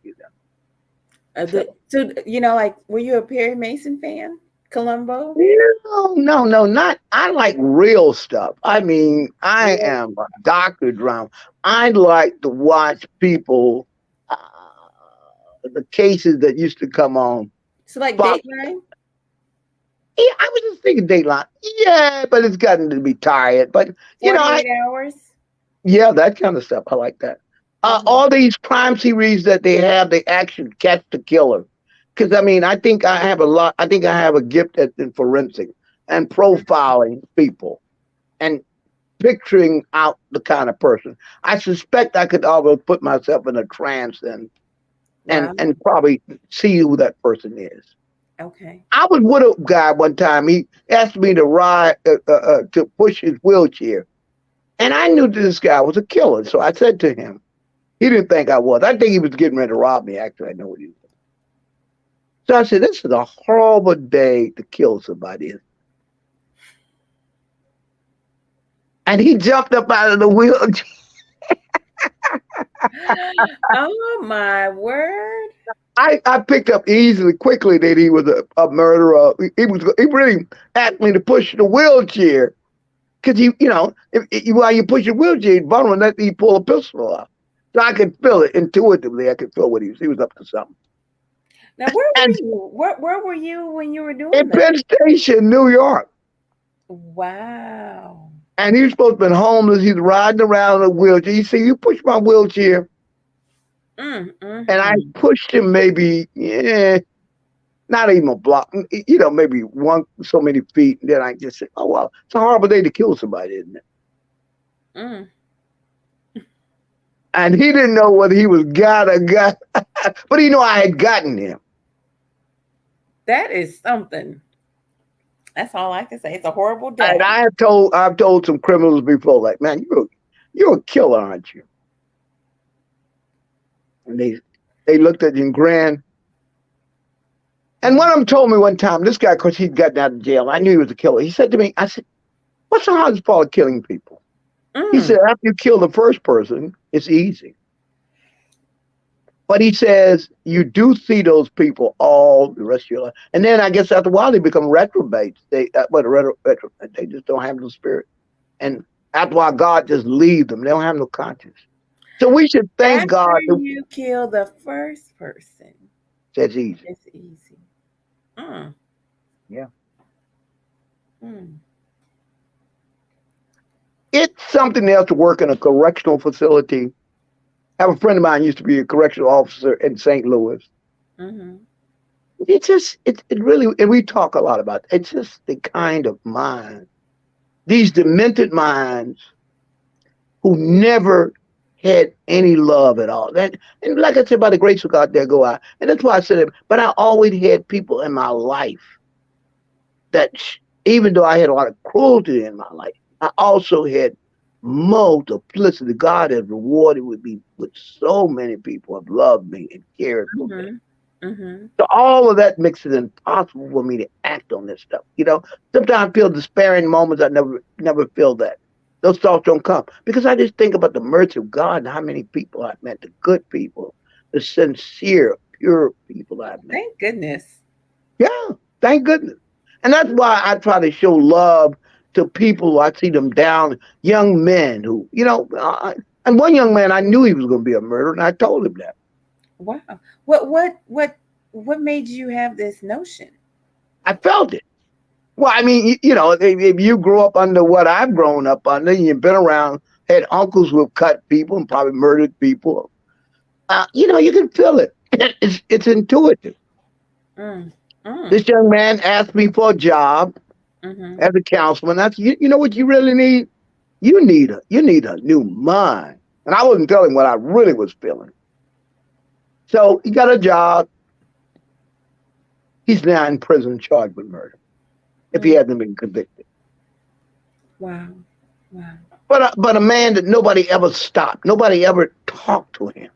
So, So like, were you a Perry Mason fan? Columbo? no, not. I like real stuff. I mean, I Real. am a doctor drama. I like to watch people, uh, the cases that used to come on So like Fox. Dateline? Yeah, I was just thinking Dateline. Yeah, but it's gotten to be tired. But you know, 48 hours? yeah, that kind of stuff. I like that. Mm-hmm. All these crime series that they have, they actually catch the killer. Because I mean, I think I have a lot. I think I have a gift at in forensic and profiling people and picturing out the kind of person. I suspect I could almost put myself in a trance Wow. and probably see who that person is. Okay. I was with a guy one time. He asked me to ride to push his wheelchair, and I knew this guy was a killer. So I said to him, he didn't think I was. I think he was getting ready to rob me. Actually, I know what he was. So I said, "This is a horrible day to kill somebody." And he jumped up out of the wheelchair. Oh my word. I picked up easily, quickly that he was a murderer. He really asked me to push the wheelchair because while you push your wheelchair, you're vulnerable. That he pull a pistol out, so I could feel it intuitively. I could feel what he was up to something. Now, where were And you? Where were you when you were doing in that? Penn Station, New York, Wow. and he was supposed to be homeless. He's riding around in a wheelchair. He said, "You push my wheelchair," and I Mm. pushed him maybe, yeah, not even a block, maybe one so many feet. And then I just said, "Oh well, it's a horrible day to kill somebody, isn't it?" Mm. And he didn't know whether he was God or God, but he knew I had gotten him. That is something. That's all I can say. It's a horrible And day. I've told some criminals before, like, man, you're a killer, aren't you? And they looked at you and grinned. And one of them told me one time, this guy, because he'd gotten out of jail, I knew he was a killer. He said to me, I said, "What's the hardest part of killing people?" He Mm. said, "After you kill the first person, it's easy." But he says you do see those people all the rest of your life, and then I guess after a while they become retrobates. They just don't have no spirit, and after a while God just leaves them. They don't have no conscience. So we should thank After God that you kill the first person, it's easy. it's easy. Mm. Yeah, Mm. it's something else to work in a correctional facility. I have a friend of mine used to be a correctional officer in St. Louis. Mm-hmm. It really, and we talk a lot about it. It's just the kind of mind, these demented minds who never had any love at all. And like I said, by the grace of God, there go I. And that's why I said it. But I always had people in my life that, even though I had a lot of cruelty in my life, I also had multiplicity. God has rewarded with me with so many people have loved me and cared for me. Mm-hmm. Mm-hmm. So all of that makes it impossible for me to act on this stuff. Sometimes I feel despairing moments. I never feel that. Those thoughts don't come because I just think about the mercy of God and how many people I've met, the good people, the sincere, pure people I've met. Thank goodness. Yeah, thank goodness. And that's why I try to show love to people who I see them down, young men who, and one young man, I knew he was going to be a murderer, and I told him that. Wow. What made you have this notion? I felt it. Well, I mean, if you grew up under what I've grown up under, and you've been around, had uncles who have cut people and probably murdered people, you can feel it. It's intuitive. Mm. Mm. This young man asked me for a job Mm-hmm. as a counselor. I said, you know what you really need? You need a new mind. And I wasn't telling what I really was feeling. So he got a job. He's now in prison charged with murder if he Mm. hasn't been convicted. Wow. Wow. But a man that nobody ever stopped, nobody ever talked to him.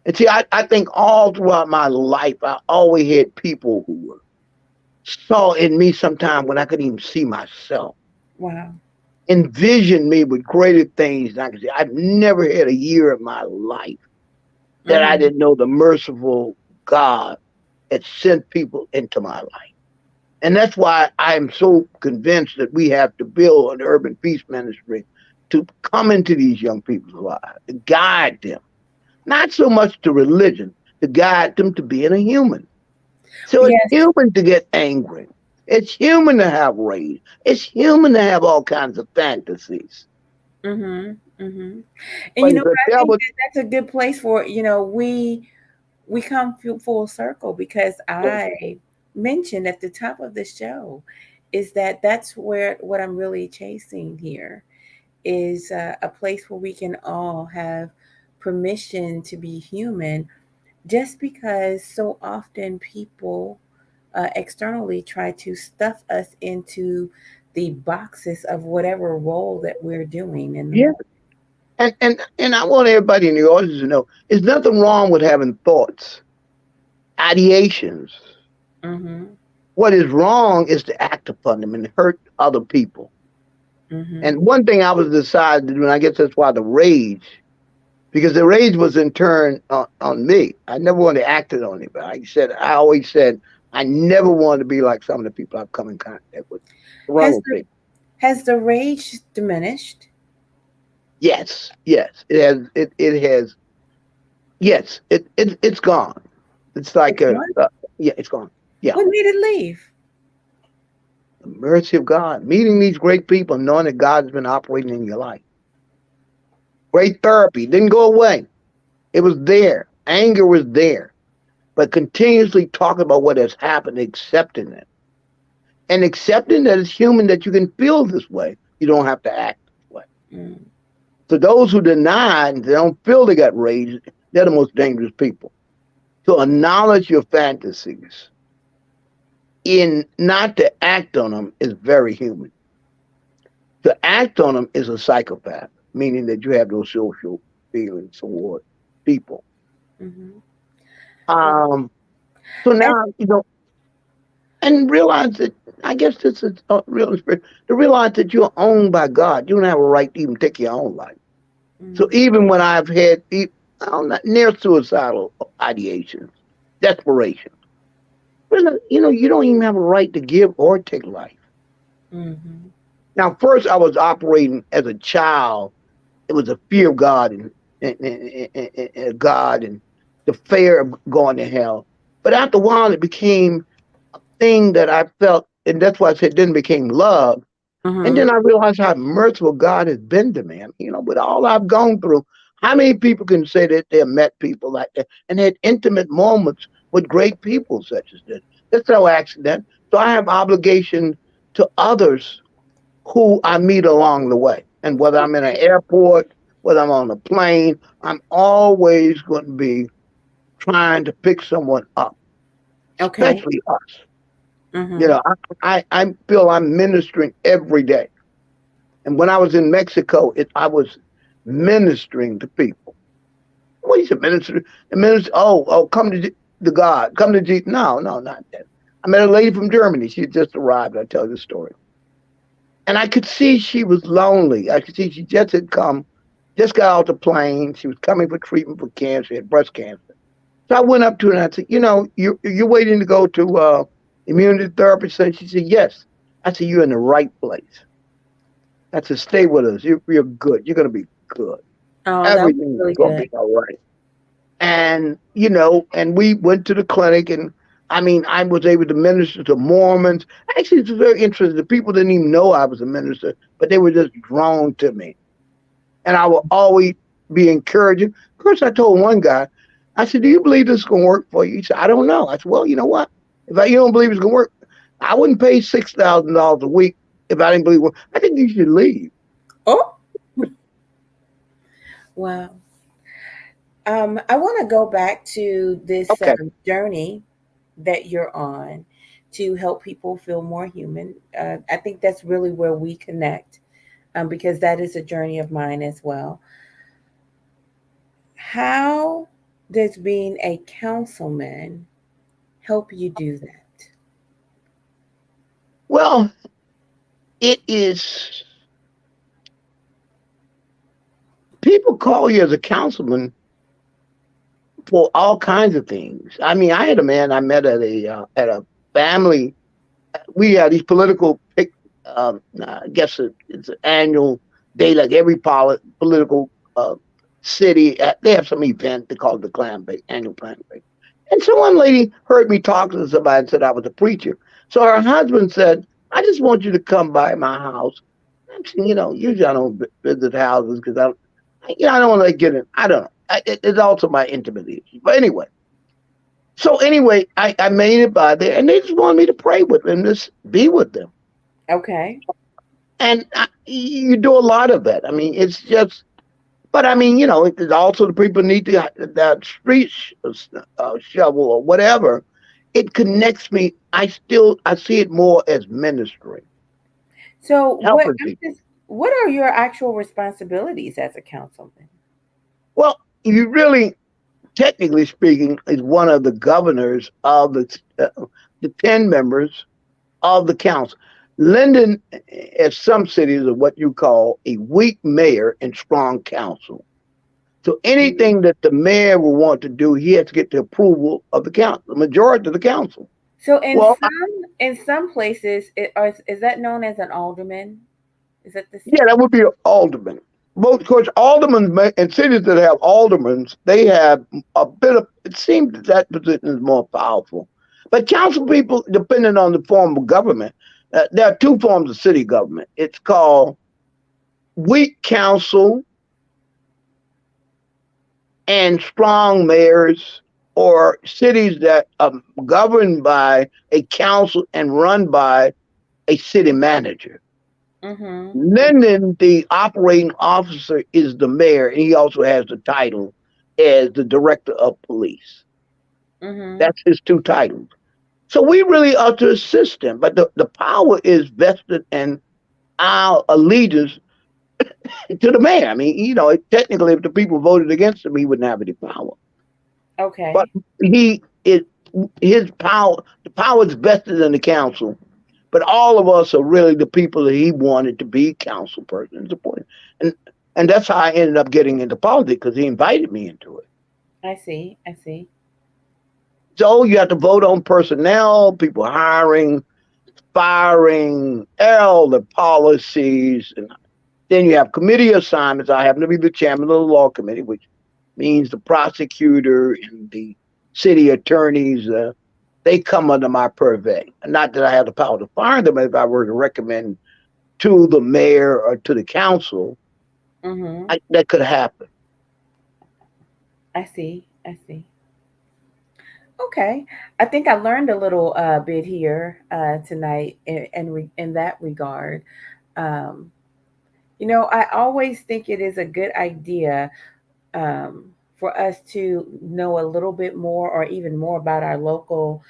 And see, I think all throughout my life, I always had people who saw in me sometime when I couldn't even see myself, Wow. envisioned me with greater things than I could see. I've never had a year of my life that I Mm. didn't know the merciful God had sent people into my life. And that's why I am so convinced that we have to build an urban peace ministry to come into these young people's lives, to guide them, not so much to religion, to guide them to being a human. So it's Yes. human to get angry. It's human to have rage. It's human to have all kinds of fantasies. Mhm. Mhm. And But the I think devil, that that's a good place for, we come full circle because I mentioned at the top of the show is that that's where what I'm really chasing here is a place where we can all have permission to be human, just because so often people externally try to stuff us into the boxes of whatever role that we're doing in the yeah. moment. And I want everybody in the audience to know there's nothing wrong with having thoughts, ideations. Mm-hmm. What is wrong is to act upon them and hurt other people. Mm-hmm. And one thing I was decided when I guess that's why the rage, because the rage was in turn on me. I never wanted to act it on anybody. I always said I never wanted to be like some of the people I've come in contact with. Wrong Has with the me. has the rage diminished? Yes, yes, it has. It has. Yes, it's gone. It's It's like gone? yeah, it's gone. Yeah, What made it leave? the mercy of God, meeting these great people, knowing that God has been operating in your life. Great therapy didn't go away. It was there. Anger was there, but continuously talking about what has happened, accepting it, and accepting that it's human that you can feel this way. You don't have to act this way. Mm, So those who deny and they don't feel they got rage, they're the most dangerous people. To acknowledge your fantasies in not to act on them is very human. To act on them is a psychopath, meaning that you have those social feelings toward people. mm-hmm. Well, Um, so as, now, and realize that I guess this is a real spirit to realize that you're owned by God. You don't have a right to even take your own life. So mm, even when I've had I'm not near suicidal ideations, desperation, you don't even have a right to give or take life. mm-hmm. Now, first, I was operating as a child. It was a fear of God and God and the fear of going to hell. But after a while, it became a thing that I felt, and that's why I said then it became love. And Mm-hmm. then I realized how merciful God has been to me. With all I've gone through, how many people can say that they have met people like that and had intimate moments with great people such as this? That's no accident. So I have obligation to others who I meet along the way. And whether I'm in an airport, whether I'm on a plane, I'm always going to be trying to pick someone up, Okay. especially us. You Mm-hmm. know, I feel I'm ministering every day. And when I was in Mexico, I was ministering to people. What is a minister? A minister, come to God, come to Jesus. No, no, not that. I met a lady from Germany. She had just arrived. I tell you the story. And I could see she was lonely. I could see she just had come, just got off the plane. She was coming for treatment for cancer, she had breast cancer. So I went up to her and I said, you're waiting to go to immunity therapy. So she said, yes. I said, you're in the right place. I said, stay with us. You're good. You're going to be good. Oh, that was Everything's really going to good. be all right. And we went to the clinic and I was able to minister to Mormons. Actually, it's very interesting. The people didn't even know I was a minister, but they were just drawn to me. And I will always be encouraging. Of course, I told one guy, I said, do you believe this is going to work for you? He said, I don't know. I said, well, you know what? You don't believe it's going to work, I wouldn't pay $6,000 a week if I didn't believe it. I think you should leave. Oh, wow. I want to go back to this Okay. journey that you're on to help people feel more human. I think that's really where we connect, because that is a journey of mine as well. How does being a councilman help you do that? Well, it is, people call you as a councilman for all kinds of things. I had a man I met at a family. We had these political I guess it's an annual day, like every political city. They have some event they call it the clan bake, annual clan bake. And so one lady heard me talking to somebody and said I was a preacher. So her husband said, I just want you to come by my house. I'm saying, usually I don't visit houses because I don't want to get in. I don't know. It's also my intimate issue. But anyway, I made it by there, and they just wanted me to pray with them, just be with them. Okay. And you do a lot of that. I mean, it's just, but I mean, it's also the people need that street shovel or whatever. It connects me. I see it more as ministry, So helping people. what are your actual responsibilities as a councilman? Well, you really, technically speaking, is one of the governors of the 10 members of the council. Linden, as some cities, are what you call a weak mayor and strong council. So Mhm. anything that the mayor will want to do, he has to get the approval of the council, the majority of the council. So Well, in some places, is that known as an alderman? Is that this? yeah, that would be an alderman. Both, of course, aldermen and cities that have aldermen, they have a bit of. It seems that position is more powerful. But council people, depending on the form of government, there are two forms of city government. It's called weak council and strong mayors, or cities that are governed by a council and run by a city manager. Mm-hmm. Linden, the operating officer, is the mayor, and he also has the title as the director of police. Mm-hmm. That's his two titles. So we really ought to assist him, but the power is vested in our allegiance to the mayor. I mean, technically, if the people voted against him, he wouldn't have any power. But Okay. he is his power. The power is vested in the council. But all of us are really the people that he wanted to be council persons. And and that's how I ended up getting into politics because he invited me into it. I see. I see. So you have to vote on personnel, people hiring, firing, all the policies, and then you have committee assignments. I happen to be the chairman of the law committee, which means the prosecutor and the city attorneys. They come under my purvey. Not that I have the power to fire them. If I were to recommend to the mayor or to the council, Mm-hmm. that could happen. I see. I see. Okay. I think I learned a little bit here tonight in that regard. Um, I always think it is a good idea for us to know a little bit more or even more about our local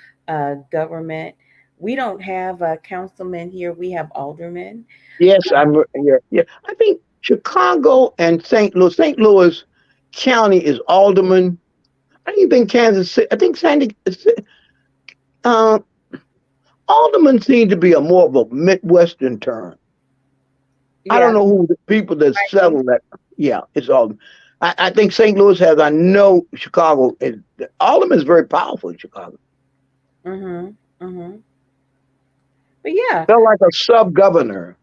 government. We don't have a councilman here, we have aldermen. Yes, I'm. Yeah, yeah. I think Chicago and St. Louis. St. Louis County is alderman. I don't even think Kansas City. I think Sandy. Uh, alderman seems to be a more of a Midwestern term. I Yeah, don't know who the people that right. settle that. Yeah, it's alderman. I think St. Louis has. I know Chicago is. Alderman is very powerful in Chicago. Mhm. Mhm. But yeah, They're like a sub governor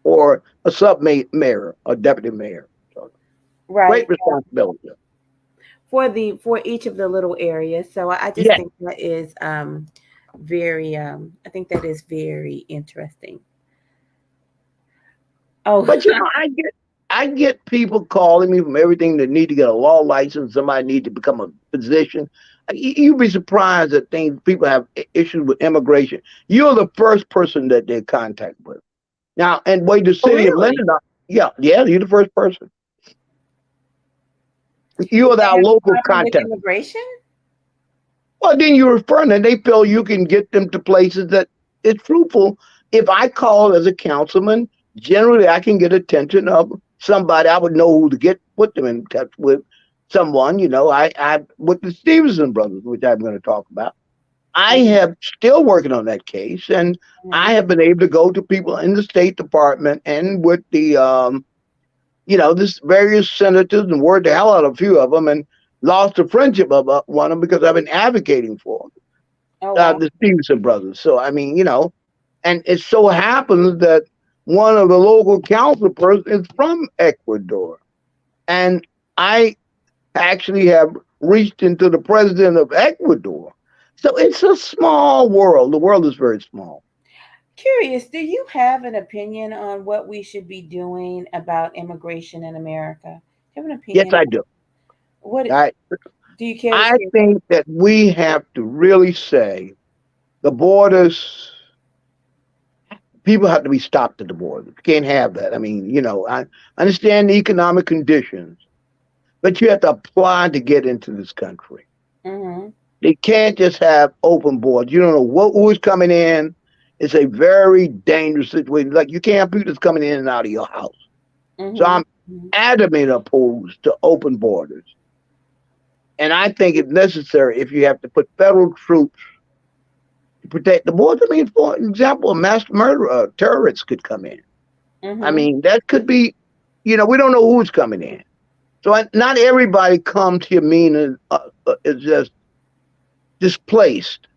or a sub mayor or deputy mayor. So great right. responsibility. For each of the little areas. So I just Yeah, think that is very I think that is very interesting. Oh, but I get people calling me from everything that need to get a law license. Somebody need to become a physician. You'd be surprised that things people have issues with immigration. You're the first person that they contact with now. And wait, the city of really? Linden. Yeah, yeah, you're the first person. You If are they our have a local problem with contact. immigration? Well, then you refer them, and they feel you can get them to places that it's fruitful. If I call as a councilman, generally I can get attention of somebody. I would know who to put them in touch with. Someone, I with the Stevenson brothers, which I'm going to talk about. I Mhm. have still working on that case, and I Mhm. have been able to go to people in the State Department and with the this various senators and worked the hell out of a few of them and lost the friendship of one of them because I've been advocating for Oh wow. the Stevenson brothers. So I mean, and it so happens that one of the local council persons is from Ecuador, and I actually have reached into the president of Ecuador So it's a small world. The world is very small. Curious, do you have an opinion on what we should be doing about immigration in America? Do you have an Yes, opinion? I do. What I do you care to I share? think that we have to really say the borders. People have to be stopped at the border. You can't have that. I mean, I understand the economic conditions, but you have to apply to get into this country. Mm-hmm. They can't just have open borders. You don't know who's coming in. It's a very dangerous situation. Like you can't have people that's coming in and out of your house. So Mm-hmm. I'm adamant opposed to open borders. And I think it's necessary if you have to put federal troops to protect the border. I mean, for example, a mass murderer, terrorists could come in. I Mm-hmm. mean, that could be, we don't know who's coming in. So not everybody comes here meaning is just displaced.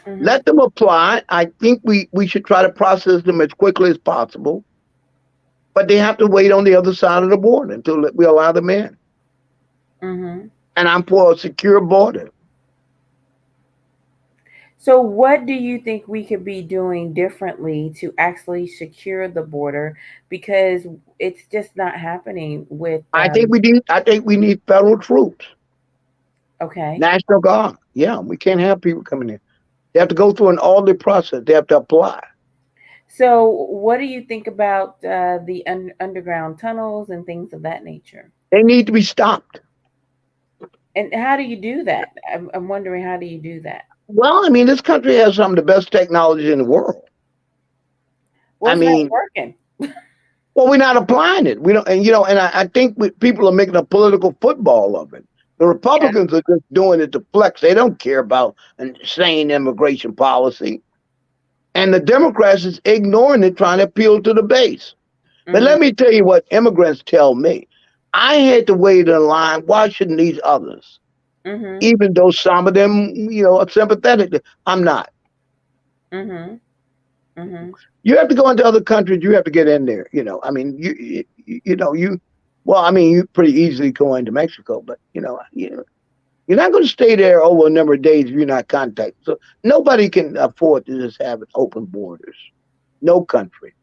Mm-hmm. Let them apply. I think we should try to process them as quickly as possible, but they have to wait on the other side of the border until we allow them in. Mm-hmm. And I'm for a secure border. So, what do you think we could be doing differently to actually secure the border? Because it's just not happening with. I think we need federal troops, Okay. National Guard. Yeah, we can't have people coming in. They have to go through an orderly process. They have to apply. So, what do you think about the underground tunnels and things of that nature? They need to be stopped. And how do you do that? I'm wondering, how do you do that? Well, I mean, this country has some of the best technology in the world. Well, I it's not mean, working. well, we're not applying it. We don't, and I think people are making a political football of it. The Yeah. Republicans are just doing it to flex. They don't care about an sane immigration policy, and the Democrats is ignoring it, trying to appeal to the base. But Mm-hmm. let me tell you what immigrants tell me. I had to wait in line. Why shouldn't these others? Mm-hmm. Even though some of them, are sympathetic, I'm not. Mm-hmm. Mm-hmm. You have to go into other countries. You have to get in there. I mean, you. Well, I mean, you pretty easily go into Mexico, but you're not going to stay there over a number of days if you're not contacted. So nobody can afford to just have open borders. No country.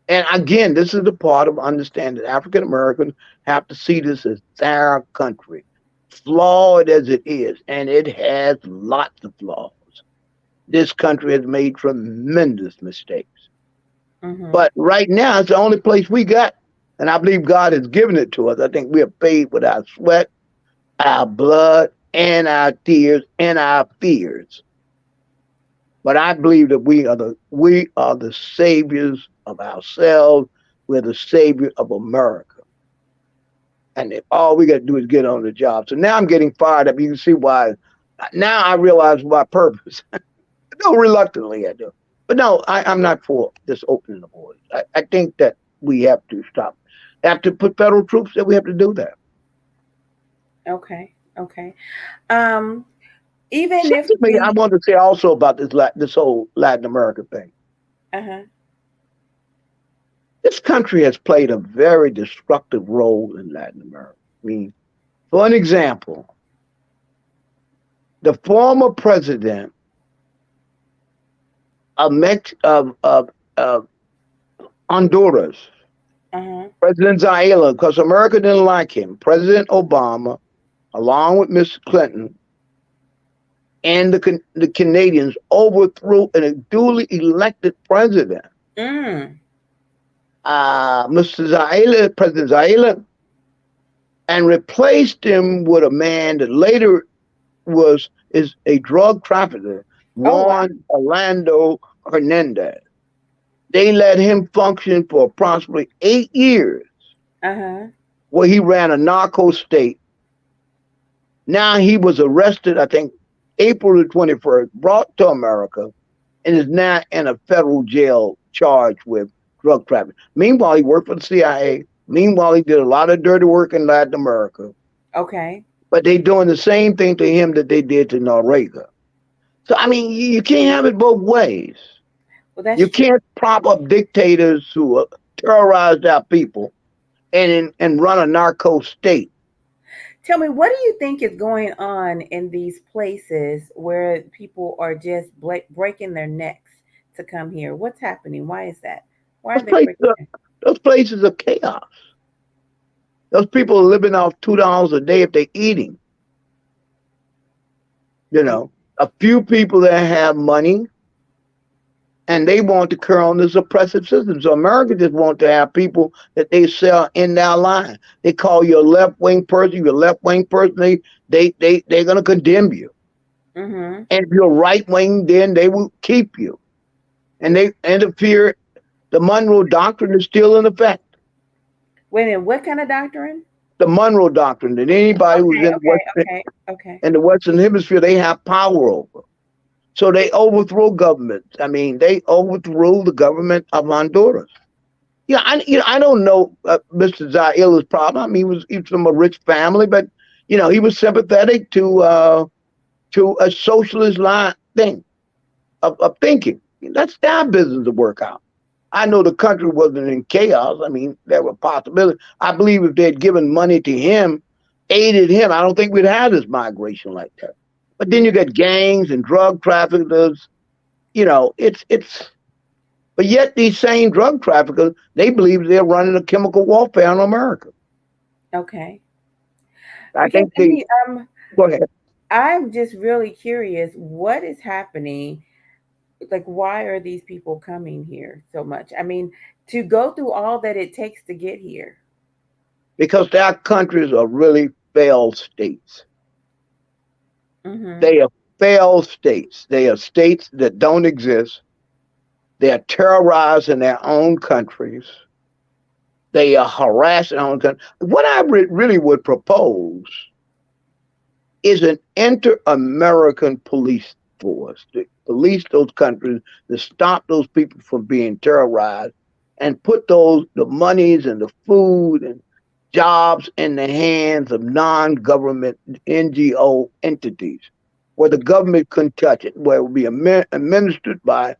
And again, this is the part of understanding that African Americans have to see this as their country, flawed as it is, and it has lots of flaws. This country has made tremendous mistakes. Mm-hmm. But right now, it's the only place we got. And I believe God has given it to us. I think we are paid with our sweat, our blood, and our tears, and our fears. But I believe that we are the saviors of ourselves. We're the savior of America. And if all we got to do is get on the job. So now I'm getting fired up. You can see why. Now I realize my purpose. No, reluctantly I do. But no, I'm not for this opening the borders. I think that we have to stop. Have to put federal troops there. We have to do that. Okay. Okay. Um, Even if Secondly, I we. want to say also about this whole Latin America thing. Uh-huh. This country has played a very destructive role in Latin America. I mean, for an example, the former president of of Honduras, Uh-huh. President Zaila, because America didn't like him, President Obama, along with Mr. Clinton, and the Canadians overthrew a duly elected president. Mm. Mr. Zaila, President Zaila, and replaced him with a man that later is a drug trafficker, Oh wow. Juan Orlando Hernandez. They let him function for approximately 8 years, Uh-huh. where he ran a narco state. Now he was arrested, I think, April the 21st, brought to America, and is now in a federal jail charged with drug trafficking. Meanwhile, he worked for the CIA. Meanwhile, he did a lot of dirty work in Latin America. Okay. But they doing the same thing to him that they did to Noriega. So I mean, you can't have it both ways. Well, that's You true. can't prop up dictators who terrorize our people and run a narco state. Tell me, what do you think is going on in these places where people are just breaking their necks to come here? What's happening? Why is that? Why Those are they places, breaking their those places are chaos. Those people are living off $2 a day if they're eating. You necks? know, a few people that have money and they want to carry on this oppressive system. So America just wants to have people that they sell in their line. They call you a left wing person. You're a left wing person. They're gonna condemn you. Mm-hmm. And if you're right wing, then they will keep you. And they interfere. The Monroe Doctrine is still in effect. Wait a minute, what kind of doctrine? The Monroe Doctrine that anybody who's Okay, okay, okay, okay. in the Western Hemisphere they have power over. So they overthrow governments. I mean, they overthrew the government of Honduras. Yeah, I don't know Mr. Zaila's problem. I mean, he was from a rich family, but he was sympathetic to a socialist line thing of thinking. That's their business to work out. I know the country wasn't in chaos. I mean, there were possibilities. I believe if they had given money to him, aided him, I don't think we'd have this migration like that. But then you got gangs and drug traffickers. It's. But yet these same drug traffickers, they believe they're running a chemical warfare on America. Okay. I Because think I they mean, go ahead I'm just really curious what is happening. Like, why are these people coming here so much? I mean, to go through all that it takes to get here. because their countries are really failed states. Mm-hmm. They are failed states. They are states that don't exist. They are terrorized in their own countries. They are harassed in their own country. What I really would propose is an inter-American police force to police those countries, to stop those people from being terrorized, and put the monies and the food and jobs in the hands of non-government NGO entities, where the government couldn't touch it, where it would be administered by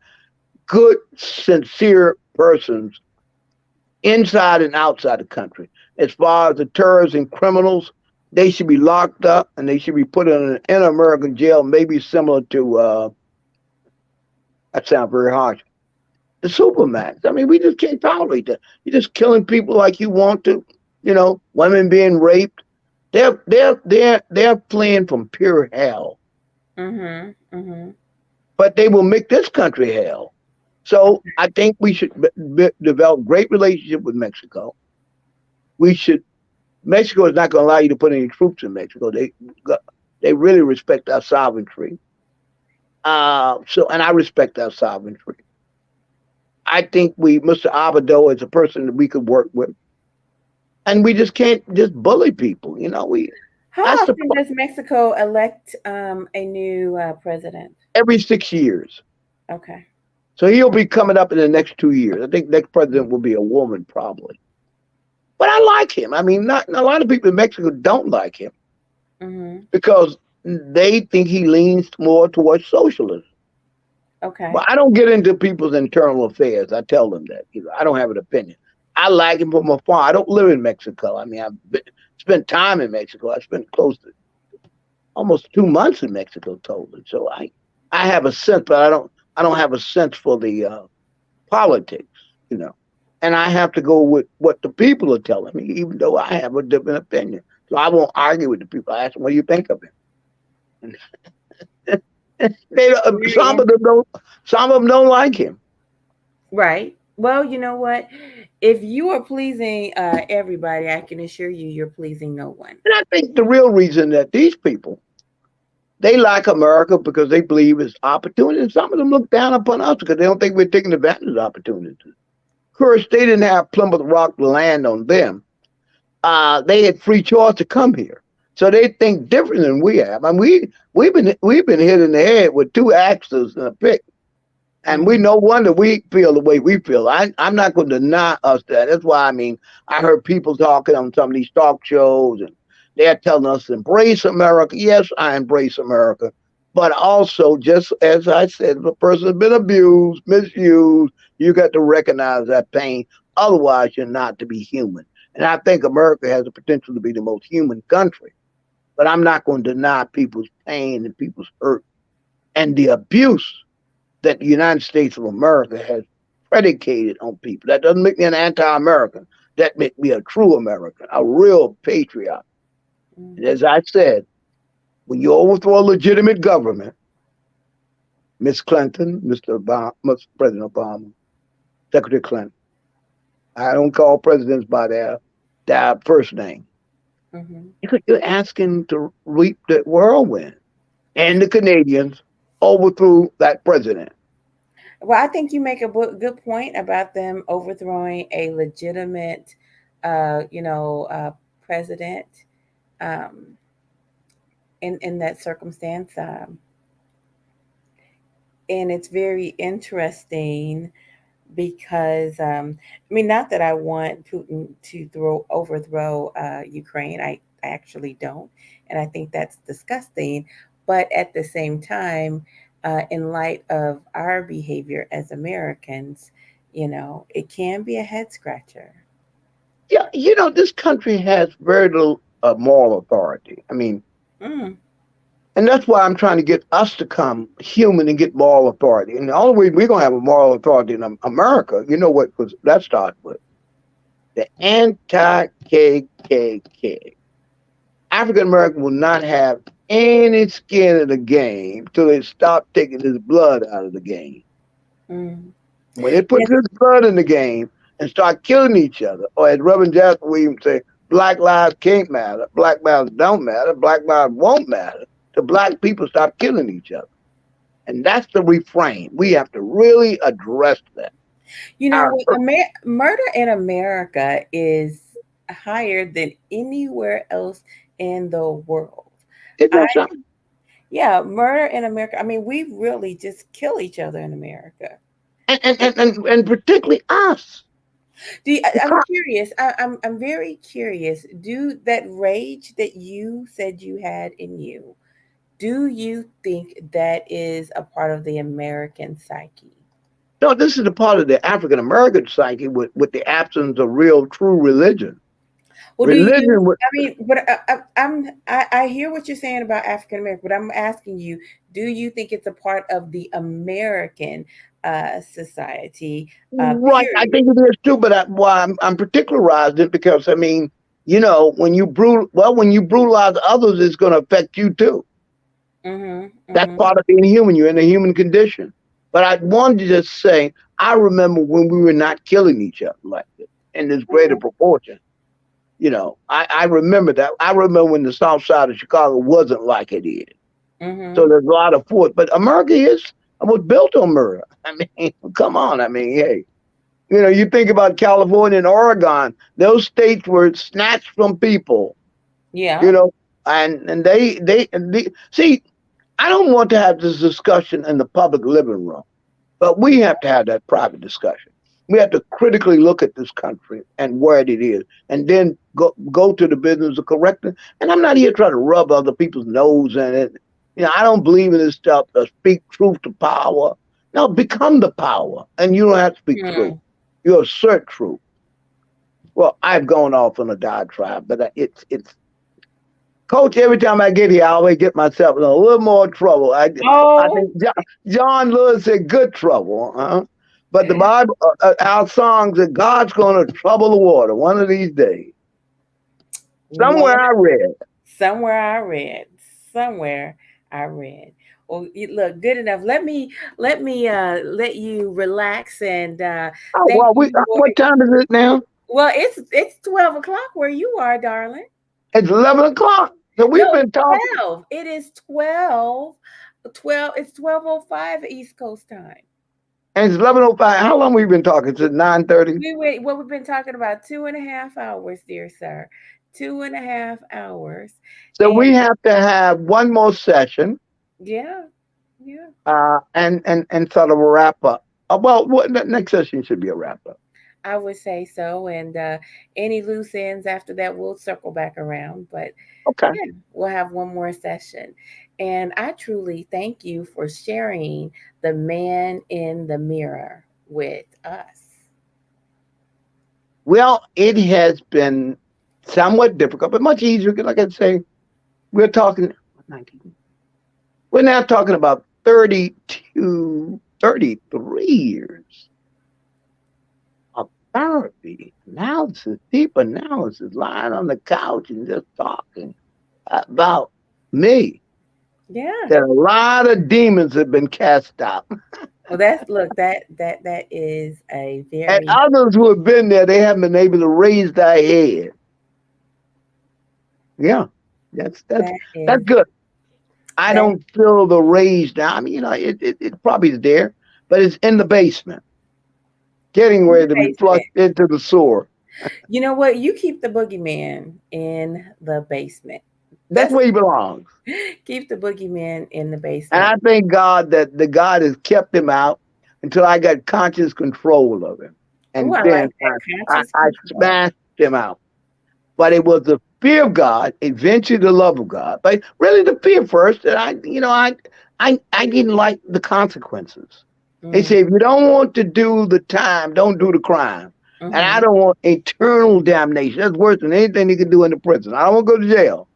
good, sincere persons inside and outside the country. As far as the terrorists and criminals, they should be locked up and they should be put in an American jail, maybe similar to, that sounds very harsh, the Supermax. I mean, we just can't tolerate that. You're just killing people like you want to, women being raped. They're fleeing from pure hell, Mm-hmm. Mm-hmm. but they will make this country hell. So I think we should develop great relationship with Mexico. We should Mexico is not going to allow you to put any troops in Mexico. They really respect our sovereignty. And I respect our sovereignty. I think Mr. Abado is a person that we could work with, and we just can't just bully people. How That's the often does Mexico elect a new president? every 6 years. Okay. So he'll be coming up in the next 2 years. I think next president will be a woman probably. But I like him. I mean, not a lot of people in Mexico don't like him Mm-hmm. because they think he leans more towards socialism. Okay. But I don't get into people's internal affairs. I tell them that. I don't have an opinion. I like him from afar. I don't live in Mexico. I mean, spent time in Mexico. I spent close to almost 2 months in Mexico totally. So I have a sense, but I don't have a sense for the politics, you know. And I have to go with what the people are telling me, even though I have a different opinion. So I won't argue with the people. I ask them, "What do you think of him?" They Very some of them don't like him. right. Well, you know what? If you are pleasing everybody, I can assure you you're pleasing no one. And I think the real reason that these people they like America because they believe it's opportunity. And some of them look down upon us because they don't think we're taking advantage of opportunities. Of course, they didn't have Plymouth Rock to land on them. They had free choice to come here. So they think different than we have. I mean, we've been hit in the head with two axes and a pick. And we Mm-hmm. no wonder we feel the way we feel. I'm not going to deny us that. That's why I heard people talking on some of these talk shows, and they're telling us to embrace America. Yes, I embrace America, but also just as I said, if a person has been abused, misused, you got to recognize that pain. Otherwise, you're not to be human. And I think America has the potential to be the most human country. but I'm not going to deny people's pain and people's hurt and the abuse that the United States of America has predicated on people. That doesn't make me an anti-American. That makes me a true American, a real patriot. And Mm-hmm. as I said, when you overthrow a legitimate government, Miss Clinton, Mr. Obama, Mr. President Obama, Secretary Clinton, I don't call presidents by their first name. Mm-hmm. You're asking to reap the whirlwind. And the Canadians overthrew that president. Well, I think you make a good point about them overthrowing a legitimate, you know, president um, in that circumstance. And it's very interesting because I mean, not that I want Putin to throw overthrow Ukraine. I actually don't, and I think that's disgusting. But at the same time, in light of our behavior as Americans, you know, it can be a head scratcher. Yeah, this country has very little moral authority. I mean, Mm, and that's why I'm trying to get us to come human and get moral authority. And the only way we're going to have a moral authority in America, you know what was that started with? The anti-KKK. African American will not have any skin in the game till they stop taking his blood out of the game. mm. When they put Yes. his blood in the game and start killing each other, or as Reverend Jasper Williams say, black lives can't matter, black lives don't matter, black lives won't matter, the black people stop killing each other. And that's the refrain. We have to really address that. You know Our what? Murder in America is higher than anywhere else in the world. isn't I that something? Yeah, murder in America. I mean, we really just kill each other in America. And particularly us. I'm Because, curious. I'm very curious. Do that rage that you said you had in you, do you think that is a part of the American psyche? no, this is a part of the African American psyche with the absence of real true religion. Well, do you? Religion would I mean, but I hear what you're saying about African American, but I'm asking you, do you think it's a part of the American society? right. I Period. think it is too, but why I'm particularized it because I mean, when you brutalize others, it's going to affect you too. Mhm. That's Mhm. part of being human. You're in the human condition. But I wanted to just say, I remember when we were not killing each other like this in this greater Mhm. proportion. I remember that. I remember when the South Side of Chicago wasn't like it is. So Mhm. there's a lot of force. But America was built on murder. I mean, come on. I mean, hey, you think about California and Oregon; those states were snatched from people. Yeah. You know, and they see. I don't want to have this discussion in the public living room, but we have to have that private discussion. We have to critically look at this country and where it is, and then go to the business of correcting. And I'm not here trying to rub other people's nose in it. I don't believe in this stuff. Speak truth to power. No, become the power, and you don't have to speak truth. Hmm. You assert truth. Well, I've gone off on a diatribe, but it's Coach. Every time I get here, I always get myself in a little more trouble. I Oh, think John Lewis said good trouble, but the Bible, our song said God's going to trouble the water one of these days. one Somewhere I read. somewhere I read. Somewhere I read. Well, look, good enough. Let you relax and Oh thank well, you for. what time is it now? Well, it's 12 o'clock where you are, darling. It's 11 o'clock. So No, we've been it's talking, 12. It is 12. 12. It's 12:05 East Coast time. and it's 11:05. How long we been talking? Since 9:30. We've been talking about 2.5 hours, dear sir. 2.5 hours. So And we have to have one more session, yeah, yeah. and sort of a wrap up. Well, the next session should be a wrap up. I would say so. And any loose ends after that, we'll circle back around. But Okay. yeah, we'll have one more session. And I truly thank you for sharing the man in the mirror with us. Well, it has been somewhat difficult, but much easier. Like I say, We're talking 19. We're now talking about 32, 33 years of therapy, analysis, deep analysis, lying on the couch and just talking about me. Yeah. That a lot of demons have been cast out. Well, that's look that is a And very others who have been there, they haven't been able to raise their head. Yeah. That's that's that that's is good. I that don't feel the rage now. I mean, it probably is there, but it's in the basement, getting in the ready to be flushed basement. into the sewer. You know what? You keep the boogeyman in the basement. That's That's where he belongs. keep the boogeyman in the And basement. I thank God that the God has kept him out until I got conscious control of him. Oh, And I like then that conscious I control. smashed him out. But it was the fear of God, eventually the love of God. But really the fear first that I didn't like the consequences. They Mm, say if you don't want to do the time, don't do the crime. And I mm-hmm. don't want eternal damnation. That's worse than anything you can do in the prison. I don't want to go to jail.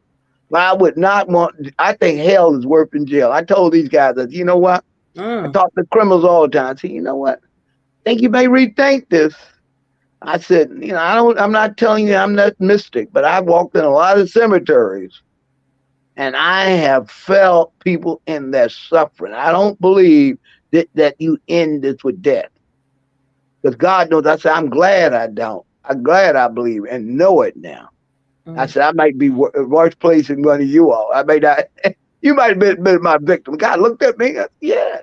But I would not want, I think hell is worse than jail. I told these guys that, you know what? I Mm, talk to criminals all the time. I say, you know what? I think you may rethink this. I said, I'm not telling you I'm not mystic, but I've walked in a lot of cemeteries and I have felt people in their suffering. I don't believe that you end this with death. Because God knows. I said, I'm glad I don't. I'm glad I believe and know it now. I mm. said, I might be worse place than one of you all. I may not, you might have been my victim. God looked at me. I said, yeah.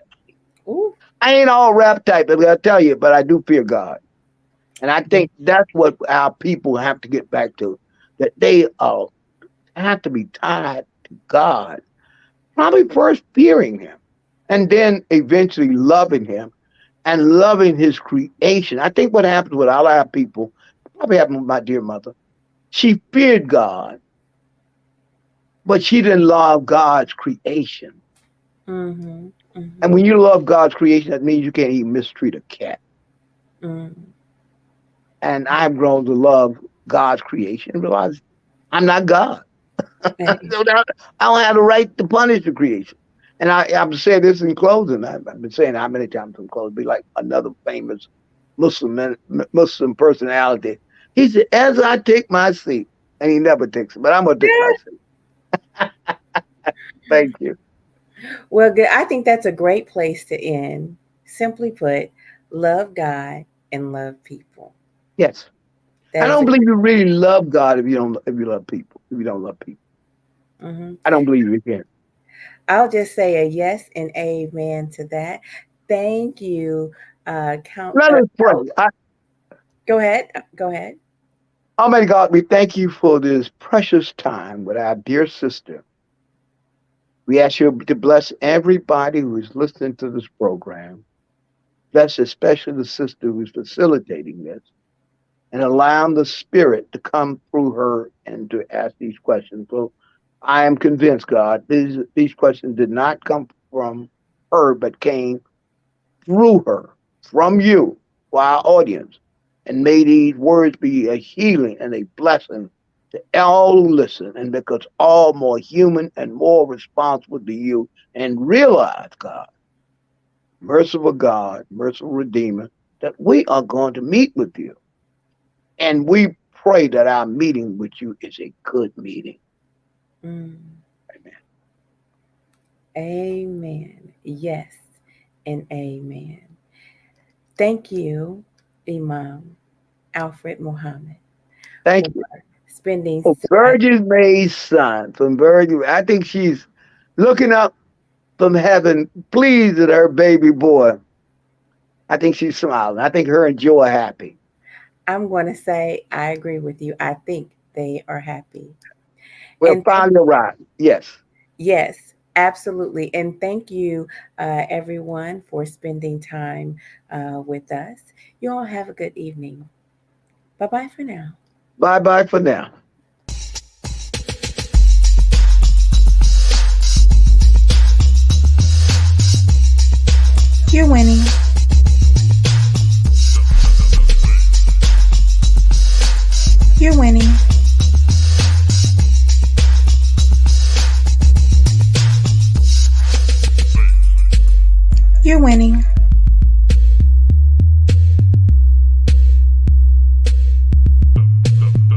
Ooh, I ain't all rap type, I'll tell you, but I do fear God. And I yeah. think that's what our people have to get back to, that they have to be tied to God. Probably first fearing him and then eventually loving him and loving his creation. I think what happens with all our people, probably happened with my dear mother. She feared God, but she didn't love God's creation. Mm-hmm. And Mm-hmm. when you love God's creation, that means you can't even mistreat a cat. Mm. And I've grown to love God's creation and realize I'm not God. Hey. So now I don't have the right to punish the creation. And I'm saying this in closing. I've been saying how many times in closing, be like another famous Muslim personality. He said, as I take my seat, and he never takes it, but I'm going to take my seat. Thank you. Well, good. I think that's a great place to end. Simply put, love God and love people. Yes. I That is don't a believe you really love God if you love people. If you don't love people, mm-hmm. I don't believe you can. I'll just say a yes and amen to that. Thank you, Let us pray. Go ahead. Go ahead. Almighty God, we thank you for this precious time with our dear sister. We ask you to bless everybody who is listening to this program. Bless especially the sister who's facilitating this and allowing the spirit to come through her and to ask these questions. So I am convinced, God, these questions did not come from her, but came through her, from you, for our audience. And may these words be a healing and a blessing to all who listen, and because all more human and more responsible to you, and realize, God, merciful God, merciful Redeemer, that we are going to meet with you. And we pray that our meeting with you is a good meeting. Mm. Amen. Amen. Yes and amen. Thank you, Imam Alfred Muhammad, Thank for you. spending Oh, Virgin May's son from Virgin. I think she's looking up from heaven, pleased at her baby boy. I think she's smiling. I think her and Joe are happy. I'm going to say I agree with you. I think they are happy. We'll And finally arrive. Yes. yes, absolutely. And thank you, everyone, for spending time with us. You all have a good evening. Bye bye for now. Bye bye for now. You're winning. You're winning. you're winning.